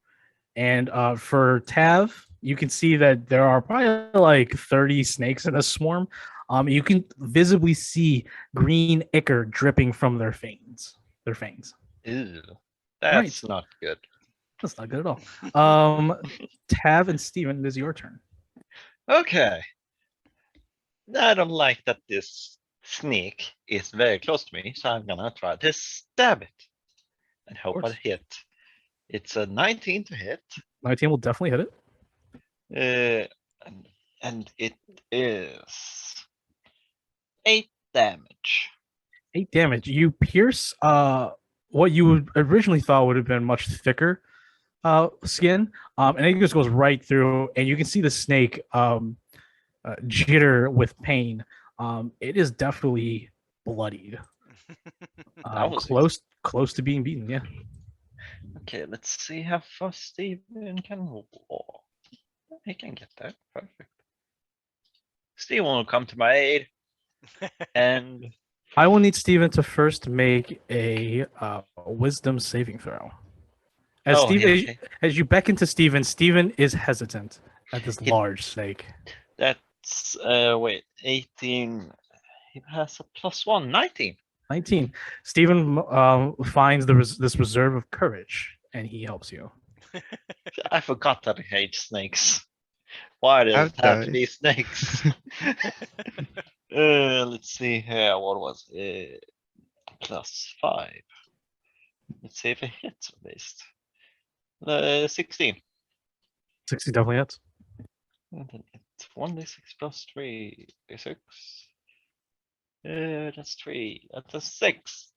And for Tav, you can see that there are probably like 30 snakes in a swarm. You can visibly see green ichor dripping from their fangs. Ew. Right. That's not good. That's not good at all. Tav and Steven, it is your turn. Okay. I don't like that this snake is very close to me, so I'm gonna try to stab it and hope I course. hit. It's a 19 to hit. 19 will definitely hit it. And it is 8 damage. 8 damage. You pierce what you would originally thought would have been much thicker skin, and it just goes right through, and you can see the snake jitter with pain. It is definitely bloodied. That was Close to being beaten. Yeah. Okay, let's see how far Steven can walk. He can get there. Perfect. Steven will come to my aid. And I will need Steven to first make a wisdom saving throw. As oh, Steven, okay. as you beckon to Steven, Steven is hesitant at this He- large snake. That's wait, 18. He has a +1, 19. 19. Steven finds this reserve of courage, and he helps you. I forgot that he hates snakes. Why does it have to be Dice. snakes? Let's see here. What was it? +5. Let's see if it hits at least. 16. 60 definitely hits. And then it's 1d6 plus 3, d6. That's 3. That's a 6.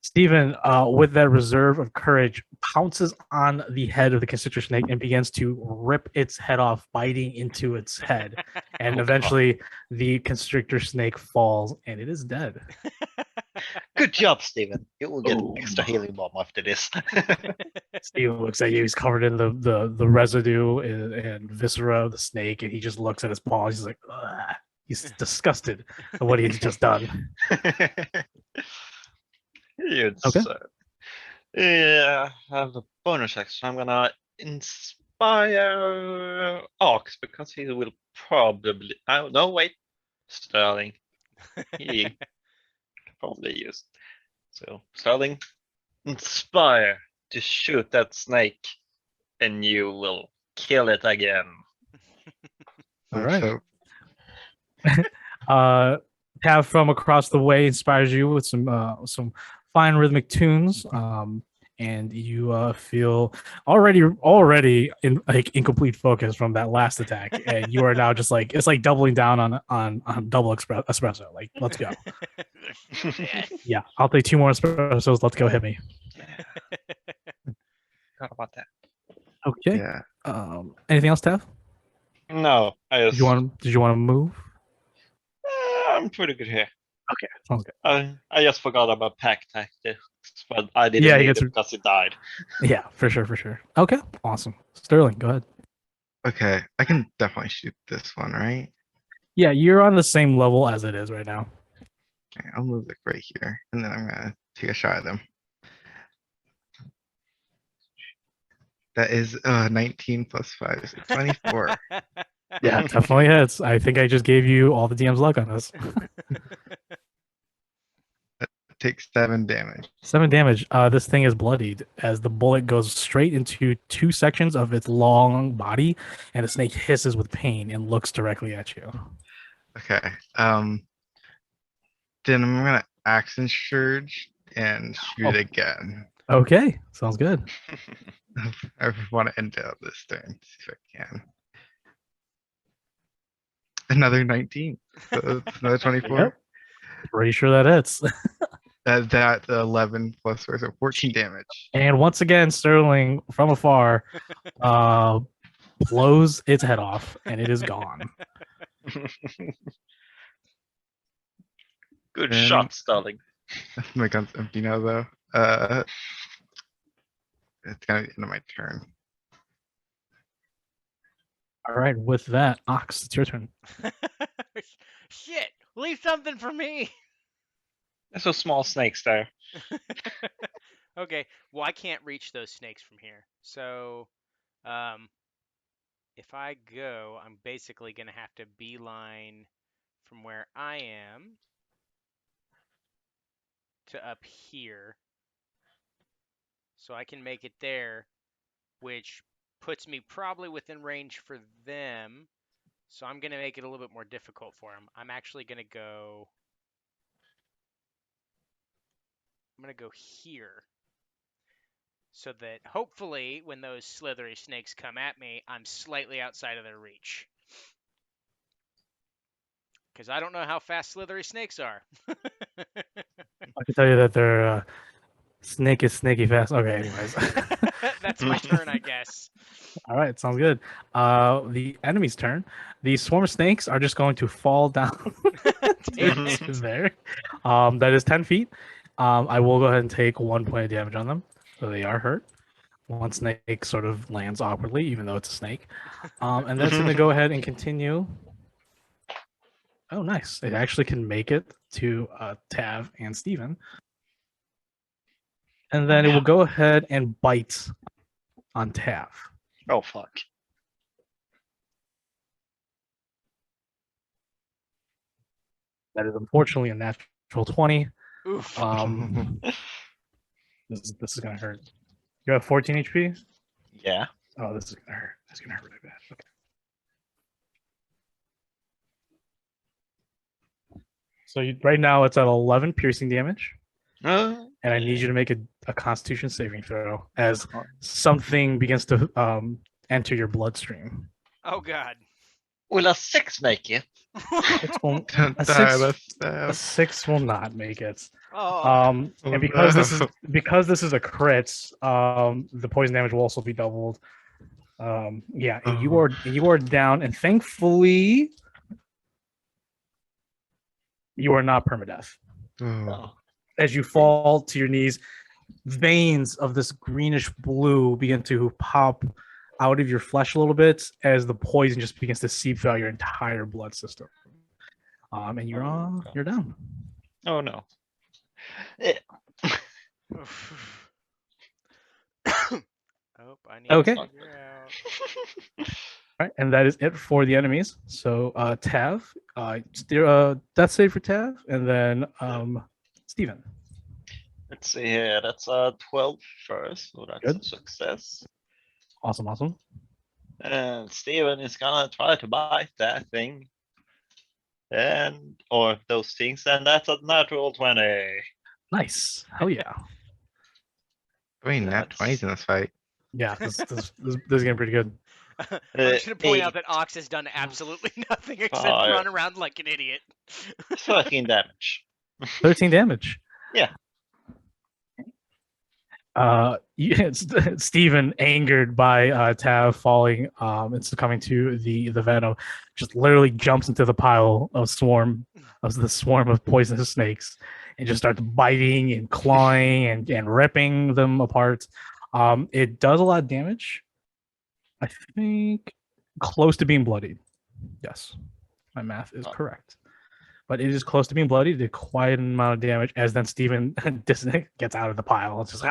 Steven, with that reserve of courage, pounces on the head of the constrictor snake and begins to rip its head off, biting into its head. And Oh, God. eventually, the constrictor snake falls, and it is dead. Good job, Steven. You will get an Oh. extra healing bomb after this. Steven looks at you. He's covered in the residue and viscera of the snake, and he just looks at his paws. He's like, ugh. He's disgusted at what he's just done. Okay. Yeah, I have a bonus action. I'm gonna inspire Ox because he will probably. Oh no, wait, Sterling. He can probably use. So Sterling, inspire to shoot that snake, and you will kill it again. All Let's right. hope. Tav from across the way inspires you with some fine rhythmic tunes, and you feel already in complete focus from that last attack, and you are now just like it's like doubling down on double espresso. Like, let's go. Yeah, I'll take 2 more espressos. Let's go. Hit me. Forgot about that. Okay. Yeah. Anything else, Tav? No, I Did just. you want to move? I'm pretty good here. Okay, sounds good. I just forgot about pack tactics, but I didn't Yeah, he need gets it because he died. Yeah, for sure. Okay, awesome. Sterling, go ahead. Okay, I can definitely shoot this one, right? Yeah, you're on the same level as it is right now. Okay, I'll move it right here, and then I'm gonna take a shot at them. That is 19 plus 5, so 24. Yeah, definitely hits. I think I just gave you all the DM's luck on this. Takes 7 damage. 7 damage. This thing is bloodied as the bullet goes straight into 2 sections of its long body, and the snake hisses with pain and looks directly at you. Okay. Then I'm gonna action surge and shoot Oh. again. Okay, sounds good. I want to end out this turn, see if I can. Another 19. So it's another 24. Yep. Pretty sure that hits. That 11 plus 4, so 14 damage. And once again, Sterling from afar blows its head off, and it is gone. Good And- shot, Sterling. My gun's empty now, though. It's gonna be the end of my turn. All right, with that, Ox, it's your turn. Shit! Leave something for me. There's some small snakes there. Okay. Well, I can't reach those snakes from here. So, if I go, I'm basically gonna have to beeline from where I am to up here, so I can make it there, which puts me probably within range for them. So I'm gonna make it a little bit more difficult for them. I'm actually gonna go. I'm gonna go here, so that hopefully when those slithery snakes come at me, I'm slightly outside of their reach. Because I don't know how fast slithery snakes are. I can tell you that they're snaky fast. Okay, anyways. That's my turn, I guess. All right, sounds good. The enemy's turn. The swarm of snakes are just going to fall down Damn into it. there. That is 10 feet. I will go ahead and take 1 point of damage on them, so they are hurt. One snake sort of lands awkwardly, even though it's a snake. And that's going to go ahead and continue. Oh, nice! It actually can make it to Tav and Steven. And then it will go ahead and bite on Tav. Oh fuck. That is unfortunately a natural 20. Oof. This is gonna hurt. You have 14 HP. Yeah. Oh, this is gonna hurt. It's gonna hurt really bad. Okay. So right now it's at 11 piercing damage, and I need you to make a Constitution saving throw as something begins to enter your bloodstream. Oh, God. Will a 6 make it? Six won't, Don't a die, six, let's a stab. 6 will not make it. Oh. And because this is a crit, the poison damage will also be doubled. Yeah, and you are down, and thankfully you are not permadeath. Oh. As you fall to your knees, veins of this greenish blue begin to pop out of your flesh a little bit as the poison just begins to seep throughout your entire blood system. And you're down. Oh no. Eh, Oh, I need Okay. to figure out. All right, and that is it for the enemies. So Tav, death save for Tav, and then Steven. Let's see here. That's a 12 first, so that's Good. a success. Awesome. And Steven is gonna try to bite that thing. Or those things, and that's a natural 20. Nice. Hell yeah. I mean, nat That's- 20s in this fight. Yeah, this is getting pretty good. I'm just gonna point out eight. that Ox has done absolutely nothing except Fire. run around like an idiot. 13 damage. 13 damage. Yeah. Steven, angered by Tav falling and succumbing to the venom, just literally jumps into the pile of swarm of poisonous snakes and just starts biting and clawing and ripping them apart. It does a lot of damage. I think close to being bloodied. Yes, my math is correct. But it is close to being bloodied. Did quite an amount of damage as then Steven gets out of the pile. It's just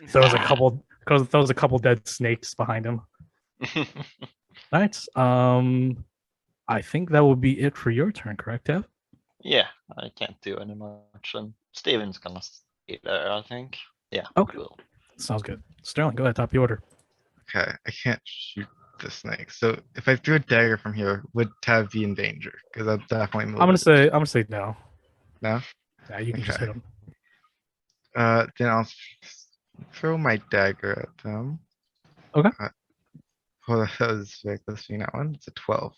throws a couple dead snakes behind him. Nice. I think that will be it for your turn, correct, Tev? Yeah, I can't do any much, and Steven's gonna stay there, I think. Yeah. Okay. Cool. Sounds good. Sterling, go ahead, top of the order. Okay, I can't shoot the snake. So if I threw a dagger from here, would Tav be in danger? Because I'll definitely move. I'm gonna say no. No? Yeah, you can just Okay. hit him. Then I'll throw my dagger at them. Okay. Hold on, that was very close to me, that one. It's a 12.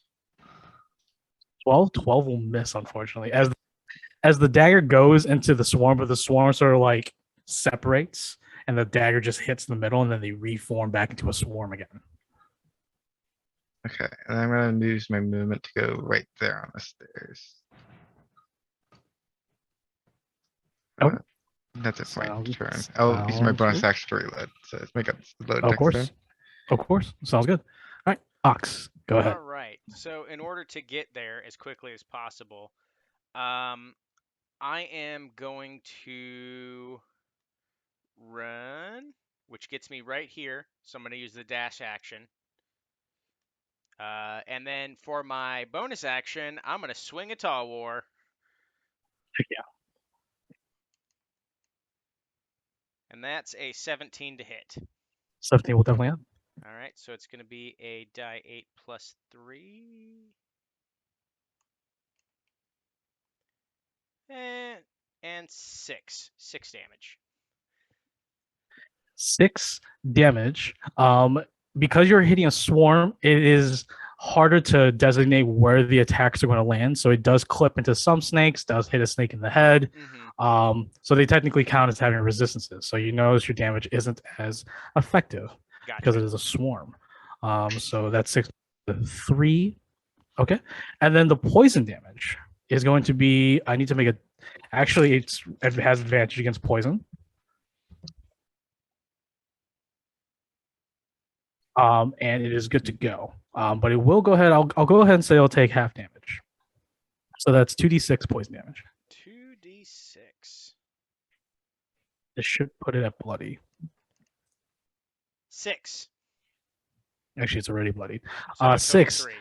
12 will miss, unfortunately. As the dagger goes into the swarm, but the swarm sort of like separates and the dagger just hits the middle and then they reform back into a swarm again. Okay, and I'm gonna use my movement to go right there on the stairs. Okay. That's it for my Sounds- turn. I'll use my sounds bonus good. action to reload. So let's make a load Of next course. turn. Of course. Sounds good. All right. Ox, go ahead. All right. So in order to get there as quickly as possible, I am going to run, which gets me right here. So I'm going to use the dash action. And then for my bonus action, I'm going to swing a tall war. Heck yeah. And that's a 17 to hit. 17 will definitely have. All right, so it's going to be a die 8 plus 3. And 6 damage. 6 damage. Because you're hitting a swarm, it is harder to designate where the attacks are going to land. So it does clip into some snakes, does hit a snake in the head. So they technically count as having resistances. So you notice your damage isn't as effective because it is a swarm. So that's 6 to 3. Okay. And then the poison damage is going to be, I need to make a, actually it has advantage against poison. And it is good to go. But it will go ahead, I'll go ahead and say it'll take half damage. So that's 2d6 poison damage. 2d6. This should put it at bloody. 6. Actually, it's already bloody. So total 6. 3.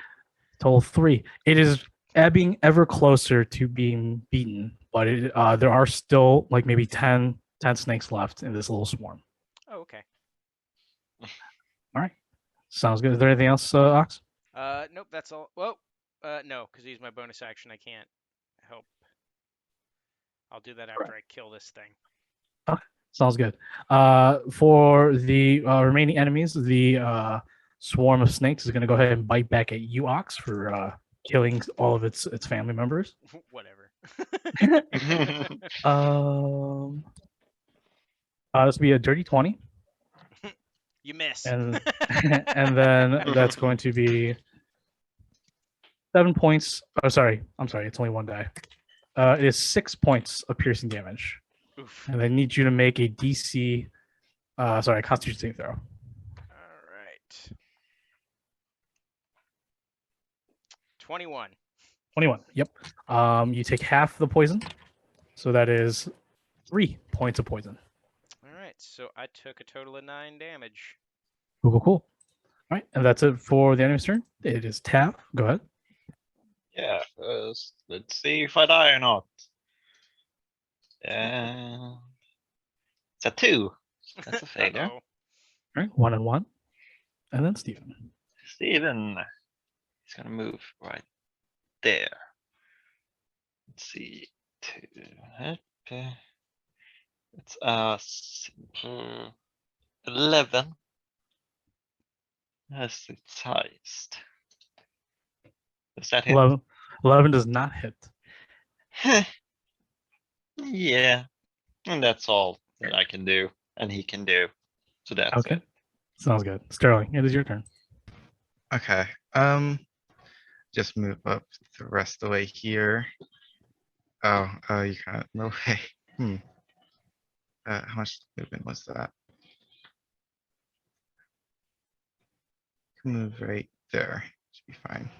Total 3. It is ebbing ever closer to being beaten, but there are still like maybe 10 snakes left in this little swarm. Oh, okay. All right. Sounds good. Is there anything else, Ox? Nope, that's all. Well, no, because I use my bonus action. I can't help. I'll do that after I kill this thing. Okay. Sounds good. For the remaining enemies, the swarm of snakes is going to go ahead and bite back at you, Ox, for killing all of its family members. Whatever. This will be a dirty 20. You miss. And and then that's going to be 7 points. Oh, sorry. I'm sorry. It's only one die. It is 6 points of piercing damage. Oof. And I need you to make a DC, Constitution saving throw. All right. 21. 21. Yep. You take half the poison, so that is 3 points of poison. All right. So I took a total of 9 damage. Cool. All right, and that's it for the enemy's turn. It is Tav. Go ahead. Yeah, first, let's see if I die or not. It's a 2. That's a failure. Uh-oh. All right, 1 and 1, and then Steven. Steven is gonna move right there. Let's see. 2. It's a simple 11. That's its highest. Does that hit? 11 does not hit. Yeah, and that's all that I can do, and he can do. So that's Okay, it. sounds good. Sterling, it is your turn. Okay. Just move up the rest of the way here. Oh, you can't. No way. How much movement was that? Move right there. Should be fine.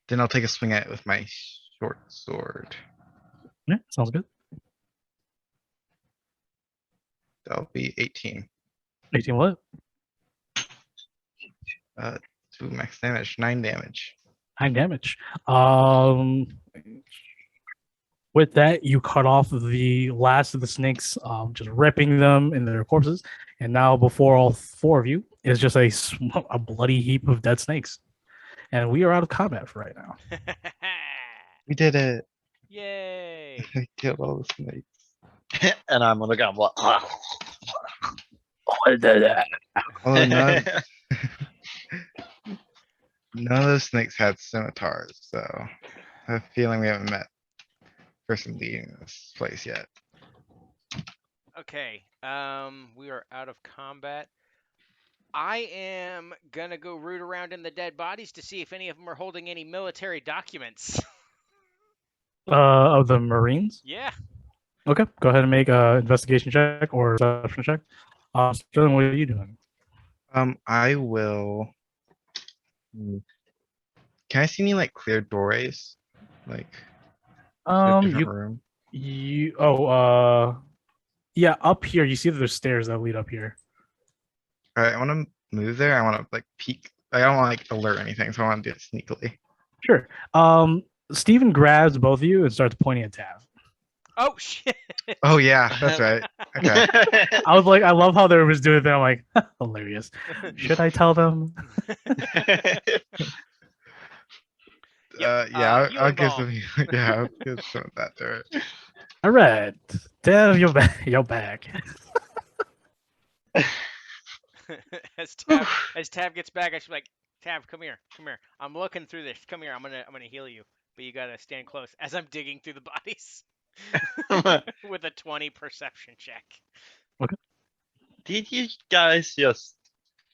Then I'll take a swing at it with my short sword. Yeah, sounds good. That'll be 18. 18 what? 2 max damage, 9 damage. 9 damage. With that, you cut off the last of the snakes, just ripping them in their corpses. And now, before all 4 of you, is just a bloody heap of dead snakes. And we are out of combat for right now. We did it. Yay. I killed all the snakes. And I'm on the gun. Oh, none of those snakes had scimitars, so I have a feeling we haven't met the person leading this place yet. Okay. We are out of combat. I am gonna go root around in the dead bodies to see if any of them are holding any military documents. Of the Marines? Yeah. Okay, go ahead and make an investigation check or perception check. Sterling, what are you doing? I will. Can I see any like clear doorways? Like different room? Yeah, up here you see that there's stairs that lead up here. All right, I want to move there. I want to like peek. I don't want like alert anything, so I want to do it sneakily. Sure. Steven grabs both of you and starts pointing at Tav. Oh shit. Oh yeah, that's right. Okay. I was like, I love how they was doing that. I'm like, hilarious. Should I tell them? Yeah, you I'll give involved. some. Yeah, I'll give some of that to it. All right, Tav, you're back. As Tav gets back, I should be like, Tav, come here, come here. I'm looking through this. Come here. I'm gonna heal you, but you gotta stand close as I'm digging through the bodies with a 20 perception check. Did you guys just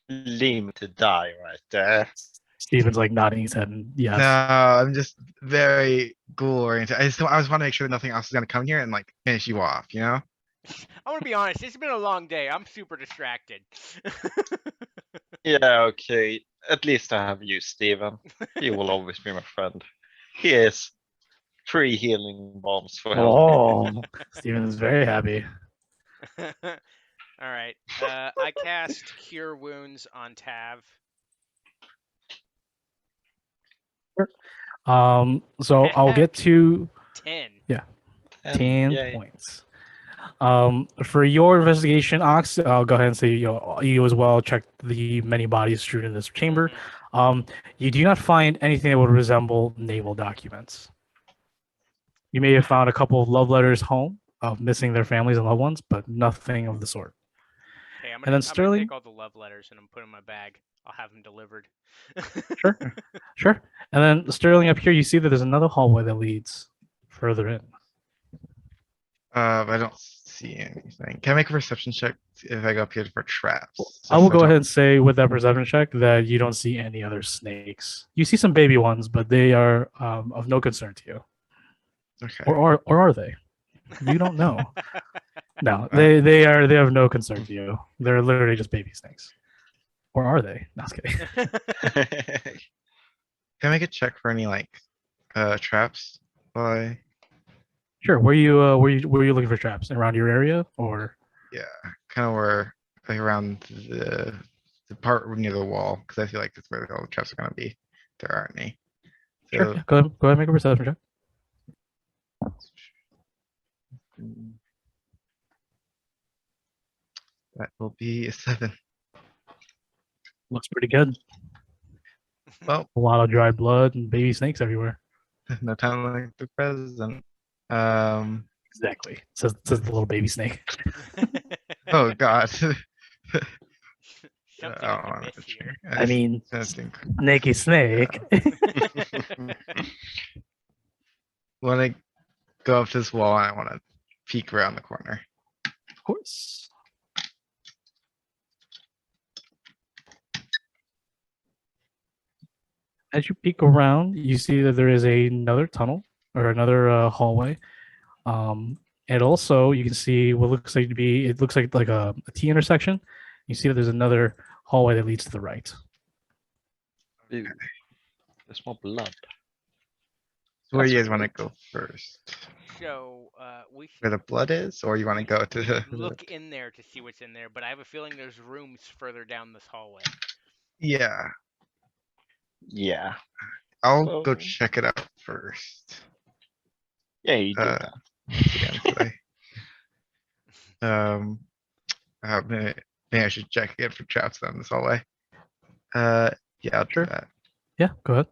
leave me to die right there? Steven's like nodding his head and yes. No, I'm just very goal oriented. I just want to make sure nothing else is gonna come here and like finish you off. You know? I'm gonna be honest. It's been a long day. I'm super distracted. Yeah, okay. At least I have you, Steven. You will always be my friend. Here's 3 healing bombs for helping. Oh, Steven's very happy. All right. I cast Cure Wounds on Tav. So I'll get to 10. 10 yay. points. For your investigation, Ox, I'll go ahead and say you as well checked the many bodies strewn in this chamber. You do not find anything that would resemble naval documents. You may have found a couple of love letters home of missing their families and loved ones, but nothing of the sort. Okay, I'm And gonna then Sterling? take all the love letters and I'm putting them in my bag. I'll have them delivered. Sure. And then Sterling, up here, you see that there's another hallway that leads further in. But I don't see anything. Can I make a perception check if I go up here for traps? I will Just so go don't- ahead and say with that perception check that you don't see any other snakes. You see some baby ones, but they are of no concern to you. Okay. Or are they? You don't know. No, they have no concern to you. They're literally just baby snakes. Or are they? No, I was kidding. Can I make a check for any like traps? By Sure. Were you looking for traps around your area or? kind of where like around the part near the wall because I feel like that's where all the traps are gonna be. There aren't any. Sure. So Yeah, go ahead and make a perception check. that will be a 7. Looks pretty good. Well, A lot of dried blood and baby snakes everywhere. no time like the present. Exactly. Says the little baby snake. Oh God. Something I is don't wanna amiss check. here. I mean, just think. snaky snake. Want to go up to this wall and I want to peek around the corner. Of course. As you peek around, you see that there is another tunnel or another hallway. And also you can see what looks like a T intersection. You see that there's another hallway that leads to the right. Ooh, there's more blood. So where do you That's guys want to great. go first? So we Where should the blood is, or you want to go to the? look in there to see what's in there, but I have a feeling there's rooms further down this hallway. Yeah, Yeah. I'll go Oh. check it out first. Yeah, you do Uh, that. Again, so maybe I should check again for traps down this hallway. Yeah, I'll Sure. do that. Yeah, go ahead.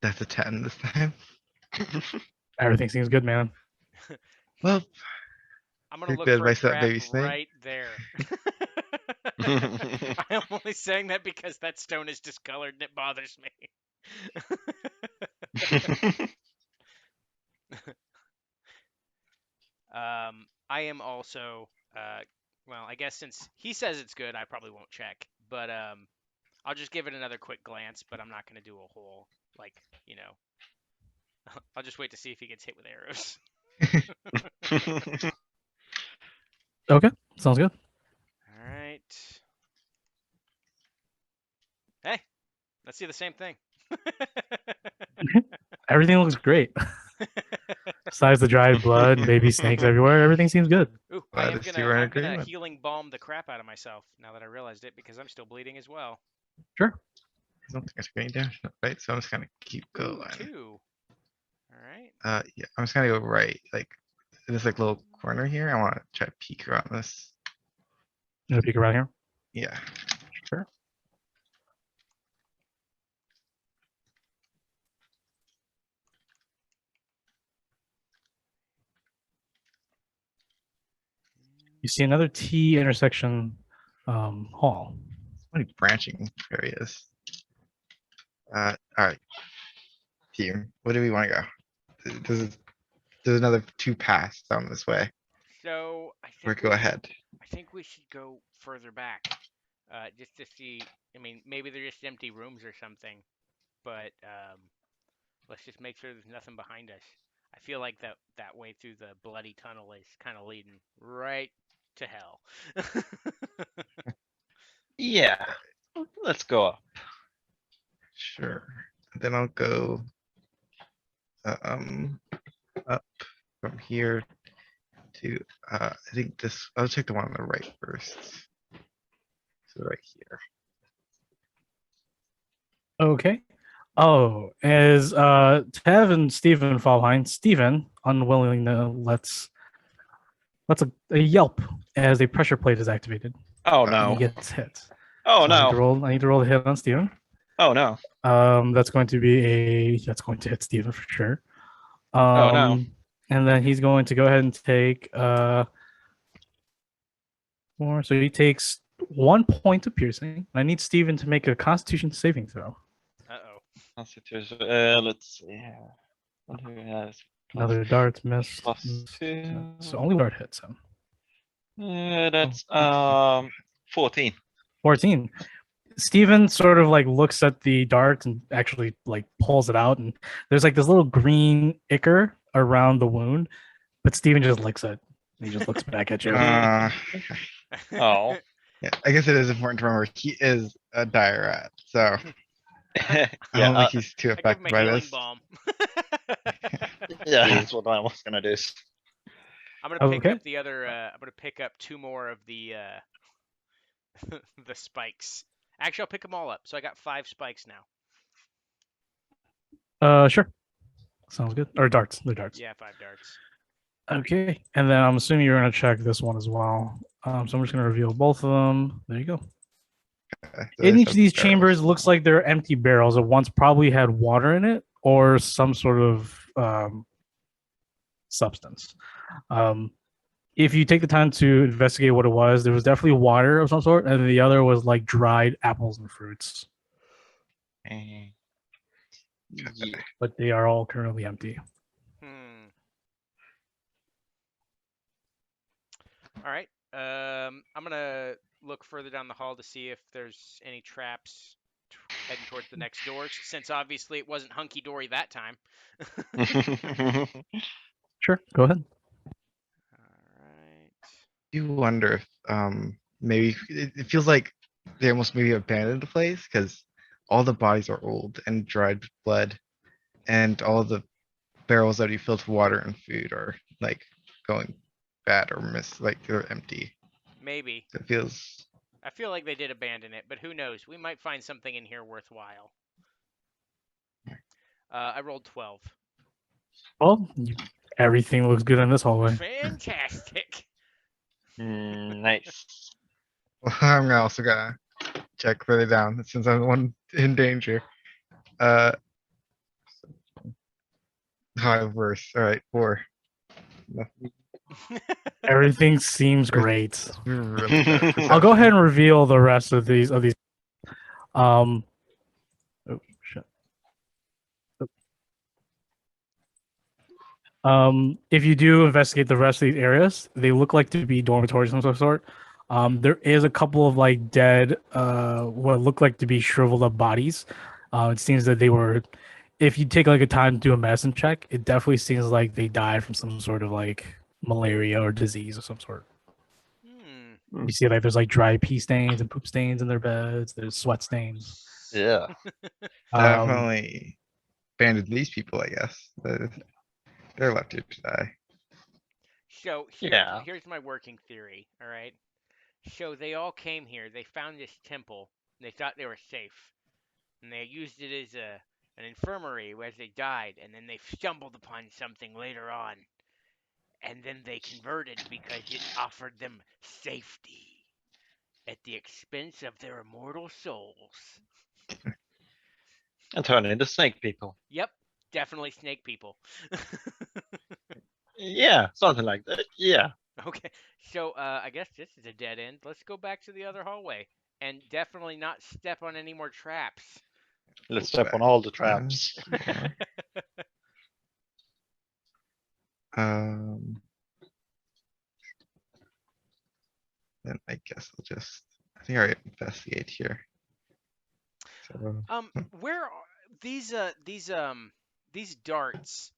That's a 10 this time. Everything seems good, man. Well, I'm gonna Take look the for a advice of that trap baby snake. right there. I'm only saying that because that stone is discolored and it bothers me. I am also, well, I guess since he says it's good, I probably won't check. But I'll just give it another quick glance. But I'm not gonna do a whole I'll just wait to see if he gets hit with arrows. Okay, sounds good. All right. Hey, let's see the same thing. Everything looks great. Besides the dried blood and baby snakes everywhere, everything seems good. Ooh, Glad to see we're in I'm gonna agreement. healing balm the crap out of myself now that I realized it because I'm still bleeding as well. Sure. I don't think I took any damage, right? So I'm just gonna keep Ooh, going. 2. All right. Yeah, I'm just gonna go right, like in this like little corner here. I want to try to peek around this. You want to peek around here? Yeah. Sure. You You see another T intersection hall. So many branching areas. All right, team. Where do we want to go? There's another 2 paths down this way. So Or go ahead. I think we should go further back, just to see. I mean, maybe they're just empty rooms or something, but let's just make sure there's nothing behind us. I feel like that way through the bloody tunnel is kind of leading right to hell. Yeah, let's go up. Sure. Then I'll go up from here to I think this. I'll check the one on the right first. So right here. Okay. Oh, as Tev and Steven fall behind, Steven, unwilling to lets a yelp as a pressure plate is activated. Oh And he no. gets hit. Oh So no. I need to roll a hit on Steven. Oh no. That's going to hit Steven for sure. Oh no. And then he's going to go ahead and take more. So he takes 1 point of piercing. I need Steven to make a Constitution saving throw. Uh-oh. Constitution. Let's see. One who has Another dart miss. +2. So only dart hits him. That's 14. 14. Steven sort of like looks at the dart and actually like pulls it out, and there's like this little green ichor around the wound, but Steven just licks it. He just looks back at you. Oh. Yeah, I guess it is important to remember he is a dire rat, so I don't Yeah, think he's too I give him affected a by healing this. balm. yeah, that's what I was gonna do. I'm gonna pick Okay. up the other. I'm gonna pick up 2 more of the the spikes. Actually, I'll pick them all up. So I got 5 spikes now. Sure. Sounds good. Or darts. They're darts. Yeah, 5 darts. Okay. And then I'm assuming you're gonna check this one as well. So I'm just gonna reveal both of them. There you go. Okay, so In there's each of some these barrels. chambers looks like they're empty barrels that once probably had water in it or some sort of substance. If you take the time to investigate what it was, there was definitely water of some sort, and the other was like dried apples and fruits. Yeah. But they are all currently empty. All right. I'm gonna look further down the hall to see if there's any traps heading towards the next doors, since obviously it wasn't hunky dory that time. Sure, go ahead. All right. You wonder if maybe it feels like they almost maybe abandoned the place because all the bodies are old and dried with blood, and all the barrels that you filled with water and food are like going bad or like they're empty. Maybe. So it feels. I feel like they did abandon it, but who knows? We might find something in here worthwhile. I rolled 12. Well, everything looks good in this hallway. Fantastic. Nice. I'm also gonna check further down since I'm the one in danger. High worse. All right, 4. Nothing. Everything seems great. Really bad I'll go perception. ahead and reveal the rest of these. Oh shit. If you do investigate the rest of these areas, they look like to be dormitories of some sort. There is a couple of like dead, what look like to be shriveled up bodies. It seems that they were. If you take like a time to do a medicine check, it definitely seems like they died from some sort of like malaria or disease of some sort. You see, like there's like dry pee stains and poop stains in their beds. There's sweat stains. Yeah. Definitely abandoned these people, I guess. They're left here to die. So Yeah. here's my working theory. All right. So they all came here. They found this temple. And they thought they were safe, and they used it as an infirmary as they died. And then they stumbled upon something later on, and then they converted because it offered them safety at the expense of their immortal souls. And turn into snake people. Yep, definitely snake people. Yeah, something like that. Yeah. Okay, so I guess this is a dead end. Let's go back to the other hallway and definitely not step on any more traps. Let's Go step on back. all the traps. More. Um, then I guess I'll just. I think I investigate here. So, Where are these darts?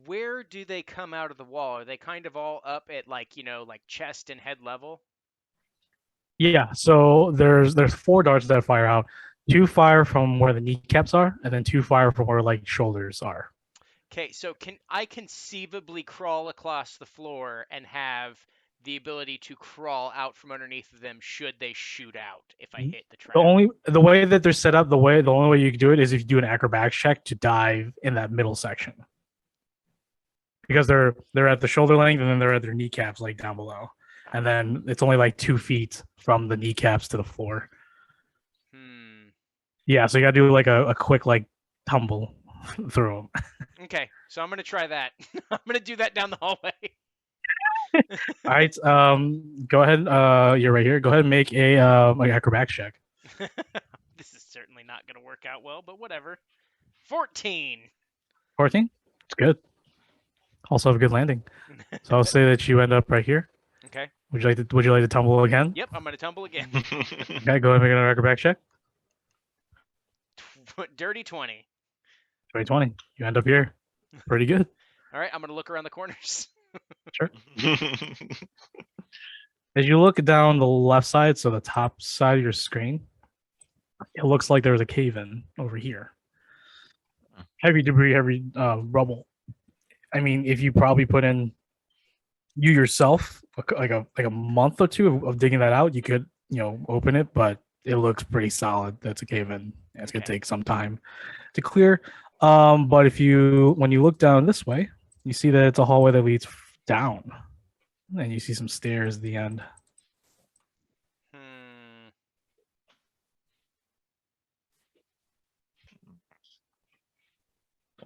Where do they come out of the wall? Are they kind of all up at like, like chest and head level? Yeah, so there's 4 darts that fire out. 2 fire from where the kneecaps are, and then 2 fire from where like shoulders are. Okay, so can I conceivably crawl across the floor and have the ability to crawl out from underneath of them should they shoot out if I hit the trap? The way that they're set up, the only way you can do it is if you do an acrobatics check to dive in that middle section. Because they're at the shoulder length and then they're at their kneecaps like down below. And then it's only like 2 feet from the kneecaps to the floor. Hmm. Yeah, so you gotta do like a quick like tumble through them. Okay, so I'm gonna try that. I'm gonna do that down the hallway. All right, go ahead. You're right here. Go ahead and make a like acrobatics check. This is certainly not gonna work out well, but whatever. 14. 14. It's good. Also have a good landing. So I'll say that you end up right here. Okay. Would you like to tumble again? Yep, I'm gonna tumble again. Okay, go ahead and make another acrobatics check. Dirty 20. 2020. You end up here. Pretty good. All right, I'm gonna look around the corners. Sure. As you look down the left side, so the top side of your screen, it looks like there's a cave in over here. Heavy debris, heavy rubble. I mean, if you probably put in you yourself like a month or two of digging that out, you could open it, but it looks pretty solid. That's a cave in. It's gonna Okay. take some time to clear. But when you look down this way, you see that it's a hallway that leads down, and you see some stairs at the end. Hmm.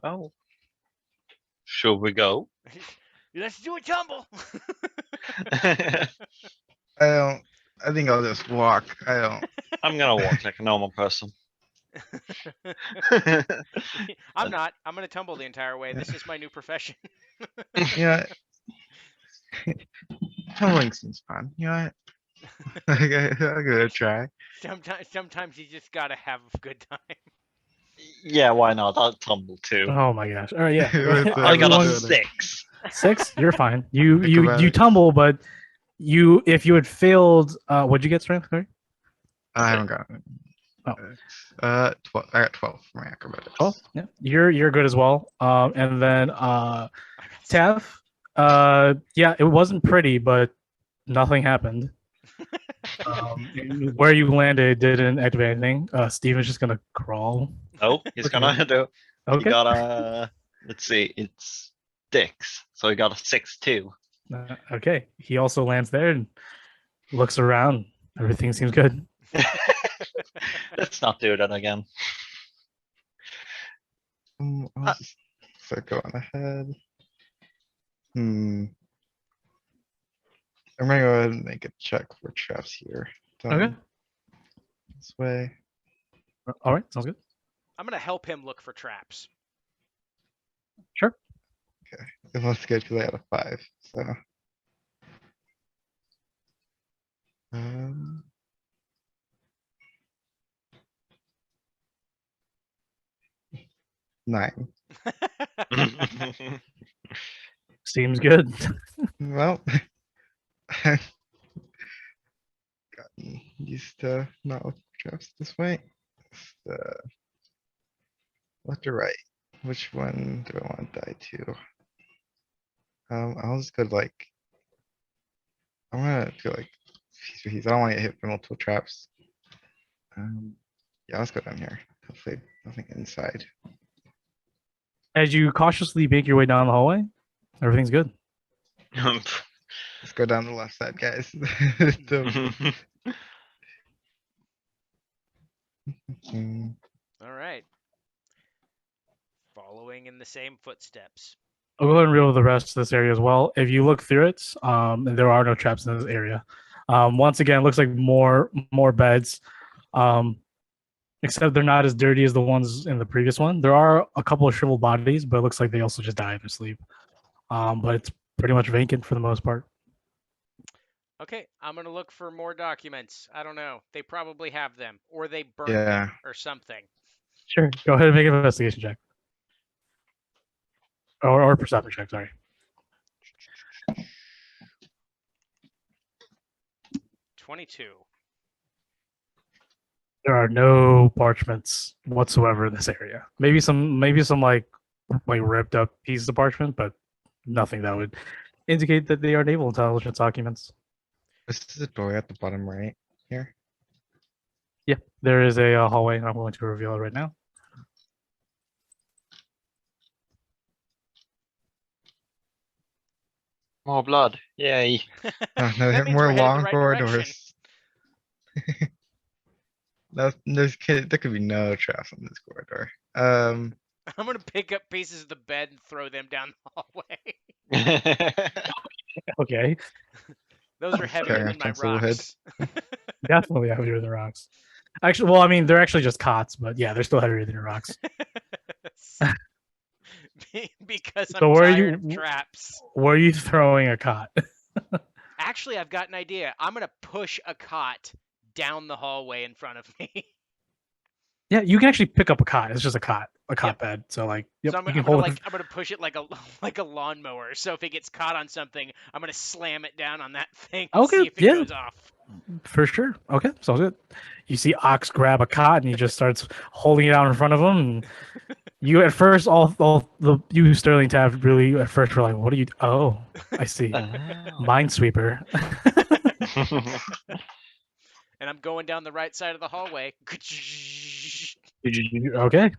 Oh. Should we go? Let's do a tumble. I don't. I think I'll just walk. I don't. I'm gonna walk like a normal person. I'm not. I'm gonna tumble the entire way. This is my new profession. Yeah. Tumbling seems fun. You know what? I'll give it a try. Sometimes you just gotta have a good time. Yeah, why not? I'll tumble too. Oh my gosh! All right, yeah. I got a Everyone- 6. 6. You're fine. You Acrobatics. tumble, but if you had failed, what'd you get strength? Sorry. I haven't got it. Oh. 12. I got 12 for my acrobatics. Oh, yeah. You're good as well. And then I got Taff, yeah, it wasn't pretty, but nothing happened. Where you landed didn't activate anything. Steven's just gonna crawl. Oh, he's Okay. gonna do. He Okay. got a. Let's see, it's Dex, so he got a 6 too. Okay. He also lands there and looks around. Everything seems good. Let's not do that again. I'll just start going ahead. I'm gonna go ahead and make a check for traps here. Okay. This way. All right. Sounds good. I'm gonna help him look for traps. Sure. It looks good because I got a 5. So. 9. Seems good. Well, gotten used to not looking for traps this way. Left or right? Which one do I want to die to? I'll just go to, like. I'm gonna do like piece for piece. I don't want to get hit by multiple traps. Yeah, let's go down here. Hopefully nothing inside. As you cautiously make your way down the hallway, everything's good. Let's go down the left side, guys. All right. Following in the same footsteps. I'll go ahead and reveal the rest of this area as well. If you look through it, and there are no traps in this area. Once again, it looks like more beds, except they're not as dirty as the ones in the previous one. There are a couple of shriveled bodies, but it looks like they also just died in their sleep. But it's pretty much vacant for the most part. Okay, I'm gonna look for more documents. I don't know. They probably have them, or they burned Yeah. them, or something. Sure, go ahead and make an investigation check, or perception check. Sorry. 22. There are no parchments whatsoever in this area. Maybe some like ripped up pieces of parchment, but nothing that would indicate that they are naval intelligence documents. This is a door at the bottom right here. Yeah, there is a hallway, and I'm going to reveal it right now. More blood. Yay. No, That there are means more we're headed long the right direction. corridors. No, there could be no traps on this corridor. I'm gonna pick up pieces of the bed and throw them down the hallway. Okay, Those are heavier Carrying than a my pencil head. rocks. definitely heavier than rocks. Actually, well, I mean, they're actually just cots, but yeah, they're still heavier than rocks. Because I'm So where are tired you- of traps. Where are you throwing a cot? Actually, I've got an idea. I'm gonna push a cot down the hallway in front of me. Yeah, you can actually pick up a cot. It's just a cot Yep. bed. So like, yep, So I'm you can gonna hold it. I'm gonna push it like a lawnmower. So if it gets caught on something, I'm gonna slam it down on that thing and Okay, see if it yeah. goes off. For sure. Okay, sounds good. You see Ox grab a cot and he just starts holding it out in front of him. And you at first, you Sterling Taft really at first were like, "What are you?" Oh, I see. Oh. Minesweeper. And I'm going down the right side of the hallway. Okay.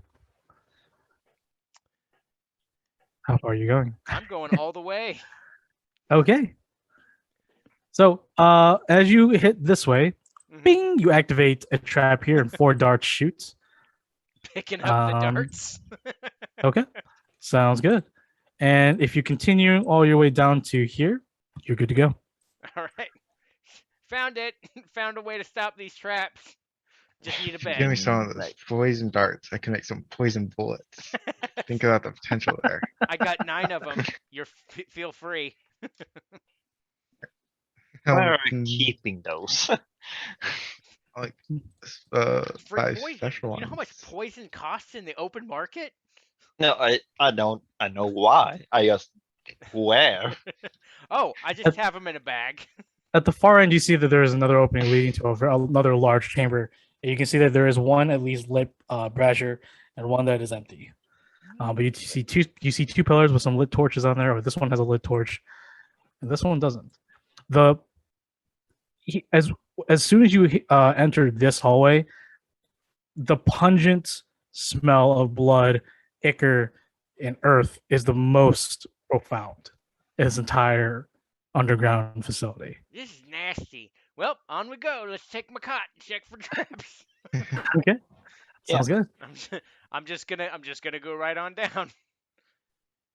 How far are you going? I'm going all the way. Okay. So, as you hit this way, Mhm. bing, you activate a trap here, and 4 darts shoot. Picking up the Um, darts. Okay, sounds good. And if you continue all your way down to here, you're good to go. All right. Found it. Found a way to stop these traps. Just need a If you give me bag. some of those Right. poison darts, I can make some poison bullets. Think about the potential there. I got 9 of them. Feel free. Where are Um, we keeping those? like For 5 poison. special You know how much ones. poison costs in the open market? No, I don't. I know why. I just where. Oh, I just have them in a bag. At the far end, you see that there is another opening leading to another large chamber. And you can see that there is one at least lit brazier and one that is empty. But you see two pillars with some lit torches on there. Or this one has a lit torch, and this one doesn't. As soon as you enter this hallway, the pungent smell of blood, ichor, and earth is the most profound in this entire underground facility. This is nasty. Well, on we go. Let's take my cot and check for traps. Okay, sounds good. I'm just gonna go right on down.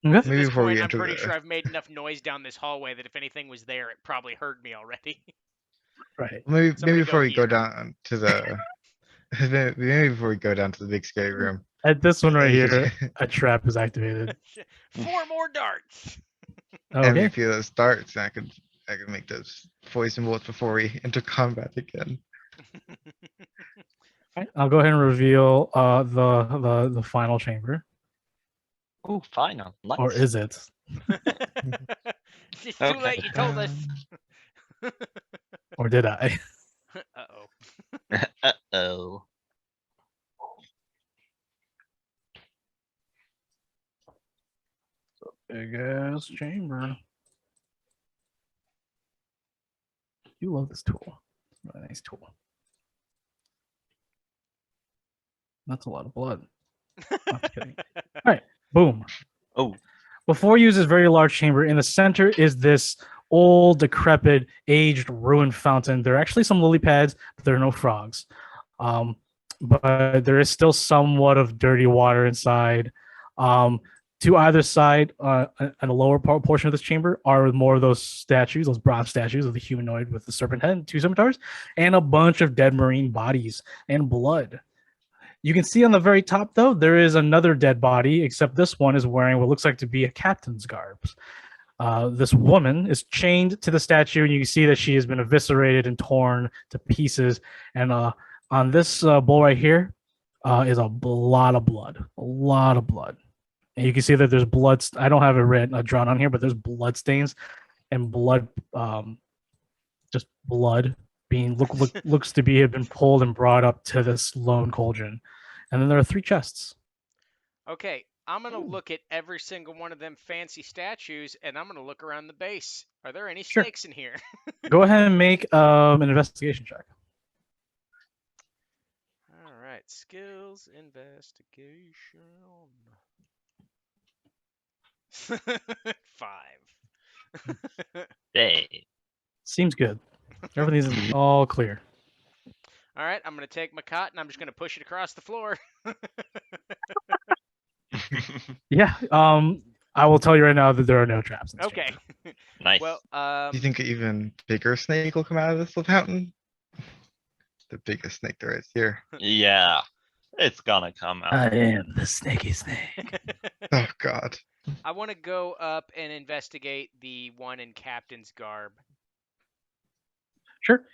Okay. At Maybe this before we point, I'm enter pretty the- sure I've made enough noise down this hallway that if anything was there, it probably heard me already. Right. Maybe Somebody maybe go before we go here. down to the maybe before we go down to the big scary room. At this one right you here, should- a trap is activated. 4 more darts. Okay. MVP those darts, and I could make those poison bullets before we enter combat again. Alright, I'll go ahead and reveal the final chamber, Oh, final. Nice. or is it? It's too Okay. late. You told us. Or did I? Uh-oh. Uh-oh. Big ass chamber. You love this tool. Really nice tool. That's a lot of blood. I'm just kidding. All right, boom. Oh. Before you use this very large chamber, in the center is this old, decrepit, aged, ruined fountain. There are actually some lily pads, but there are no frogs. But there is still somewhat of dirty water inside. To either side, in the lower portion of this chamber, are more of those statues, those bronze statues of the humanoid with the serpent head and two scimitars, and a bunch of dead marine bodies and blood. You can see on the very top, though, there is another dead body, except this one is wearing what looks like to be a captain's garb. This woman is chained to the statue, and you can see that she has been eviscerated and torn to pieces. And on this bowl right here is a lot of blood, a lot of blood. And you can see that there's blood. I don't have it drawn on here, but there's blood stains and blood, just blood being looks to be have been pulled and brought up to this lone cauldron. And then there are 3 chests. Okay, I'm gonna look at every single one of them fancy statues, and I'm gonna look around the base. Are there any Sure. snakes in here? Go ahead and make an investigation check. All right, skills investigation. 5. Hey. Seems good. Everything's all clear. All right, I'm gonna take my cot and I'm just gonna push it across the floor. Yeah. I will tell you right now that there are no traps. In this Okay. chamber. Nice. Well, Do you think an even bigger snake will come out of this little fountain? The biggest snake there is here. Yeah, it's gonna come out. I am the snaky snake. Oh God. I want to go up and investigate the one in captain's garb. Sure.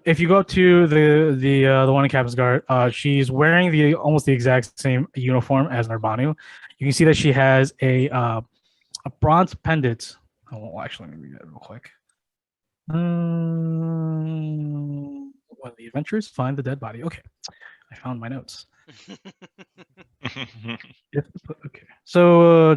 If you go up to the one in Captain's Guard, she's wearing almost the exact same uniform as Narbanu. You can see that she has a bronze pendant. Oh, actually, let me read that real quick. One of the adventurers find the dead body. Okay, I found my notes. Okay, so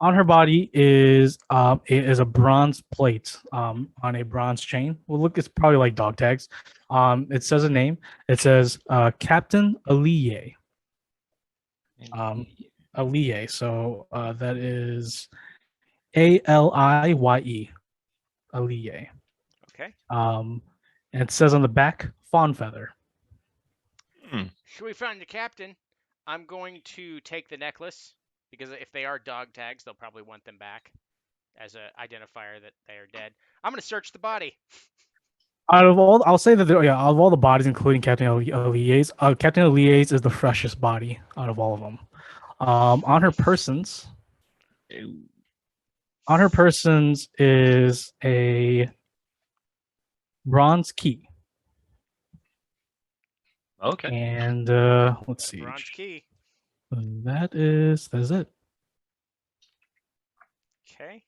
on her body is a bronze plate on a bronze chain. Well, look, it's probably like dog tags. It says a name. It says Captain Aliye. Aliye. So that is Aliye. Aliye. Okay. And it says on the back, fawn feather. Should we find the captain? I'm going to take the necklace because if they are dog tags, they'll probably want them back as an identifier that they are dead. I'm going to search the body. Out of all, I'll say that out of all the bodies, including Captain Aliye's, Captain Aliye's is the freshest body out of all of them. On her persons is a bronze key. Okay. And let's see. Bronze key. That is it. Okay.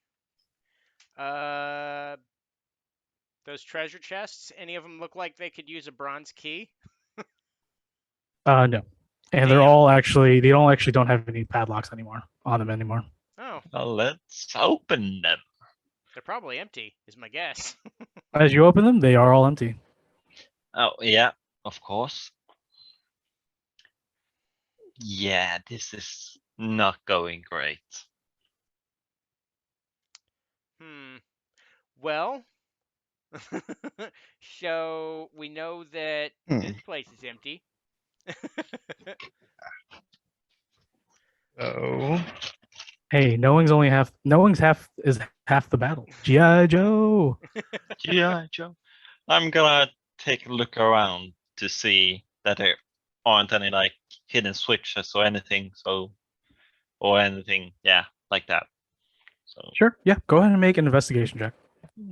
Those treasure chests, any of them look like they could use a bronze key? No. And they're Damn. all actually don't have any padlocks on them anymore. Oh, Well, let's open them. they're probably empty, is my guess. As you open them, they are all empty. Oh, yeah, of course. Yeah, this is not going great. Well, so we know that this place is empty. Oh. Hey, knowing's half the battle. G.I. Joe. G.I. Joe. I'm gonna take a look around to see that there aren't any like hidden switches or anything. Yeah, like that. So Sure. Yeah. Go ahead and make an investigation check.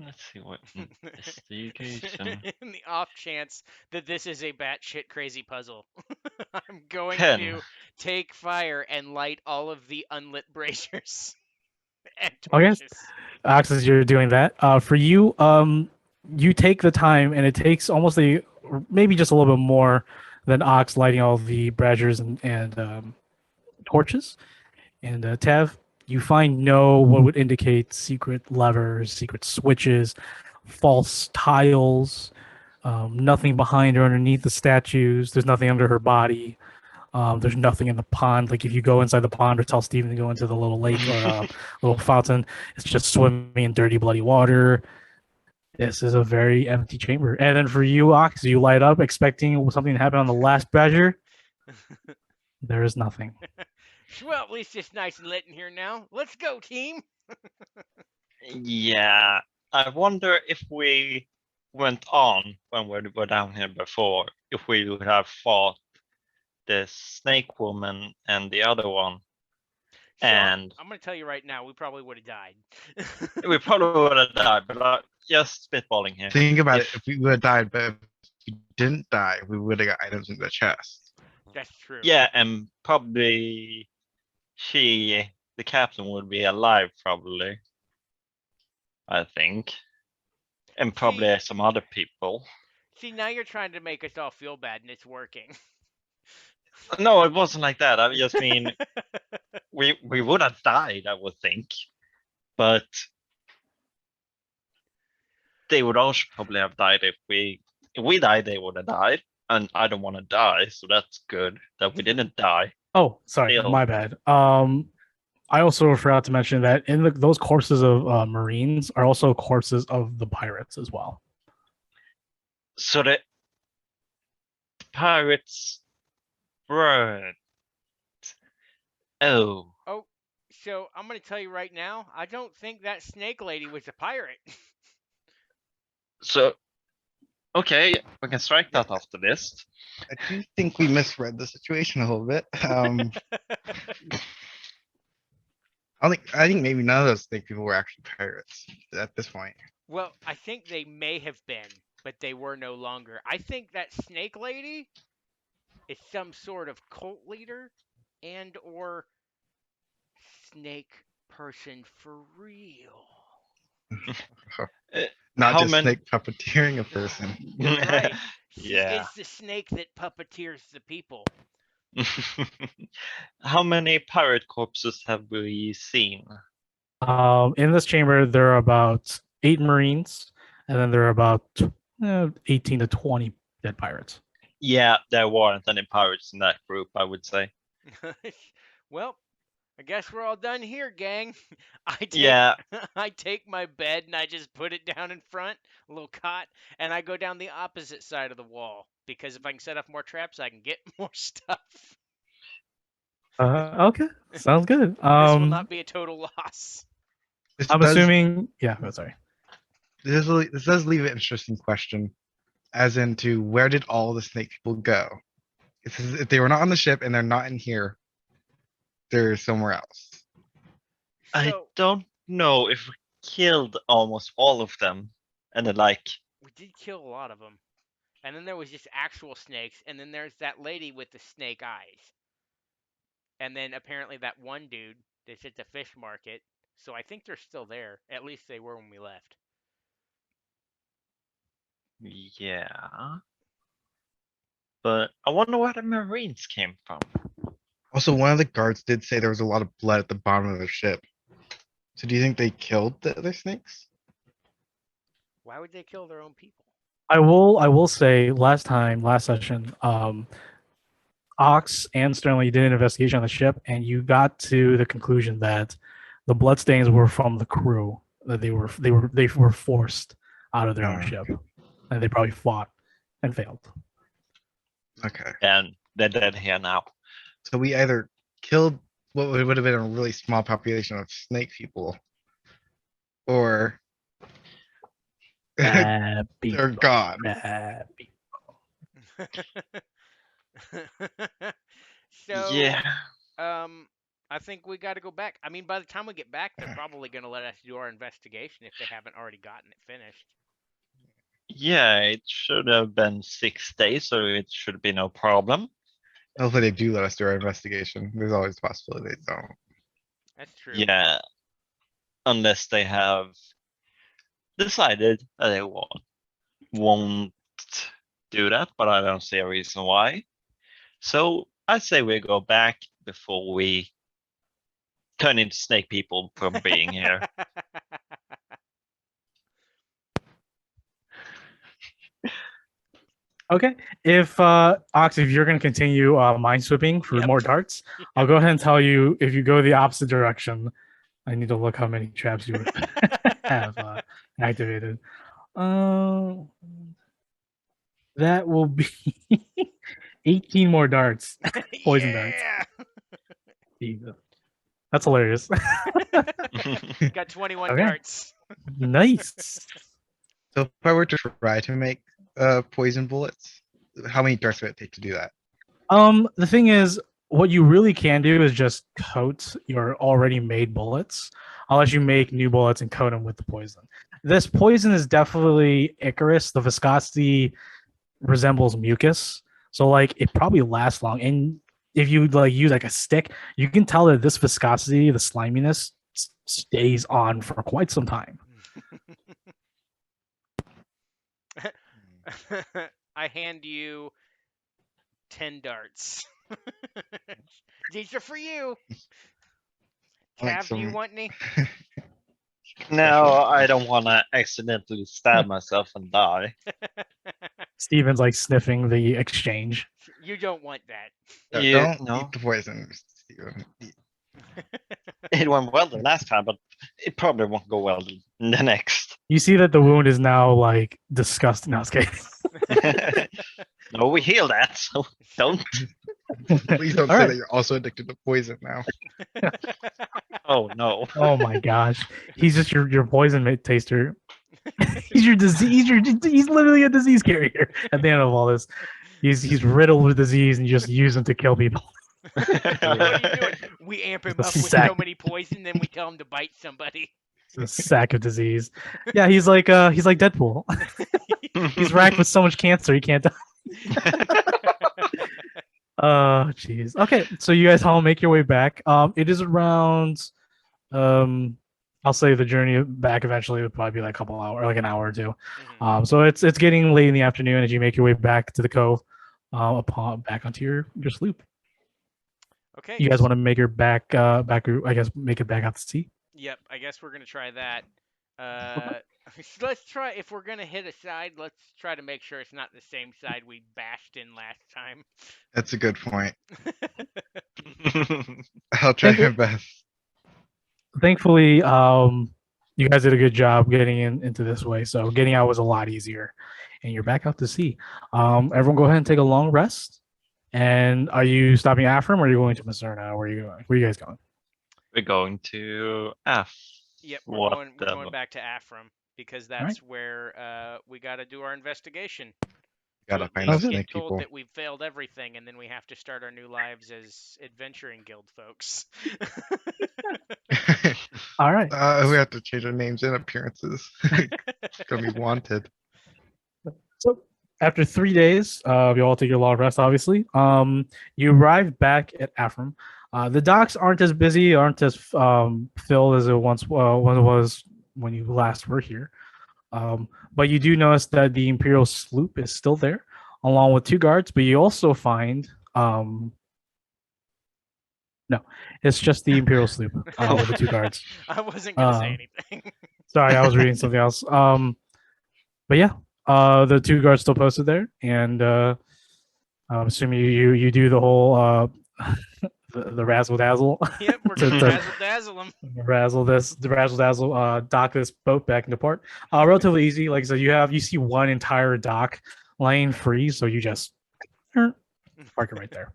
let's see what investigation. In the off chance that this is a batshit crazy puzzle, I'm going 10. to take fire and light all of the unlit braziers and Okay. torches. Ox, as you're doing that, for you, you take the time, and it takes almost maybe just a little bit more than Ox lighting all the braziers and torches. And Tav, you find what would indicate secret levers, secret switches, false tiles, nothing behind or underneath the statues. There's nothing under her body. There's nothing in the pond. Like if you go inside the pond or tell Steven to go into the little lake or little fountain, it's just swimming in dirty, bloody water. This is a very empty chamber. And then for you, Ox, you light up expecting something to happen on the last badger. There is nothing. Well, at least it's nice and lit in here now. Let's go, team. Yeah, I wonder if we went on when we were down here before, if we would have fought the snake woman and the other one, So, and I'm gonna tell you right now, we probably would have died. we probably would have died, but just spitballing here. Think about it. If we would have died, but if we didn't die, we would have got items in the chest. That's true. Yeah, and probably the captain, would be alive, probably. I think. And probably some other people. See, now you're trying to make us all feel bad, and it's working. No, it wasn't like that. I just mean, we would have died, I would think. But they would also probably have died if we died, they would have died. And I don't want to die, so that's good that we didn't die. Oh, sorry, Still. my bad. I also forgot to mention that in those corpses of Marines are also corpses of the pirates as well. So the pirates were. Oh. So I'm gonna tell you right now, I don't think that snake lady was a pirate. So, okay, we can strike that off the list. I do think we misread the situation a little bit. I think maybe none of those snake people were actually pirates at this point. Well, I think they may have been, but they were no longer. I think that snake lady is some sort of cult leader and or snake person for real. Not How just many- snake puppeteering a person. You're right. She Yeah. is the snake that puppeteers the people. How many pirate corpses have we seen? In this chamber, there are about 8 Marines, and then there are about 18 to 20 dead pirates. Yeah, there weren't any pirates in that group, I would say. Well, I guess we're all done here, gang. Yeah. I take my bed and I just put it down in front, a little cot, and I go down the opposite side of the wall because if I can set off more traps, I can get more stuff. Okay, sounds good. This will not be a total loss. This I'm does- assuming. Yeah, sorry. This does leave an interesting question, as into where did all the snake people go? If they were not on the ship and they're not in here, they're somewhere else. I So, don't know if we killed almost all of them. And then, like, we did kill a lot of them. And then there was just actual snakes, and then there's that lady with the snake eyes. And then apparently that one dude that's at the fish market. So I think they're still there. At least they were when we left. yeah. But I wonder where the Marines came from. Also, one of the guards did say there was a lot of blood at the bottom of the ship. So do you think they killed the other snakes? Why would they kill their own people? I will say last session, Ox and Sterling did an investigation on the ship, and you got to the conclusion that the bloodstains were from the crew. That they were forced out of their own Oh, ship, and they probably fought and failed. Okay. And they're dead here now. So we either killed what would have been a really small population of snake people, or Bad they're people, gone. bad people. So, Yeah. I think we got to go back. I mean, by the time we get back, they're probably going to let us do our investigation if they haven't already gotten it finished. Yeah, it should have been 6 days, so it should be no problem. Hopefully they do let us do our investigation. There's always a possibility they don't. That's true. Yeah. Unless they have decided that they won't do that, but I don't see a reason why. So I say we go back before we turn into snake people from being here. Okay, if Ox, if you're going to continue minesweeping for Yep. more darts, I'll go ahead and tell you if you go the opposite direction. I need to look how many traps you have activated. Uh, that will be 18 more darts. Poison darts. Yeah. Jesus. That's hilarious. Got 21 Okay. darts. Nice. So if I were to try to make poison bullets, how many darts would it take to do that? The thing is, what you really can do is just coat your already made bullets, unless you make new bullets and coat them with the poison. This poison is definitely Icarus. The viscosity resembles mucus, so like it probably lasts long. And if you like use like a stick, you can tell that this viscosity, the sliminess, stays on for quite some time. I hand you 10 darts. These are for you. Like Cav, do you some- want any? No, I don't want to accidentally stab myself and die. Steven's like sniffing the exchange. You don't want that. No, Yeah, don't no. eat the poison, Steven. It went well the last time, but it probably won't go well the next. You see that the wound is now like disgusting. No, I was kidding. No, we heal that, so don't. Please don't All say right. that you're also addicted to poison now. Oh no. Oh my gosh, he's just your poison taster. He's your disease. He's literally a disease carrier. At the end of all this, he's riddled with disease, and you just use him to kill people. What are you doing? We amp him It's a up with sack. so many poison, then we tell him to bite somebody. It's a sack of disease. Yeah, he's like Deadpool. He's racked with so much cancer he can't die. Oh, jeez. Okay, so you guys all make your way back. It is around, I'll say the journey back eventually would probably be like a couple hours, like an hour or two. Mhm. So it's getting late in the afternoon as you make your way back to the cove, upon back onto your sloop. Okay. You guys want to make your back, I guess, make it back out to sea. Yep, I guess we're gonna try that. Let's try if we're gonna hit a side. Let's try to make sure it's not the same side we bashed in last time. That's a good point. I'll try my best. Thankfully, you guys did a good job getting into this way, so getting out was a lot easier, and you're back out to sea. Everyone, go ahead and take a long rest. And are you stopping at Afram, or are you going to Macerna? Where are you going? Where are you guys going? We're going to F. Yep, we're going Whatever. back to Afram because right. that's where we got to do our investigation. Gotta So find we out get snake told people. that we've failed everything, and then we have to start our new lives as adventuring guild folks. All right. We have to change our names and appearances. Gonna be wanted. So after 3 days, you all take your long rest, obviously. You arrive back at Afram. The docks aren't as busy, aren't as filled as it once was when you last were here. But you do notice that the Imperial sloop is still there, along with 2 guards. But you also find no, it's just the Imperial sloop with the 2 guards. I wasn't gonna say anything. Sorry, I was reading something else. But yeah, the 2 guards still posted there, and I'm assuming you do the whole the razzle dazzle. Yep, we're to- gonna to- razzle dazzle them. the razzle dazzle dock this boat back into port. Relatively easy. Like I said, you see one entire dock laying free, so you just park it right there.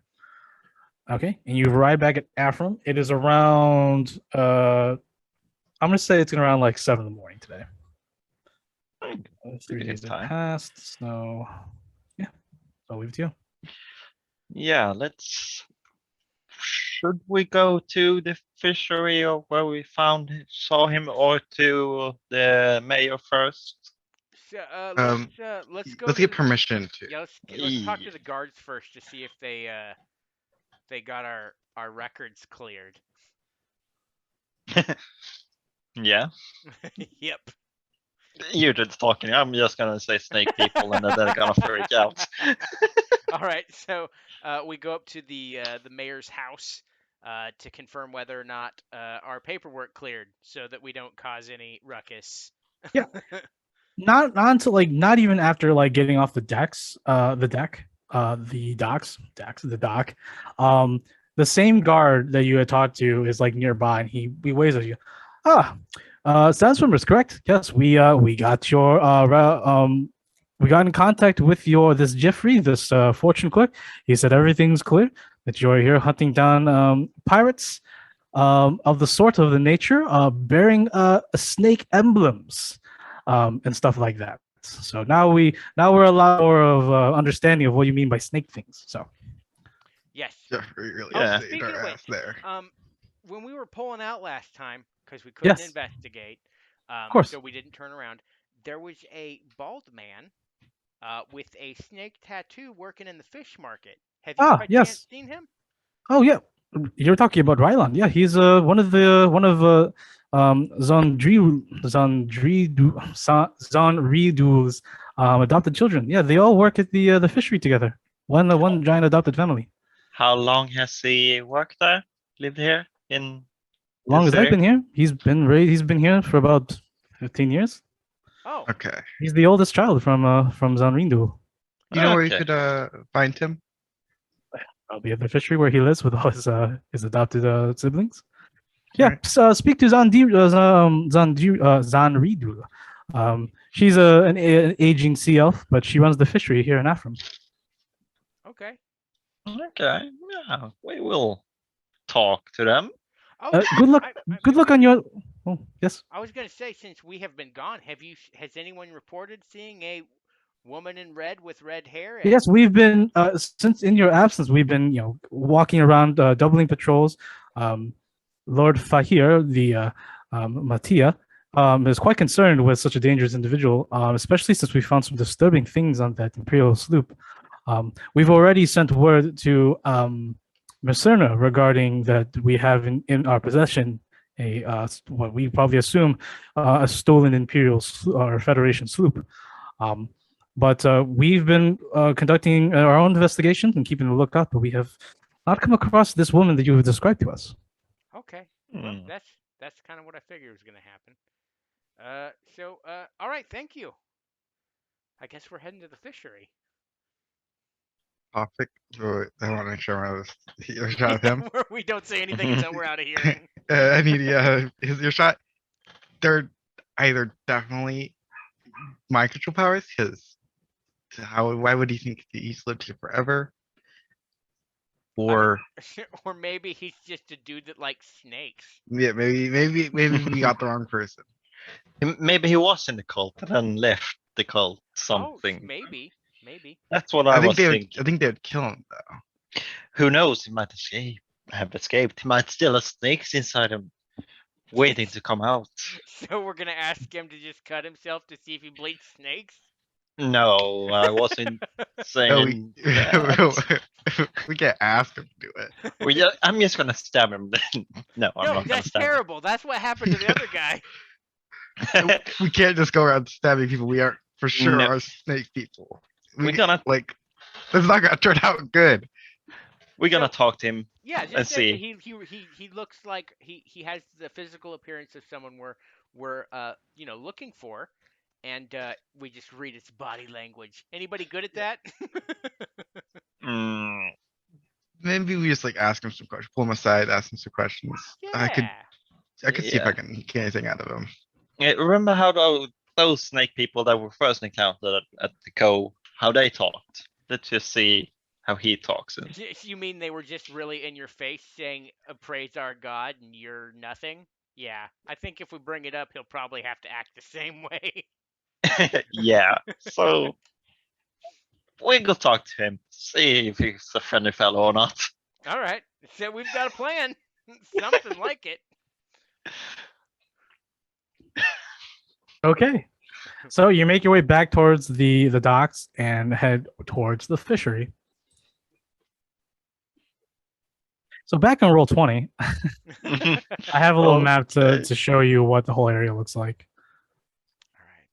Okay, and you arrive back at Afram. It is around I'm gonna say it's around like 7 in the morning today. 3 good days have time. passed, so yeah, I'll leave it to you. Yeah, let's. Should we go to the fishery or where we saw him, or to the mayor first? So, let's go. Let's to get permission to. Yeah, let's talk to the guards first to see if they got our records cleared. Yeah, Yep. you're just talking. I'm just gonna say snake people, and then they're gonna freak out. All right, so we go up to the mayor's house to confirm whether or not our paperwork cleared, so that we don't cause any ruckus. Yeah. Not until like not even after like getting off the decks, the deck, the docks, the dock. The same guard that you had talked to is like nearby, and he waves at you. Ah, Sandswimmers, correct? Yes, we got your we got in contact with your this Jeffrey, this fortune clerk. He said everything's clear, that you're here hunting down pirates of the sort of the nature, bearing snake emblems and stuff like that. So now we're a lot more of understanding of what you mean by snake things. So Yes. Jeffrey really Yeah. saved Speaking our of ass which, there. when we were pulling out last time because we couldn't Yes. investigate, course. so we didn't turn around. There was a bald man with a snake tattoo working in the fish market. Have you by Yes. chance seen him? Oh yeah, you're talking about Rylan. Yeah, he's one of Zonridu's adopted children. Yeah, they all work at the fishery together. One giant adopted family. How long has he worked there? Lived here in As long this as I've area? been here, he's been here for about 15 years. Oh, Okay. He's the oldest child from Zonrindu. You know where you Okay. could find him? Probably at the fishery where he lives with all his adopted siblings. Yeah, Alright. speak to Zanridu. She's an aging sea elf, but she runs the fishery here in Afram. okay. Okay. Yeah, we will talk to them. Oh, Good luck. I Good mean, luck on your. Oh yes. I was gonna say, since we have been gone, has anyone reported seeing a woman in red with red hair? And, Yes, we've been since in your absence. We've been walking around, doubling patrols. Lord Fahir, the Matia, is quite concerned with such a dangerous individual, especially since we found some disturbing things on that Imperial sloop. We've already sent word to Mercerna regarding that we have in our possession a what we probably assume a stolen Imperial or Federation sloop. But we've been conducting our own investigations and keeping a lookout, but we have not come across this woman that you have described to us. okay, well, Hmm. that's kind of what I figured was gonna happen. All right, thank you. I guess we're heading to the fishery. Topic. So I want to make sure I was your shot of him. Where we don't say anything until we're out of hearing. I need your shot. They're either definitely mind control powers, because why would he think that he's lived here forever? Or Or maybe he's just a dude that likes snakes. yeah, maybe we got the wrong person. Maybe he was in the cult and then left the cult. Oh, Something. maybe. That's what I was I thinking. think they would kill him though. Who knows? He might have escaped. He might still have snakes inside him, waiting to come out. So we're gonna ask him to just cut himself to see if he bleeds snakes. No, I wasn't No, saying that. we can't ask him to do it. I'm just gonna stab him. No, I'm No, not gonna that's stab him. terrible. That's what happened to the other guy. We can't just go around stabbing people. We are for sure No. are snake people. We're gonna like this is not gonna turn out good. talk to him. Yeah, just Let's say see. he looks like he has the physical appearance of someone we're looking for, and we just read its body language. Anybody good at that? Mm, Maybe we just like ask him some questions, pull him aside, ask him some questions. I could see if I Yeah. can get anything out of him. yeah, remember how those snake people that were first encountered at the cove, how they talked? Let's just see how he talks. And You mean they were just really in your face saying, praise our God and you're nothing? Yeah, I think if we bring it up, he'll probably have to act the same way. yeah, so we go talk to him, see if he's a friendly fellow or not. All right, so we've got a plan. Something like it. Okay. So you make your way back towards the docks and head towards the fishery. So back on roll 20, I have a little map to show you what the whole area looks like. All right.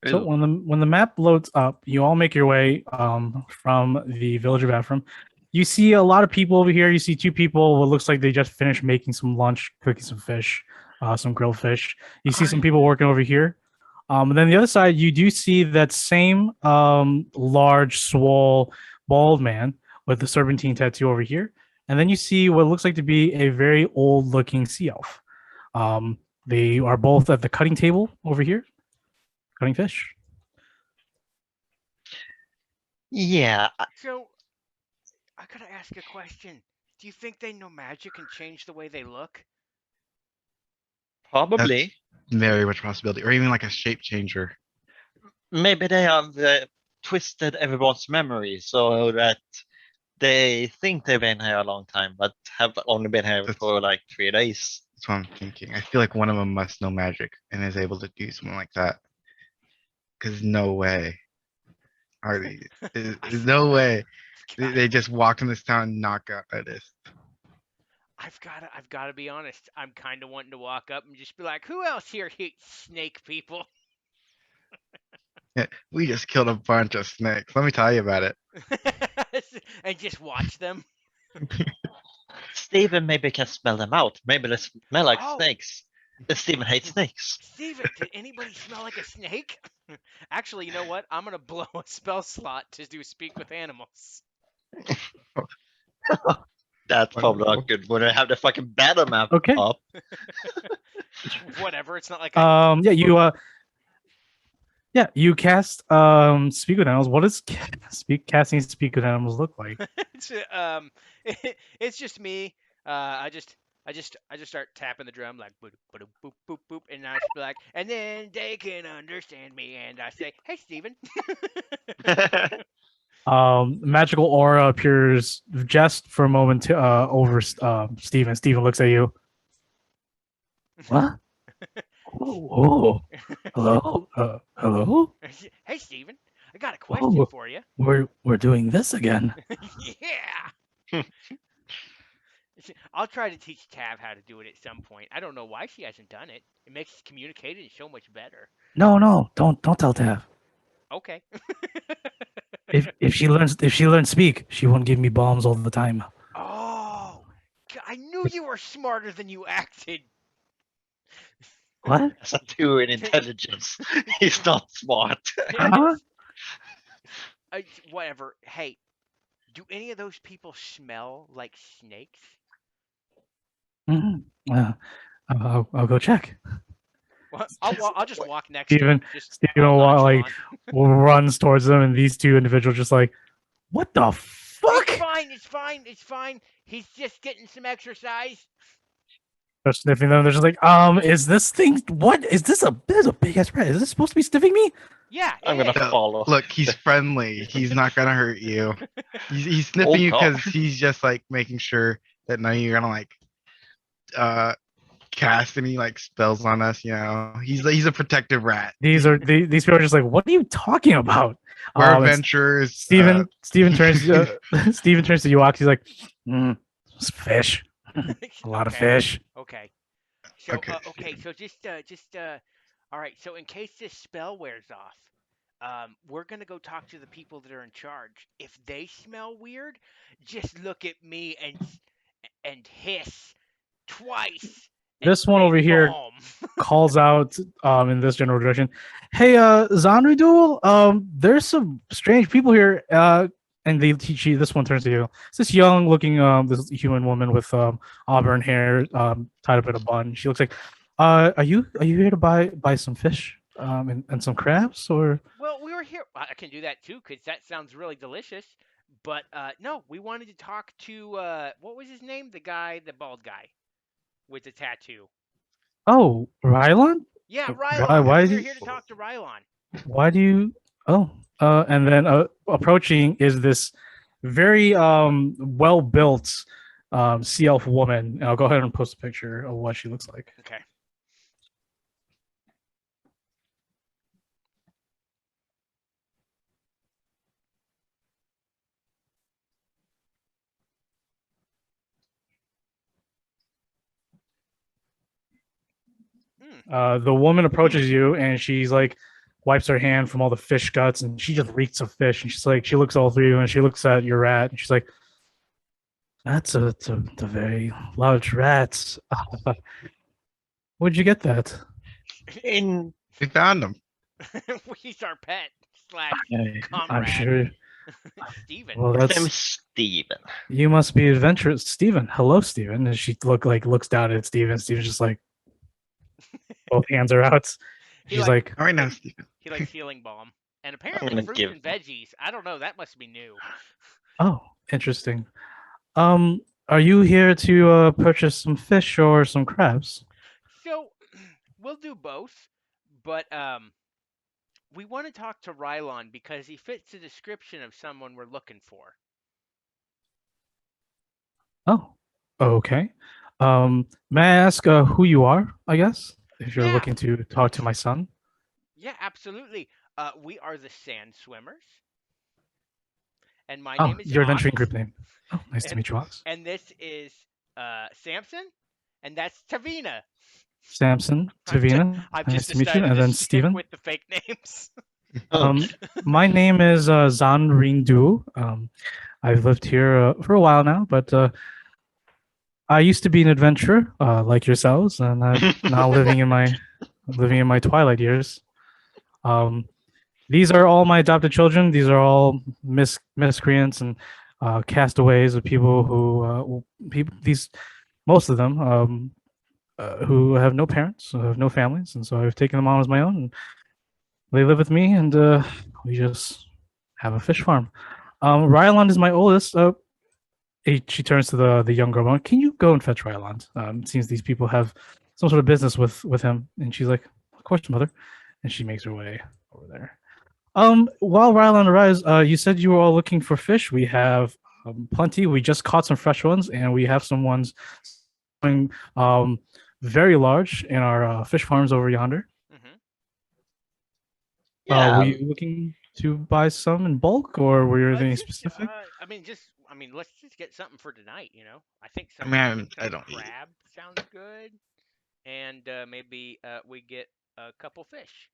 So when the map loads up, you all make your way from the village of Ephraim. You see a lot of people over here. You see two people. What looks like they just finished making some lunch, cooking some fish, some grilled fish. You see some people working over here. And then the other side, you do see that same large, swole, bald man with the serpentine tattoo over here. And then you see what looks like to be a very old-looking sea elf. They are both at the cutting table over here, cutting fish. Yeah, So, I gotta ask a question. Do you think they know magic and change the way they look? probably. Very much possibility, or even like a shape changer. Maybe they have twisted everyone's memory so that they think they've been here a long time, but have only been here That's- for like 3 days. That's what I'm thinking. I feel like one of them must know magic and is able to do something like that. Because no way. Are they? There's no way they just walk in this town and knock out this. I've gotta be honest. I'm kind of wanting to walk up and just be like, "Who else here hates snake people?" Yeah, we just killed a bunch of snakes. Let me tell you about it. and just watch them. Steven maybe can smell them out. Maybe they smell like Oh. snakes. And Steven hates snakes. Steven, did anybody smell like a snake? Actually, you know what? I'm gonna blow a spell slot to do speak with animals. That's probably not good when I have the fucking battle map Okay. up. Whatever. It's not like I. You cast speak with animals. What does casting speak with animals look like? it's, it's just me. I just start tapping the drum like boop boop boop boop boop, and I just be like, and then they can understand me, and I say, "Hey, Steven." Magical aura appears just for a moment over Steven. Steven looks at you. What? Oh, hello, hello. Hey, Steven, I got a question for you. We're doing this again. Yeah. I'll try to teach Tav how to do it at some point. I don't know why she hasn't done it. It makes communicating so much better. No, don't tell Tav. Okay. If she learns speak, she won't give me bombs all the time. Oh, I knew you were smarter than you acted. What? That's a 2 in intelligence. He's not smart. Huh? Whatever. Hey, do any of those people smell like snakes? I'll go check. Well, I'll just walk next to Steven him. Just Steven all nonchalant. runs towards them, and these two individuals just like, what the fuck? It's fine. He's just getting some exercise. They're sniffing them. They're just like, is this thing? What is this? This is a big ass rat. Is this supposed to be sniffing me? Yeah. I'm gonna hey. follow. Look, he's friendly. He's not gonna hurt you. He's sniffing you God. because he's just like making sure that none of you are gonna like cast any like spells on us. You know, he's a protective rat. These people are just like, what are you talking about? We're And adventurers. Steven turns Steven turns to Yuak. He's like, it's fish. A lot of fish. Okay. So Okay. So just all right. So in case this spell wears off, we're gonna go talk to the people that are in charge. If they smell weird, just look at me and hiss twice. This and one say over here bomb. calls out in this general direction. Hey, Zanridul, there's some strange people here. And they teach you. This one turns to you. It's this young-looking, this human woman with auburn hair, tied up in a bun. She looks like, are you here to buy some fish, and some crabs, or? Well, we were here. I can do that too, because that sounds really delicious. But no, we wanted to talk to what was his name? The bald guy with the tattoo. Oh, Rylon? Yeah, Why- Rylon. why We're do you- here to talk to Rylon. Why do you? Oh, and then approaching is this very well built sea elf woman. And I'll go ahead and post a picture of what she looks like. Okay. The woman approaches you and she's like wipes her hand from all the fish guts and she just reeks of fish and she's like she looks all through you and she looks at your rat and she's like, that's a very large rat. Where'd you get that? In We found him. He's our pet slash I'm comrade, sure. Steven. Well, His name that's is Steven. you must be adventurous, Stephen. Hello, Stephen. And she looks down at Stephen. Stephen's just like both hands are out. He She's like like, All right now, Stephen. he likes healing balm, and I'm apparently gonna fruits give. and veggies. I don't know. That must be new. oh, interesting. Are you here to purchase some fish or some crabs? So we'll do both, but we want to talk to Rylon because he fits the description of someone we're looking for. Oh, okay. May I ask who you are? I guess if you're Yeah, looking to talk to my son. yeah, absolutely. We are the Sandswimmers, and my Oh, name is your Ox, adventuring group name. Oh, nice to and meet you, Ox. this is Samson, and that's Tavina. Samson, I've just Tavina. I've Nice just to meet you. decided And to then stick Stephen. with the fake names. Um, Okay. my name is Zan Ring Du. I've lived here for a while now, but I used to be an adventurer like yourselves, and I'm now living in my twilight years. Um, these are all my adopted children. These are all miscreants and castaways of people who people these most of them who have no parents, who have no families, and so I've taken them on as my own. And they live with me, and we just have a fish farm. Ryland is my oldest. She turns to the young girl. Can you go and fetch Ryland? It seems these people have some sort of business with him, and she's like, "Of course, mother," and she makes her way over there. While Ryland arrives, you said you were all looking for fish. We have plenty. We just caught some fresh ones, and we have some ones um very large in our fish farms over yonder. Hmm. Were Yeah. you looking to buy some in bulk, or were there any Just specific? I mean, let's just get something for tonight. I think I some mean, I some don't eat. crab sounds good, and maybe we get a couple fish.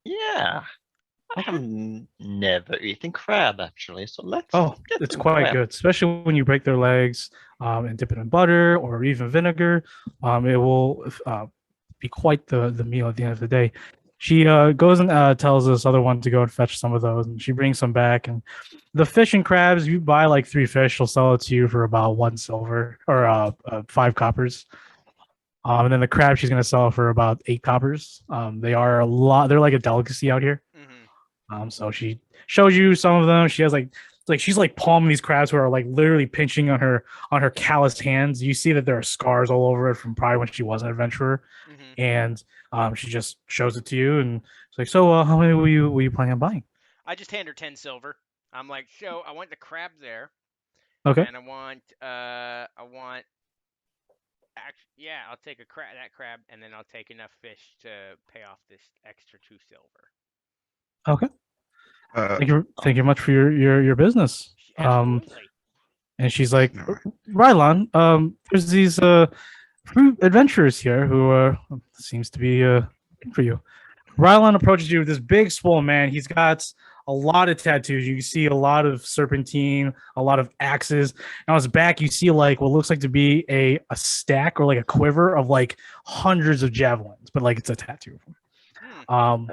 Yeah. I have never eaten crab actually, so let's Oh, get it's some quite crab. good, especially when you break their legs and dip it in butter or even vinegar. It will be quite the meal at the end of the day. She goes and tells this other one to go and fetch some of those, and she brings some back. And the fish and crabs, you buy like 3 fish, she'll sell it to you for about 1 silver or 5 coppers. And then the crab she's gonna sell for about 8 coppers. They are a lot. They're like a delicacy out here. Hmm. So she shows you some of them. She has like she's like palming these crabs who are like literally pinching on her calloused hands. You see that there are scars all over it from probably when she was an adventurer. Hmm. And she just shows it to you and it's like, so how many were you planning on buying? I just hand her 10 silver. I'm like, so I want the crab there, Okay. and I want yeah, I'll take that crab, and then I'll take enough fish to pay off this extra 2 silver. Okay. Uh, Thank you much for your business. Absolutely. And she's like, no. Rylan, there's these fruit adventurers here who seems to be looking for you. Rylan approaches you with this big swole man. He's got a lot of tattoos. You can see a lot of serpentine, a lot of axes. And on his back, you see like what looks like to be a stack or like a quiver of like hundreds of javelins, but like it's a tattoo. Hmm.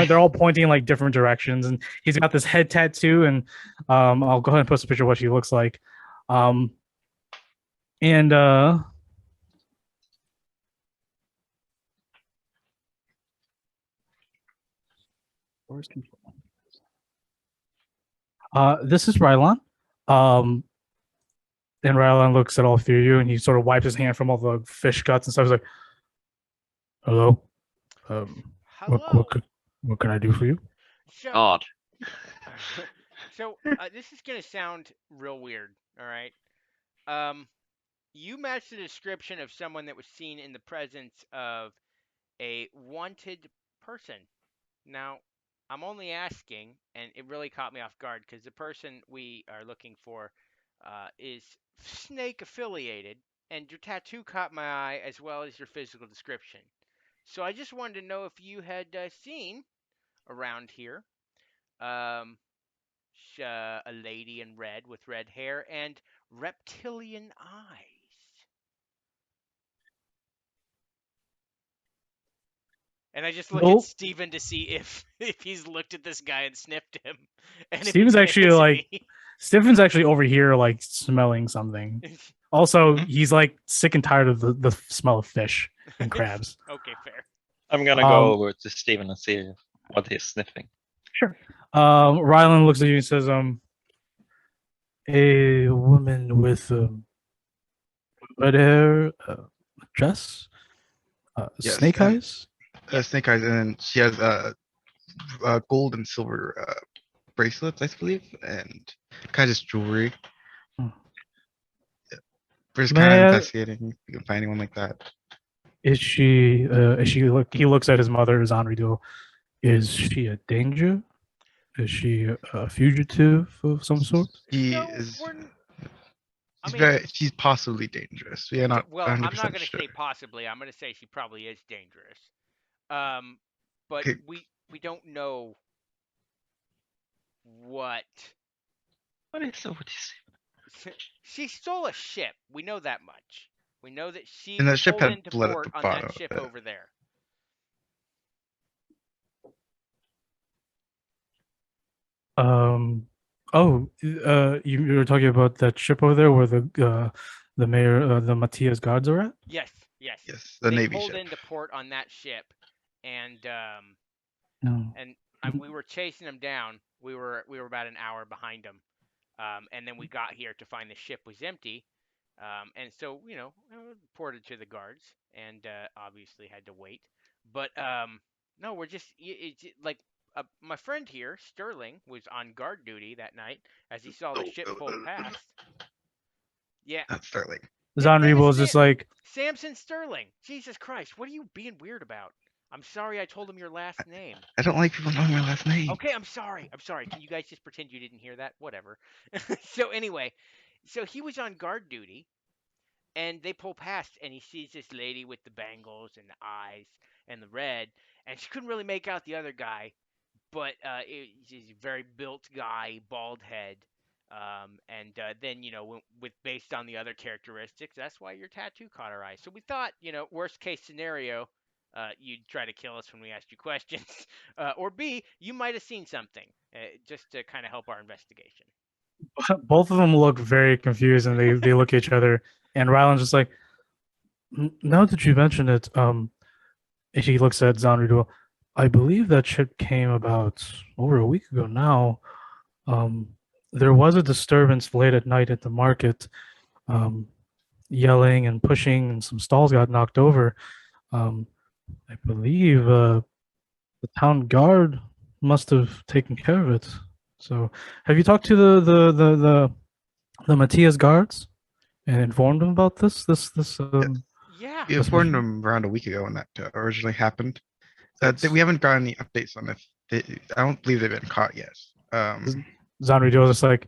They're all pointing in like different directions, and he's got this head tattoo. And I'll go ahead and post a picture of what she looks like. Um, and where's control? This is Rylan. Um, and Rylan looks at all three of you, and he sort of wipes his hand from all the fish guts and stuff. He's like, "Hello, Hello. what can I do for you?" So, God. so this is gonna sound real weird. All right. Um, you match the description of someone that was seen in the presence of a wanted person. Now, I'm only asking, and it really caught me off guard because the person we are looking for is snake affiliated, and your tattoo caught my eye as well as your physical description. So I just wanted to know if you had seen around here um, a lady in red with red hair and reptilian eyes. And I just look Nope. at Steven to see if he's looked at this guy and sniffed him. And Steven's if actually he's failed like me. Steven's actually over here like smelling something. Also, he's like sick and tired of the smell of fish and crabs. Okay, fair. I'm gonna go over to Steven and see what he's sniffing. Sure. Rylan looks at you and says, a woman with red hair, dress, Yes, snake and eyes. Snake Eyes, and then she has gold and silver bracelets, I believe, and kind of just jewelry. Hmm. We're just May kind of I- investigating if we can find anyone like that. Is she? He looks at his mother, Zanrido. Is she a danger? Is she a fugitive of some sort? She No, is. I She's mean, very. She's possibly dangerous. We are not well, 100% I'm not going to sure. say possibly. I'm going to say she probably is dangerous. But Okay. we don't know what. What is up with this? She stole a ship. We know that much. We know that she And that ship pulled had into blood at port the on bottom that of ship it. over there. You were talking about that ship over there where the mayor, the Matthias guards are at? Yes, yes. Yes, the They Navy pulled ship. into port on that ship, and No. we were chasing them down. We were about an hour behind them, and then we got here to find the ship was empty, and so reported to the guards, and obviously had to wait. But no, we're just it's like my friend here, Sterling, was on guard duty that night as he saw the ship pull past. Yeah, Not Sterling. his name Zanribo is is just like, Samson Sterling. Jesus Christ, what are you being weird about? I'm sorry I told him your last name. I don't like people knowing my last name. Okay, I'm sorry. I'm sorry. Can you guys just pretend you didn't hear that? Whatever. So anyway, so he was on guard duty, and they pull past, and he sees this lady with the bangles and the eyes and the red, and she couldn't really make out the other guy, but he's a very built guy, bald head. And then with based on the other characteristics, that's why your tattoo caught our eye. So we thought, worst case scenario, you'd try to kill us when we asked you questions, or B, you might have seen something, just to kind of help our investigation. both of them look very confused and they look at each other. And Rylan's just like, now that you mention it, he looks at Zanrido. I believe that ship came about over a week ago now. There was a disturbance late at night at the market, yelling and pushing, and some stalls got knocked over. I believe the town guard must have taken care of it. So, have you talked to the Matthias guards and informed them about this? Yeah. We informed them around a week ago when that originally happened. That's- We haven't got any updates on if I don't believe they've been caught yet. Zanrido was just like,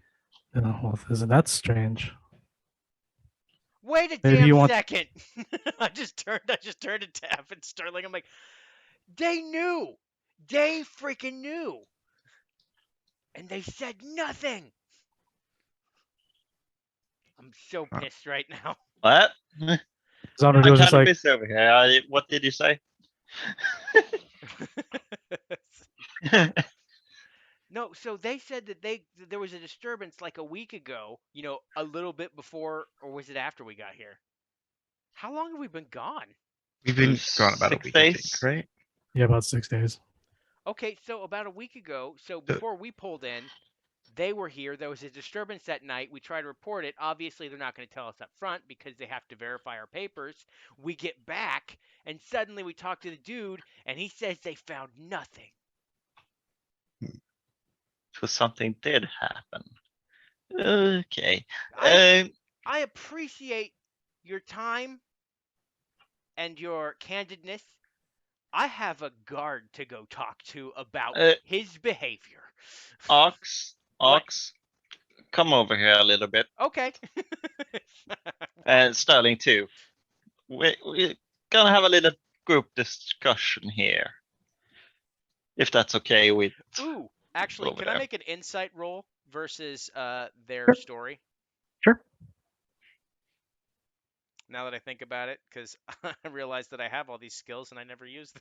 oh, well, isn't that strange? Wait a Maybe damn you want- second. I just turned to Taff and Sterling. I'm like, they knew. They freaking knew. And they said nothing. I'm so pissed right now. What? Zanrido I'm was just kind of like, busy over here. What did you say? No, so they said that there was a disturbance like a week ago, a little bit before, or was it after we got here? How long have we been gone? We've been gone about a 6 week, I think, days. right? yeah, about 6 days. Okay, so about a week ago, so before we pulled in, they were here. There was a disturbance that night. We tried to report it. Obviously, they're not going to tell us up front because they have to verify our papers. We get back, and suddenly we talk to the dude, and he says they found nothing. So something did happen. Okay. I appreciate your time and your candidness. I have a guard to go talk to about his behavior. Ox, What? come over here a little bit. Okay. And Sterling too. We're gonna have a little group discussion here. If that's okay with. Ooh, actually, over can I there. make an insight roll versus their Sure. story? Sure. now that I think about it, because I realized that I have all these skills and I never use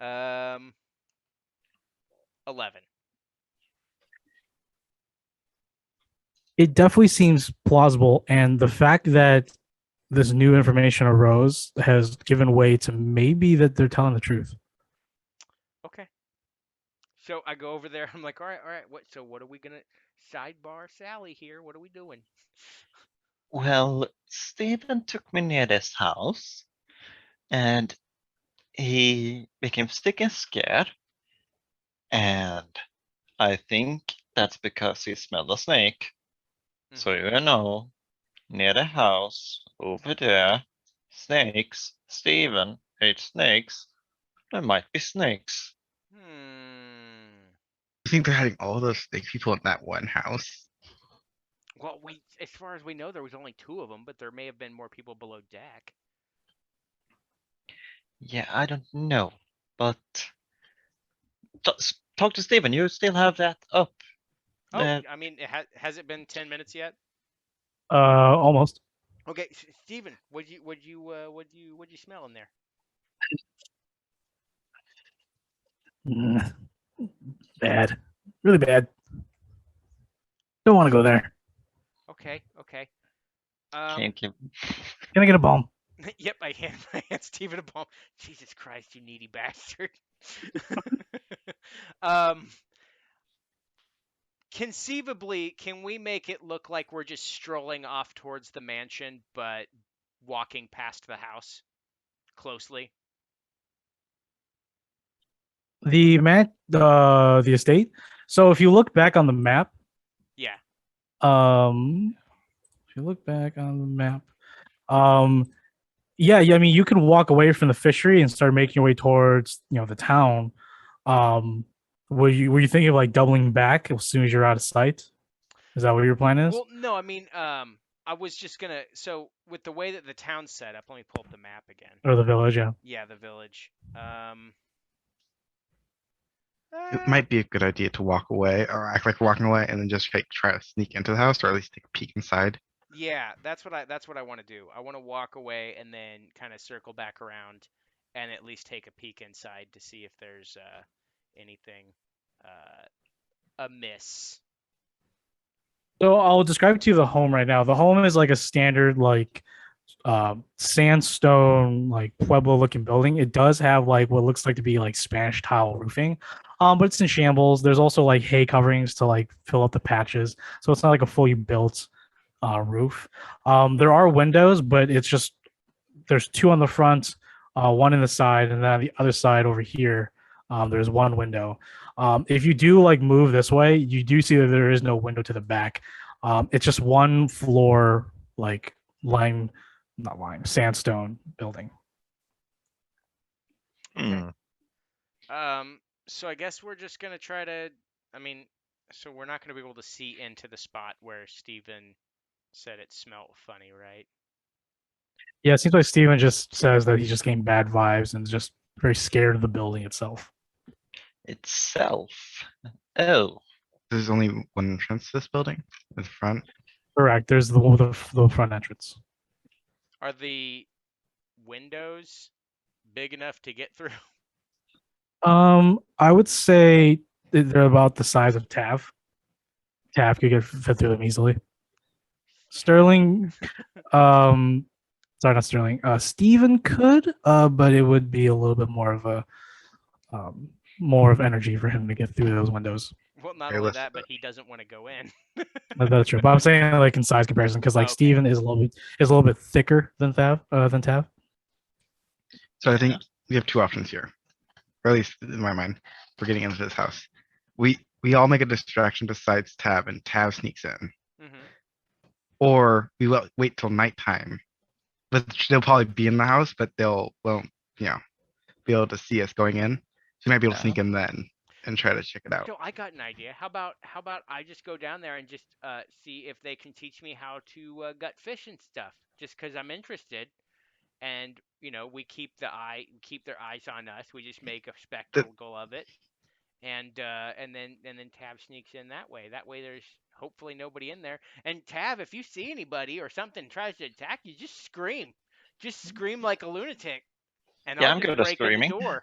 them. 11. It definitely seems plausible, and the fact that this new information arose has given way to maybe that they're telling the truth. Okay. So I go over there. I'm like, all right. What are we gonna sidebar Sally here? What are we doing? Well, Stephen took me near this house and he became sick and scared. And I think that's because he smelled a snake. So Mhm. you know, near the house, over there, snakes, Stephen hates snakes. There might be snakes. Hmm. I think they're hiding all those snake people in that one house. Well, as far as we know, there was only 2 of them, but there may have been more people below deck. Yeah, I don't know. But talk to Stephen. You still have that up. Oh, I mean, has it been 10 minutes yet? Almost. Okay, Steven, what'd you smell in there? Mm, bad, really bad. Don't want to go there. Okay. Can't give. Gonna get a bomb. Yep, I hand Steven a bomb. Jesus Christ, you needy bastard. um, Conceivably, can we make it look like we're just strolling off towards the mansion, but walking past the house closely? The estate. So if you look back on the map, Yeah. if you look back on the map, um, yeah. I mean, you can walk away from the fishery and start making your way towards the town. Um, were you thinking of like doubling back as soon as you're out of sight? Is that what your plan is? Well, no, I mean, I was just gonna. So with the way that the town's set up, let me pull up the map again. Or the village? Yeah. Yeah, the village. It Uh, might be a good idea to walk away or act like walking away and then just like try to sneak into the house or at least take a peek inside. yeah, that's what I want to do. I want to walk away and then kind of circle back around and at least take a peek inside to see if there's anything amiss. So I'll describe to you the home right now. The home is like a standard like sandstone like pueblo looking building. It does have like what looks like to be like Spanish tile roofing, but it's in shambles. There's also like hay coverings to like fill up the patches, so it's not like a fully built roof. There are windows, but it's just there's 2 on the front, 1 in the side, and then on the other side over here, there's 1 window. If you do like move this way, you do see that there is no window to the back. It's just 1 floor, like lime, not lime, sandstone building. Okay. Hmm. So I guess we're just gonna try to. I mean, so we're not gonna be able to see into the spot where Steven said it smelled funny, right? Yeah, it seems like Steven just says that he's just getting bad vibes and is just very scared of the building itself. Itself. Oh, There's only one entrance to this building in the front. Correct. There's the front entrance. Are the windows big enough to get through? I would say they're about the size of Tav. Tav could get fit through them easily. Sterling, um, sorry, not Sterling. Steven could, but it would be a little bit more of energy for him to get through those windows. Well, not Okay, only let's that, but he doesn't want to go in. That's true. But I'm saying like in size comparison, because like Okay. Steven is a little bit thicker than Tav. So I yeah. think we have 2 options here, or at least in my mind, for getting into this house. We all make a distraction besides Tab, and Tab sneaks in, Hmm. or we wait till nighttime. But they'll probably be in the house, but won't be able to see us going in. So we might be able to Yeah. sneak in then and try to check it out. So I got an idea. How about I just go down there and just see if they can teach me how to gut fish and stuff, just because I'm interested. And we keep their eyes on us. We just make a The, spectacle of it, and then Tab sneaks in that way. That way, there's hopefully nobody in there. And Tav, if you see anybody or something tries to attack you, just scream. Just scream like a lunatic, and Yeah, I'll I'm just good at break in the screaming. door.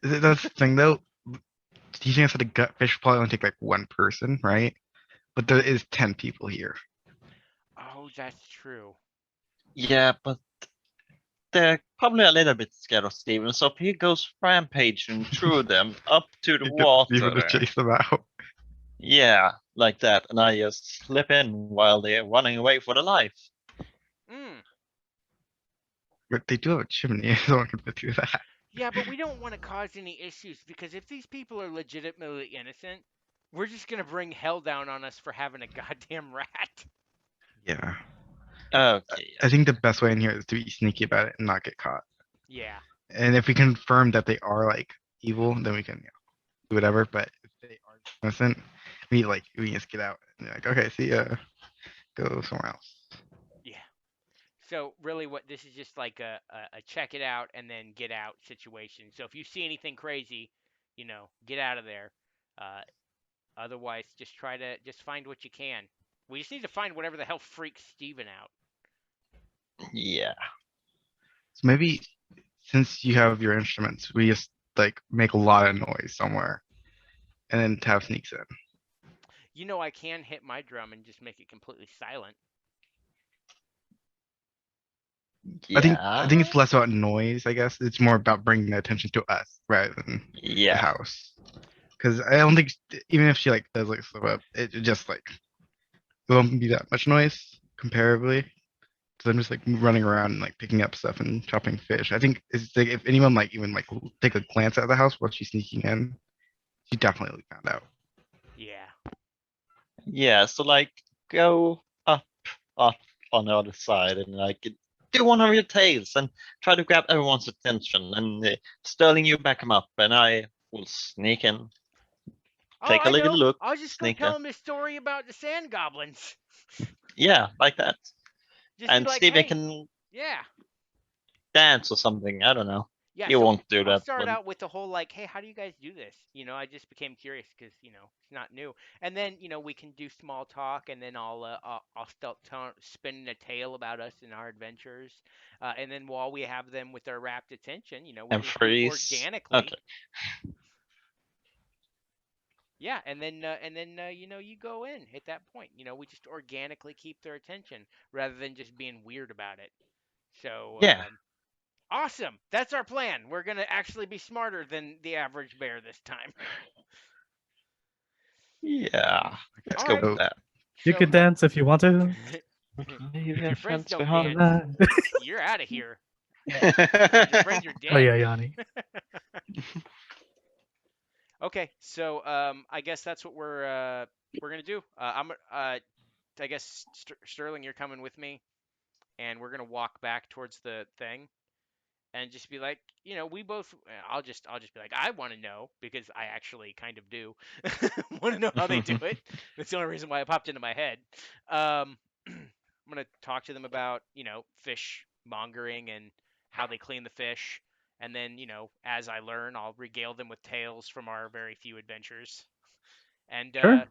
That's the thing though. Teaching us how to gut fish probably only take like one person, right? But there is 10 people here. Oh, that's true. Yeah, but they're probably a little bit scared of Steven, so if he goes rampaging through them up to the You get people to water, chase them out. yeah, like that, and I just slip in while they're running away for their life. Mm. But they do have a chimney. Someone could fit through that. Yeah, but we don't want to cause any issues because if these people are legitimately innocent, we're just gonna bring hell down on us for having a goddamn rat. Yeah. Okay, I think the best way in here is to be sneaky about it and not get caught. Yeah. And if we confirm that they are like evil, then we can do whatever. But if they are innocent, we just get out and be like, okay, see ya. Go somewhere else. Yeah. So really, what this is just like a check it out and then get out situation. So if you see anything crazy, get out of there. Uh, Otherwise, just find what you can. We just need to find whatever the hell freaks Steven out. yeah. So maybe since you have your instruments, we just like make a lot of noise somewhere, and then Tav sneaks in. I can hit my drum and just make it completely silent. I think it's less about noise. I guess it's more about bringing the attention to us rather than the Yeah. house. Because I don't think even if she like does like slip up, it just like it won't be that much noise comparably. Because I'm just like running around and like picking up stuff and chopping fish. I think it's like if anyone like even like take a glance at the house while she's sneaking in, she definitely found out. Yeah. Yeah, so like go up on the other side and like do one of your tails and try to grab everyone's attention. And Sterling, you back him up, and I will sneak in, take I a little know. look, I'll just go sneak tell in. him the story about the sand goblins. Yeah, like that. Just And be like, Steven hey, can yeah. dance or something. I don't know. Yeah, You so won't do I'll that, start but out with the whole like, hey, how do you guys do this? I just became curious because it's not new. And then we can do small talk, and then I'll start spinning a tale about us and our adventures. And then while we have them with their rapt attention, we'll and just do freeze. organically. Okay. Yeah, and then you go in at that point. We just organically keep their attention rather than just being weird about it. So Yeah. awesome. That's our plan. We're going to actually be smarter than the average bear this time. Yeah. Let's All go right. with that. You So, could dance if you want to. Leave your friends friends don't behind. dance. You're out of here. Your friends are dead. Oh yeah, Yanni. Okay, so I guess that's what we're gonna do. I guess Sterling, you're coming with me, and we're gonna walk back towards the thing, and just be like, we both. I'll just be like, I want to know because I actually kind of do want to know how they do it. That's the only reason why it popped into my head. I'm gonna talk to them about fish mongering and how they clean the fish, and then as I learn, I'll regale them with tales from our very few adventures, and Sure.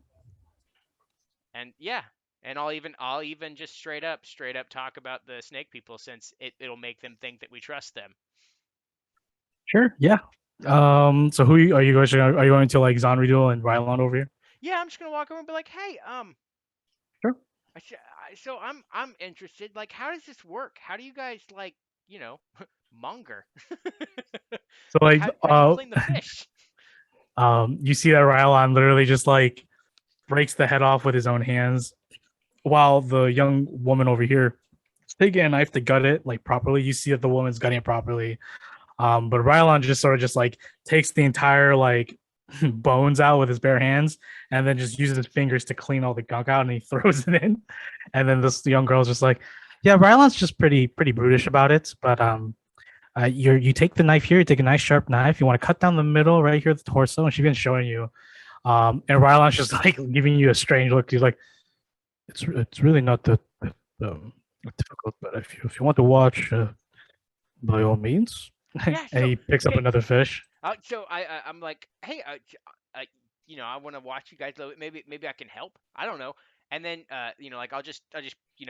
and yeah. And I'll even just straight up talk about the snake people since it'll make them think that we trust them. Sure. Yeah. So are you going to like Zonrido and Rylon over here? Yeah, I'm just gonna walk over and be like, hey, Sure. so I'm interested. Like, how does this work? How do you guys like, monger? So Like, like how do you clean the fish? you see that Rylon literally just like breaks the head off with his own hands, while the young woman over here is taking a knife to gut it like properly. You see that the woman's gutting it properly. But Rylon just sort of just like takes the entire like bones out with his bare hands and then just uses his fingers to clean all the gunk out and he throws it in. And then this young girl's just like, yeah, Rylon's just pretty brutish about it. But you take the knife here, you take a nice sharp knife, you want to cut down the middle right here at the torso, and she's been showing you. And Rylon's just like giving you a strange look. He's like, it's really not that difficult, but if you want to watch, by all means. Yeah. And he picks up Okay. another fish. So I'm like, hey, I want to watch you guys. Maybe I can help. I don't know. And then, like I'll just,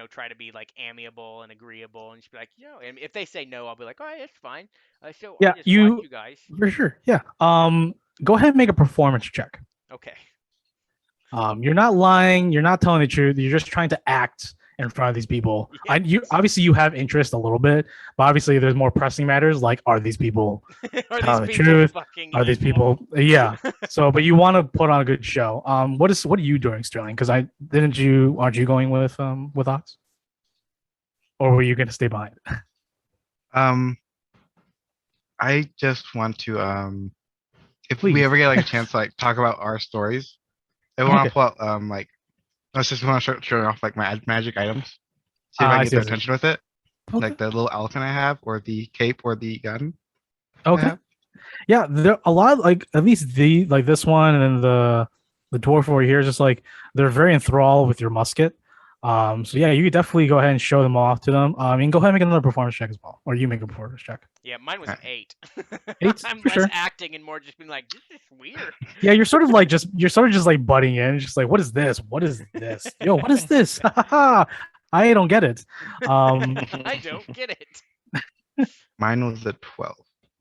try to be like amiable and agreeable and just be like, and if they say no, I'll be like, all right, it's fine. So I'll Yeah, just watch you guys. for sure. Yeah. Go ahead and make a performance check. Okay. You're not lying. You're not telling the truth. You're just trying to act in front of these people. Yeah. You obviously you have interest a little bit, but obviously there's more pressing matters. Like, are these people Are telling the these people truth? fucking Are these evil? people? Yeah. So, but you want to put on a good show. What are you doing, Sterling? Because aren't you going with Ox, or were you going to stay behind? I just want to if Please. we ever get like a chance to like talk about our stories, I want Okay. to pull out like I just want to start showing off like my magic items. See if I I can get see, their I see. attention with it. Okay. Like the little elephant I have, or the cape, or the gun. I Okay. have. Yeah, there a lot like at least this one and then the dwarf over here is just like they're very enthralled with your musket. So yeah, you could definitely go ahead and show them off to them. And go ahead and make another performance check as well, or you make a performance check. Yeah, mine was an Alright. 8. 8, I'm for less sure. acting and more just being like, this is weird. Yeah, you're sort of just like butting in, just like what is this? What is this? Yo, what is this? I don't get it. I don't get it. Mine was a 12.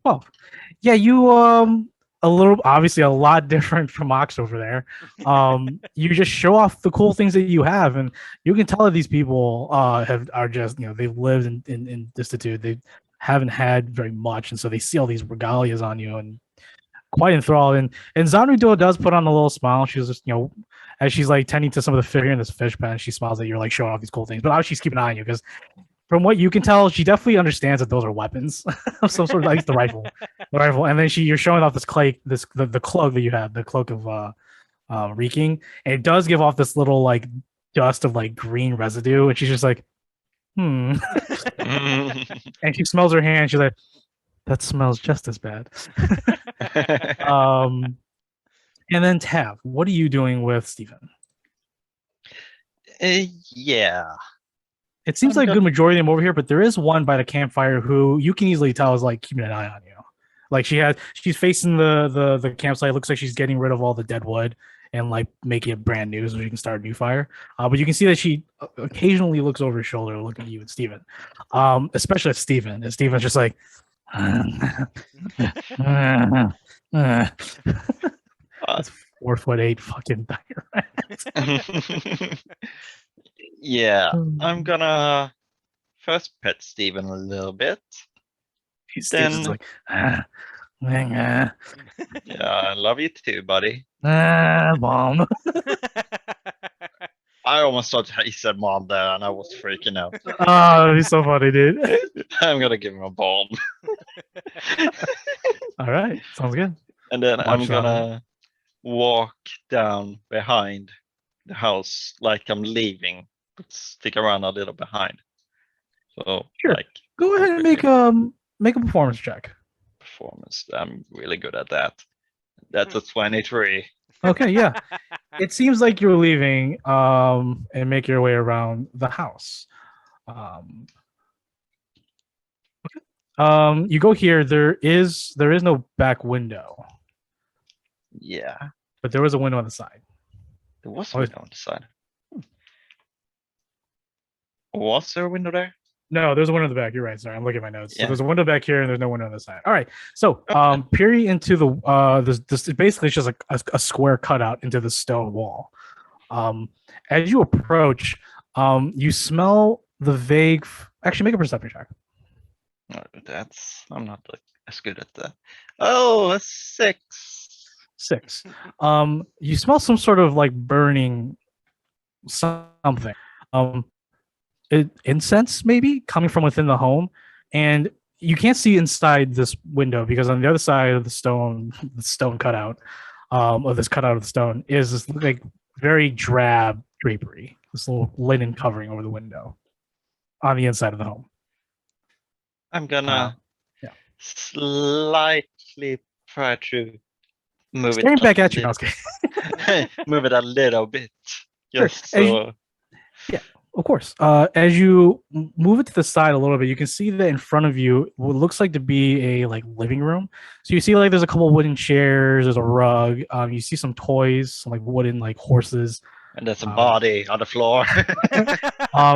Well, yeah, you a little obviously a lot different from Ox over there. You just show off the cool things that you have, and you can tell that these people are just they've lived in destitute. They haven't had very much, and so they see all these regalias on you and quite enthralled. And Zanrudo does put on a little smile. She's just as she's like tending to some of the fish in this fish pen, she smiles that you're like showing off these cool things. But obviously she's keeping an eye on you because from what you can tell, she definitely understands that those are weapons of some sort, like the rifle, and then you're showing off the cloak that you have, the cloak of reeking, and it does give off this little like dust of like green residue, and she's just like, and she smells her hand, she's like, that smells just as bad. And then Tav, what are you doing with Stephen? Yeah. It seems I'm like a good. good majority of them over here, but there is one by the campfire who you can easily tell is like keeping an eye on you. Like she's facing the campsite. It looks like she's getting rid of all the dead wood and like making it brand new so she can start a new fire. But you can see that she occasionally looks over her shoulder, looking at you and Steven. Especially at Steven. And Steven's just like that's 4'8" fucking diorite. Yeah, I'm gonna first pet Steven a little bit. Steven's like, Yeah, I love you too, buddy. mom. I almost thought he said mom there and I was freaking out. Oh, he's so funny, dude. I'm gonna give him a bomb. All right, sounds good. And then I'm Watch that. gonna walk down behind the house like I'm leaving, but stick around a little behind. So Sure. like Go ahead and make a performance check. performance. I'm really good at that. That's a 23. Okay, yeah. It seems like you're leaving and make your way around the house. You go here. There is no back window, Yeah, but there was a window on the side. there was a Oh, window on the side. Was there a window there? No, there's a window in the back. You're right. Sorry, I'm looking at my notes. So Yeah. there's a window back here, and there's no window on the side. All right. So, peering into the this basically it's just like a square cutout into the stone wall. As you approach, you smell the vague. Actually, make a perception check. No, I'm not like, as good at that. Oh, a 6. 6. You smell some sort of like burning something. Incense maybe coming from within the home, and you can't see inside this window because on the other side of the stone cutout of this cutout of the stone is this like very drab drapery, this little linen covering over the window on the inside of the home. I'm gonna slightly try to move Staring it back a at you, little- no, I was kidding. move it a little bit. Sure. Just so Yeah. Of course. As you move it to the side a little bit, you can see that in front of you, what looks like to be a like living room. So you see like there's a couple wooden chairs, there's a rug. You see some toys, some like wooden like horses. And there's a Um, body on the floor.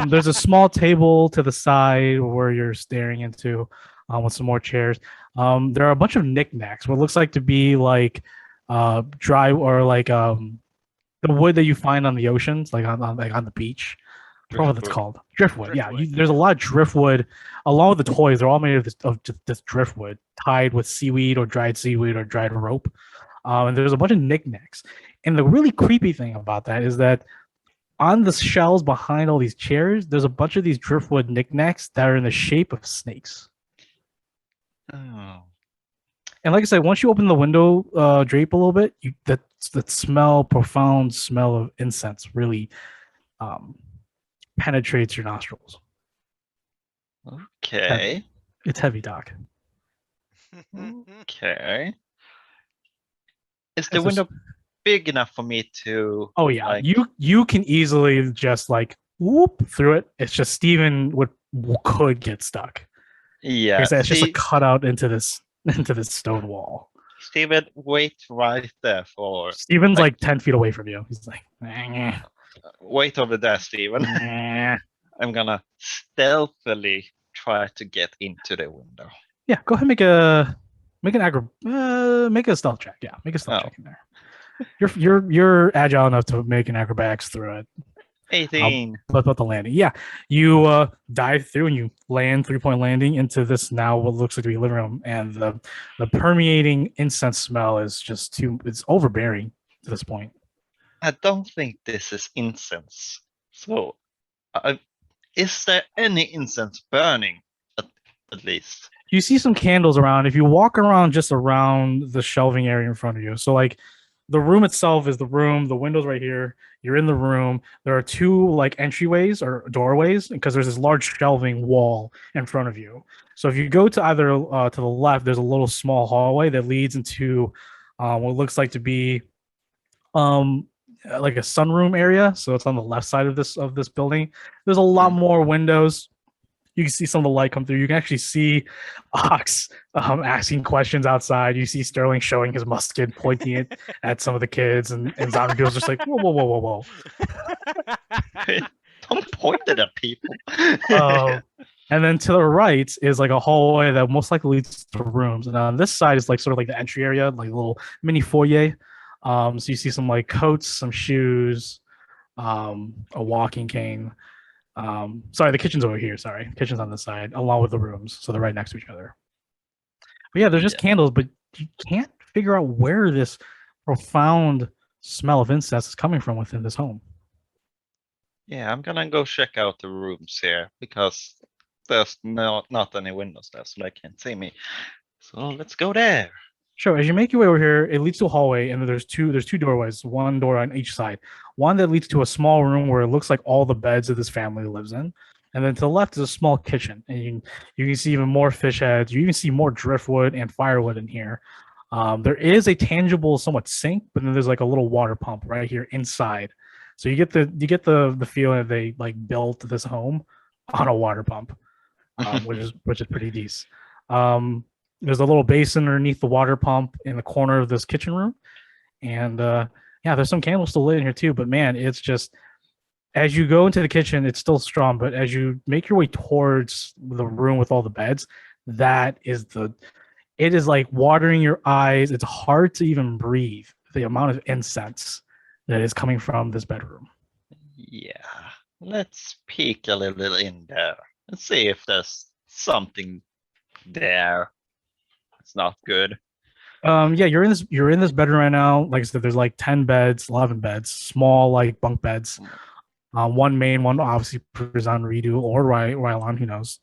There's a small table to the side where you're staring into, with some more chairs. There are a bunch of knickknacks. What looks like to be like dry or like the wood that you find on the oceans, like on the beach. I forgot what that's Driftwood. called. Driftwood. Yeah, Driftwood. there's a lot of driftwood along with the toys. They're all made of this driftwood tied with seaweed or dried rope. And there's a bunch of knickknacks. And the really creepy thing about that is that on the shelves behind all these chairs, there's a bunch of these driftwood knickknacks that are in the shape of snakes. Oh. And like I said, once you open the window drape a little bit, that profound smell of incense really penetrates your nostrils. Okay. It's heavy, Doc. Okay. Is the It's a s- window big enough for me to? Oh yeah, like- you can easily just like whoop through it. It's just Steven could get stuck. Yeah. Like I said, it's just a See, cutout into this stone wall. Steven, wait right there for. Steven's Like- like 10 feet away from you. He's like, "Eh, Wait over there, Steven. eh." I'm gonna stealthily try to get into the window. Yeah, go ahead and make a stealth check. Yeah, make a stealth Oh. check in there. You're agile enough to make an acrobatics through it. 18. What about the landing? Yeah, you dive through and you land 3-point landing into this now what looks like to be a living room, and the permeating incense smell is just it's overbearing to this point. I don't think this is incense. So, is there any incense burning at least? You see some candles around. If you walk around just around the shelving area in front of you, so like the room itself is the room, the window's right here. You're in the room. There are two like entryways or doorways because there's this large shelving wall in front of you. So if you go to either to the left, there's a little small hallway that leads into what looks like to be like a sunroom area. So it's on the left side of this building. There's a lot more windows. You can see some of the light come through. You can actually see Ox asking questions outside. You see Sterling showing his musket, pointing it at some of the kids, and Zombie feels just like, whoa, whoa, whoa, whoa, whoa. Don't point it at people. And then to the right is like a hallway that most likely leads to rooms. And on this side is like sort of like the entry area, like a little mini foyer. So you see some like coats, some shoes, a walking cane. Sorry, the kitchen's over here. Sorry, kitchen's on this side, along with the rooms, so they're right next to each other. But yeah, there's just candles, but you can't figure out where this profound smell of incense is coming from within this home. Yeah, I'm gonna go check out the rooms here because there's not any windows there, so they can't see me. So let's go there. Sure. As you make your way over here, it leads to a hallway, and there's two doorways, one door on each side. One that leads to a small room where it looks like all the beds that this family lives in. And then to the left is a small kitchen, and you can see even more fish heads. You even see more driftwood and firewood in here. There is a tangible, somewhat sink, but then there's like a little water pump right here inside. So you get the feeling that they like built this home on a water pump, which is pretty decent. There's a little basin underneath the water pump in the corner of this kitchen room, and yeah, there's some candles still lit in here too. But man, it's just as you go into the kitchen, it's still strong. But as you make your way towards the room with all the beds, it is like watering your eyes. It's hard to even breathe. The amount of incense that is coming from this bedroom. Yeah, let's peek a little in there and see if there's something there. It's not good. Yeah, you're in this bedroom right now. Like I said, there's like 10 beds, 11 beds, small like bunk beds. One main one obviously on Redo or Rylon, who knows.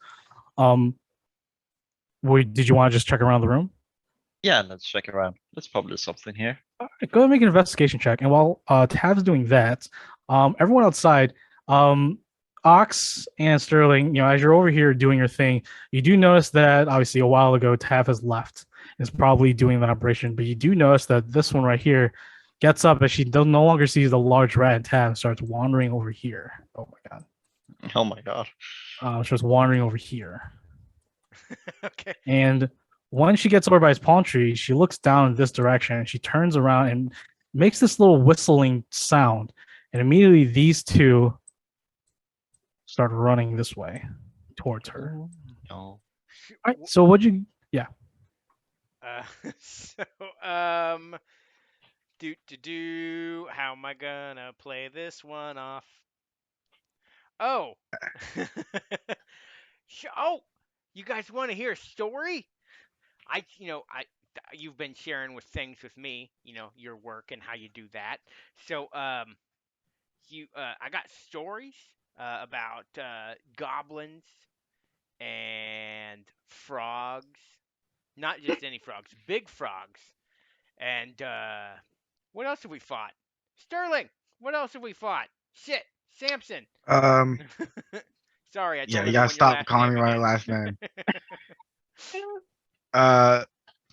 Did you want to just check around the room? Yeah, let's check around. There's probably something here. All right, go ahead and make an investigation check. And while Tav's doing that, everyone outside, Ox and Sterling, as you're over here doing your thing, you do notice that obviously a while ago Tav has left. Is probably doing that operation, but you do notice that this one right here gets up as she no longer sees the large rat, and Tav starts wandering over here. Oh my god. Oh my god. She's wandering over here. Okay. And when she gets over by his palm tree, she looks down in this direction and she turns around and makes this little whistling sound. And immediately these two start running this way towards her. Oh, no. All right. So what'd you? Yeah. So how am I gonna play this one off? Oh. Oh, you guys want to hear a story? You've been sharing with things with me, your work and how you do that. So, I got stories about goblins and frogs. Not just any frogs, big frogs. And what else have we fought? Sterling, what else have we fought? Shit, Samson. Sorry, I Yeah, told you gotta everyone your stop last calling name me my again. last name. Uh,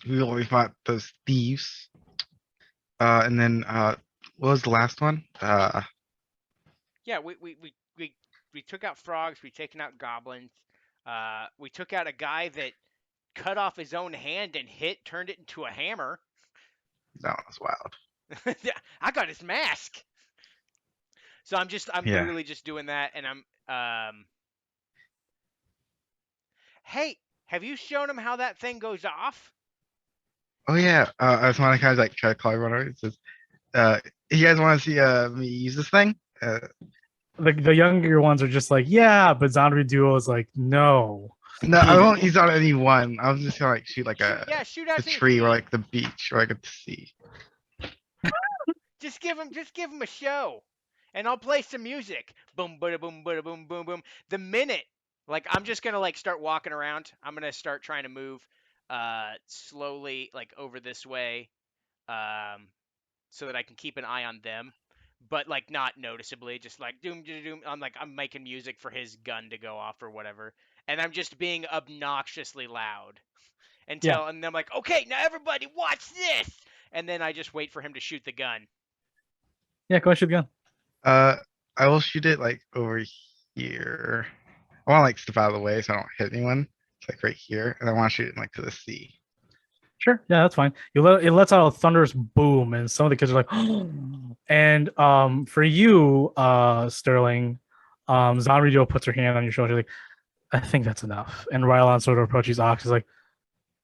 we fought those thieves. And then what was the last one? Yeah, we took out frogs. We taken out goblins. We took out a guy that cut off his own hand and turned it into a hammer. That was wild. Yeah, I got his mask. So I'm Yeah. literally just doing that, and Hey, have you shown him how that thing goes off? Oh yeah. I just want to kind of like try to call everyone over. It says, you guys want to see me use this thing? The younger ones are just like, yeah, but Zandri Duo is like, no. No, I won't use on anyone. I was just gonna like shoot like Shoot the out to the tree or sea. like the beach or like the sea. Just give him a show, and I'll play some music. Boom, bada, boom, bada, boom, boom, boom. The minute, like, I'm just gonna like start walking around. I'm gonna start trying to move, slowly, like over this way, so that I can keep an eye on them, but like not noticeably. Just like doom, doom, doom. I'm making music for his gun to go off or whatever, and I'm just being obnoxiously loud and I'm like, okay, now everybody watch this, and then I just wait for him to shoot the gun. Yeah, go ahead, shoot the gun. I will shoot it like over here. I want to like step out of the way so I don't hit anyone. It's like right here, and I want to shoot it like to the sea. Sure, yeah, that's fine. It lets out a thunderous boom, and some of the kids are like, and for you, Sterling, Zanrijo puts her hand on your shoulder, like, I think that's enough. And Rylon sort of approaches Ox, is like,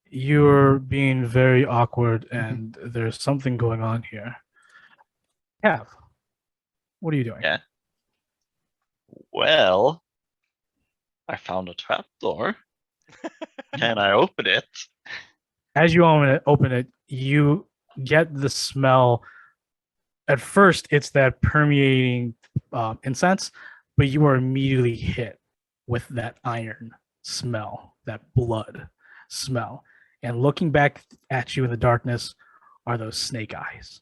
you're being very awkward, and there's something going on here. Cav, what are you doing? Yeah. Well, I found a trapdoor. Can I open it? As you open it, you get the smell. At first, it's that permeating incense, but you are immediately hit with that iron smell, that blood smell. And looking back at you in the darkness are those snake eyes.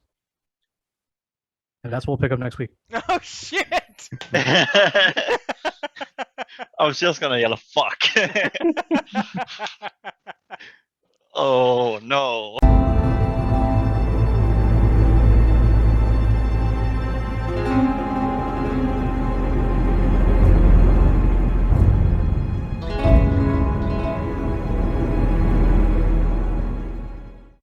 And that's what we'll pick up next week. Oh shit! I was just gonna yell fuck. Oh no.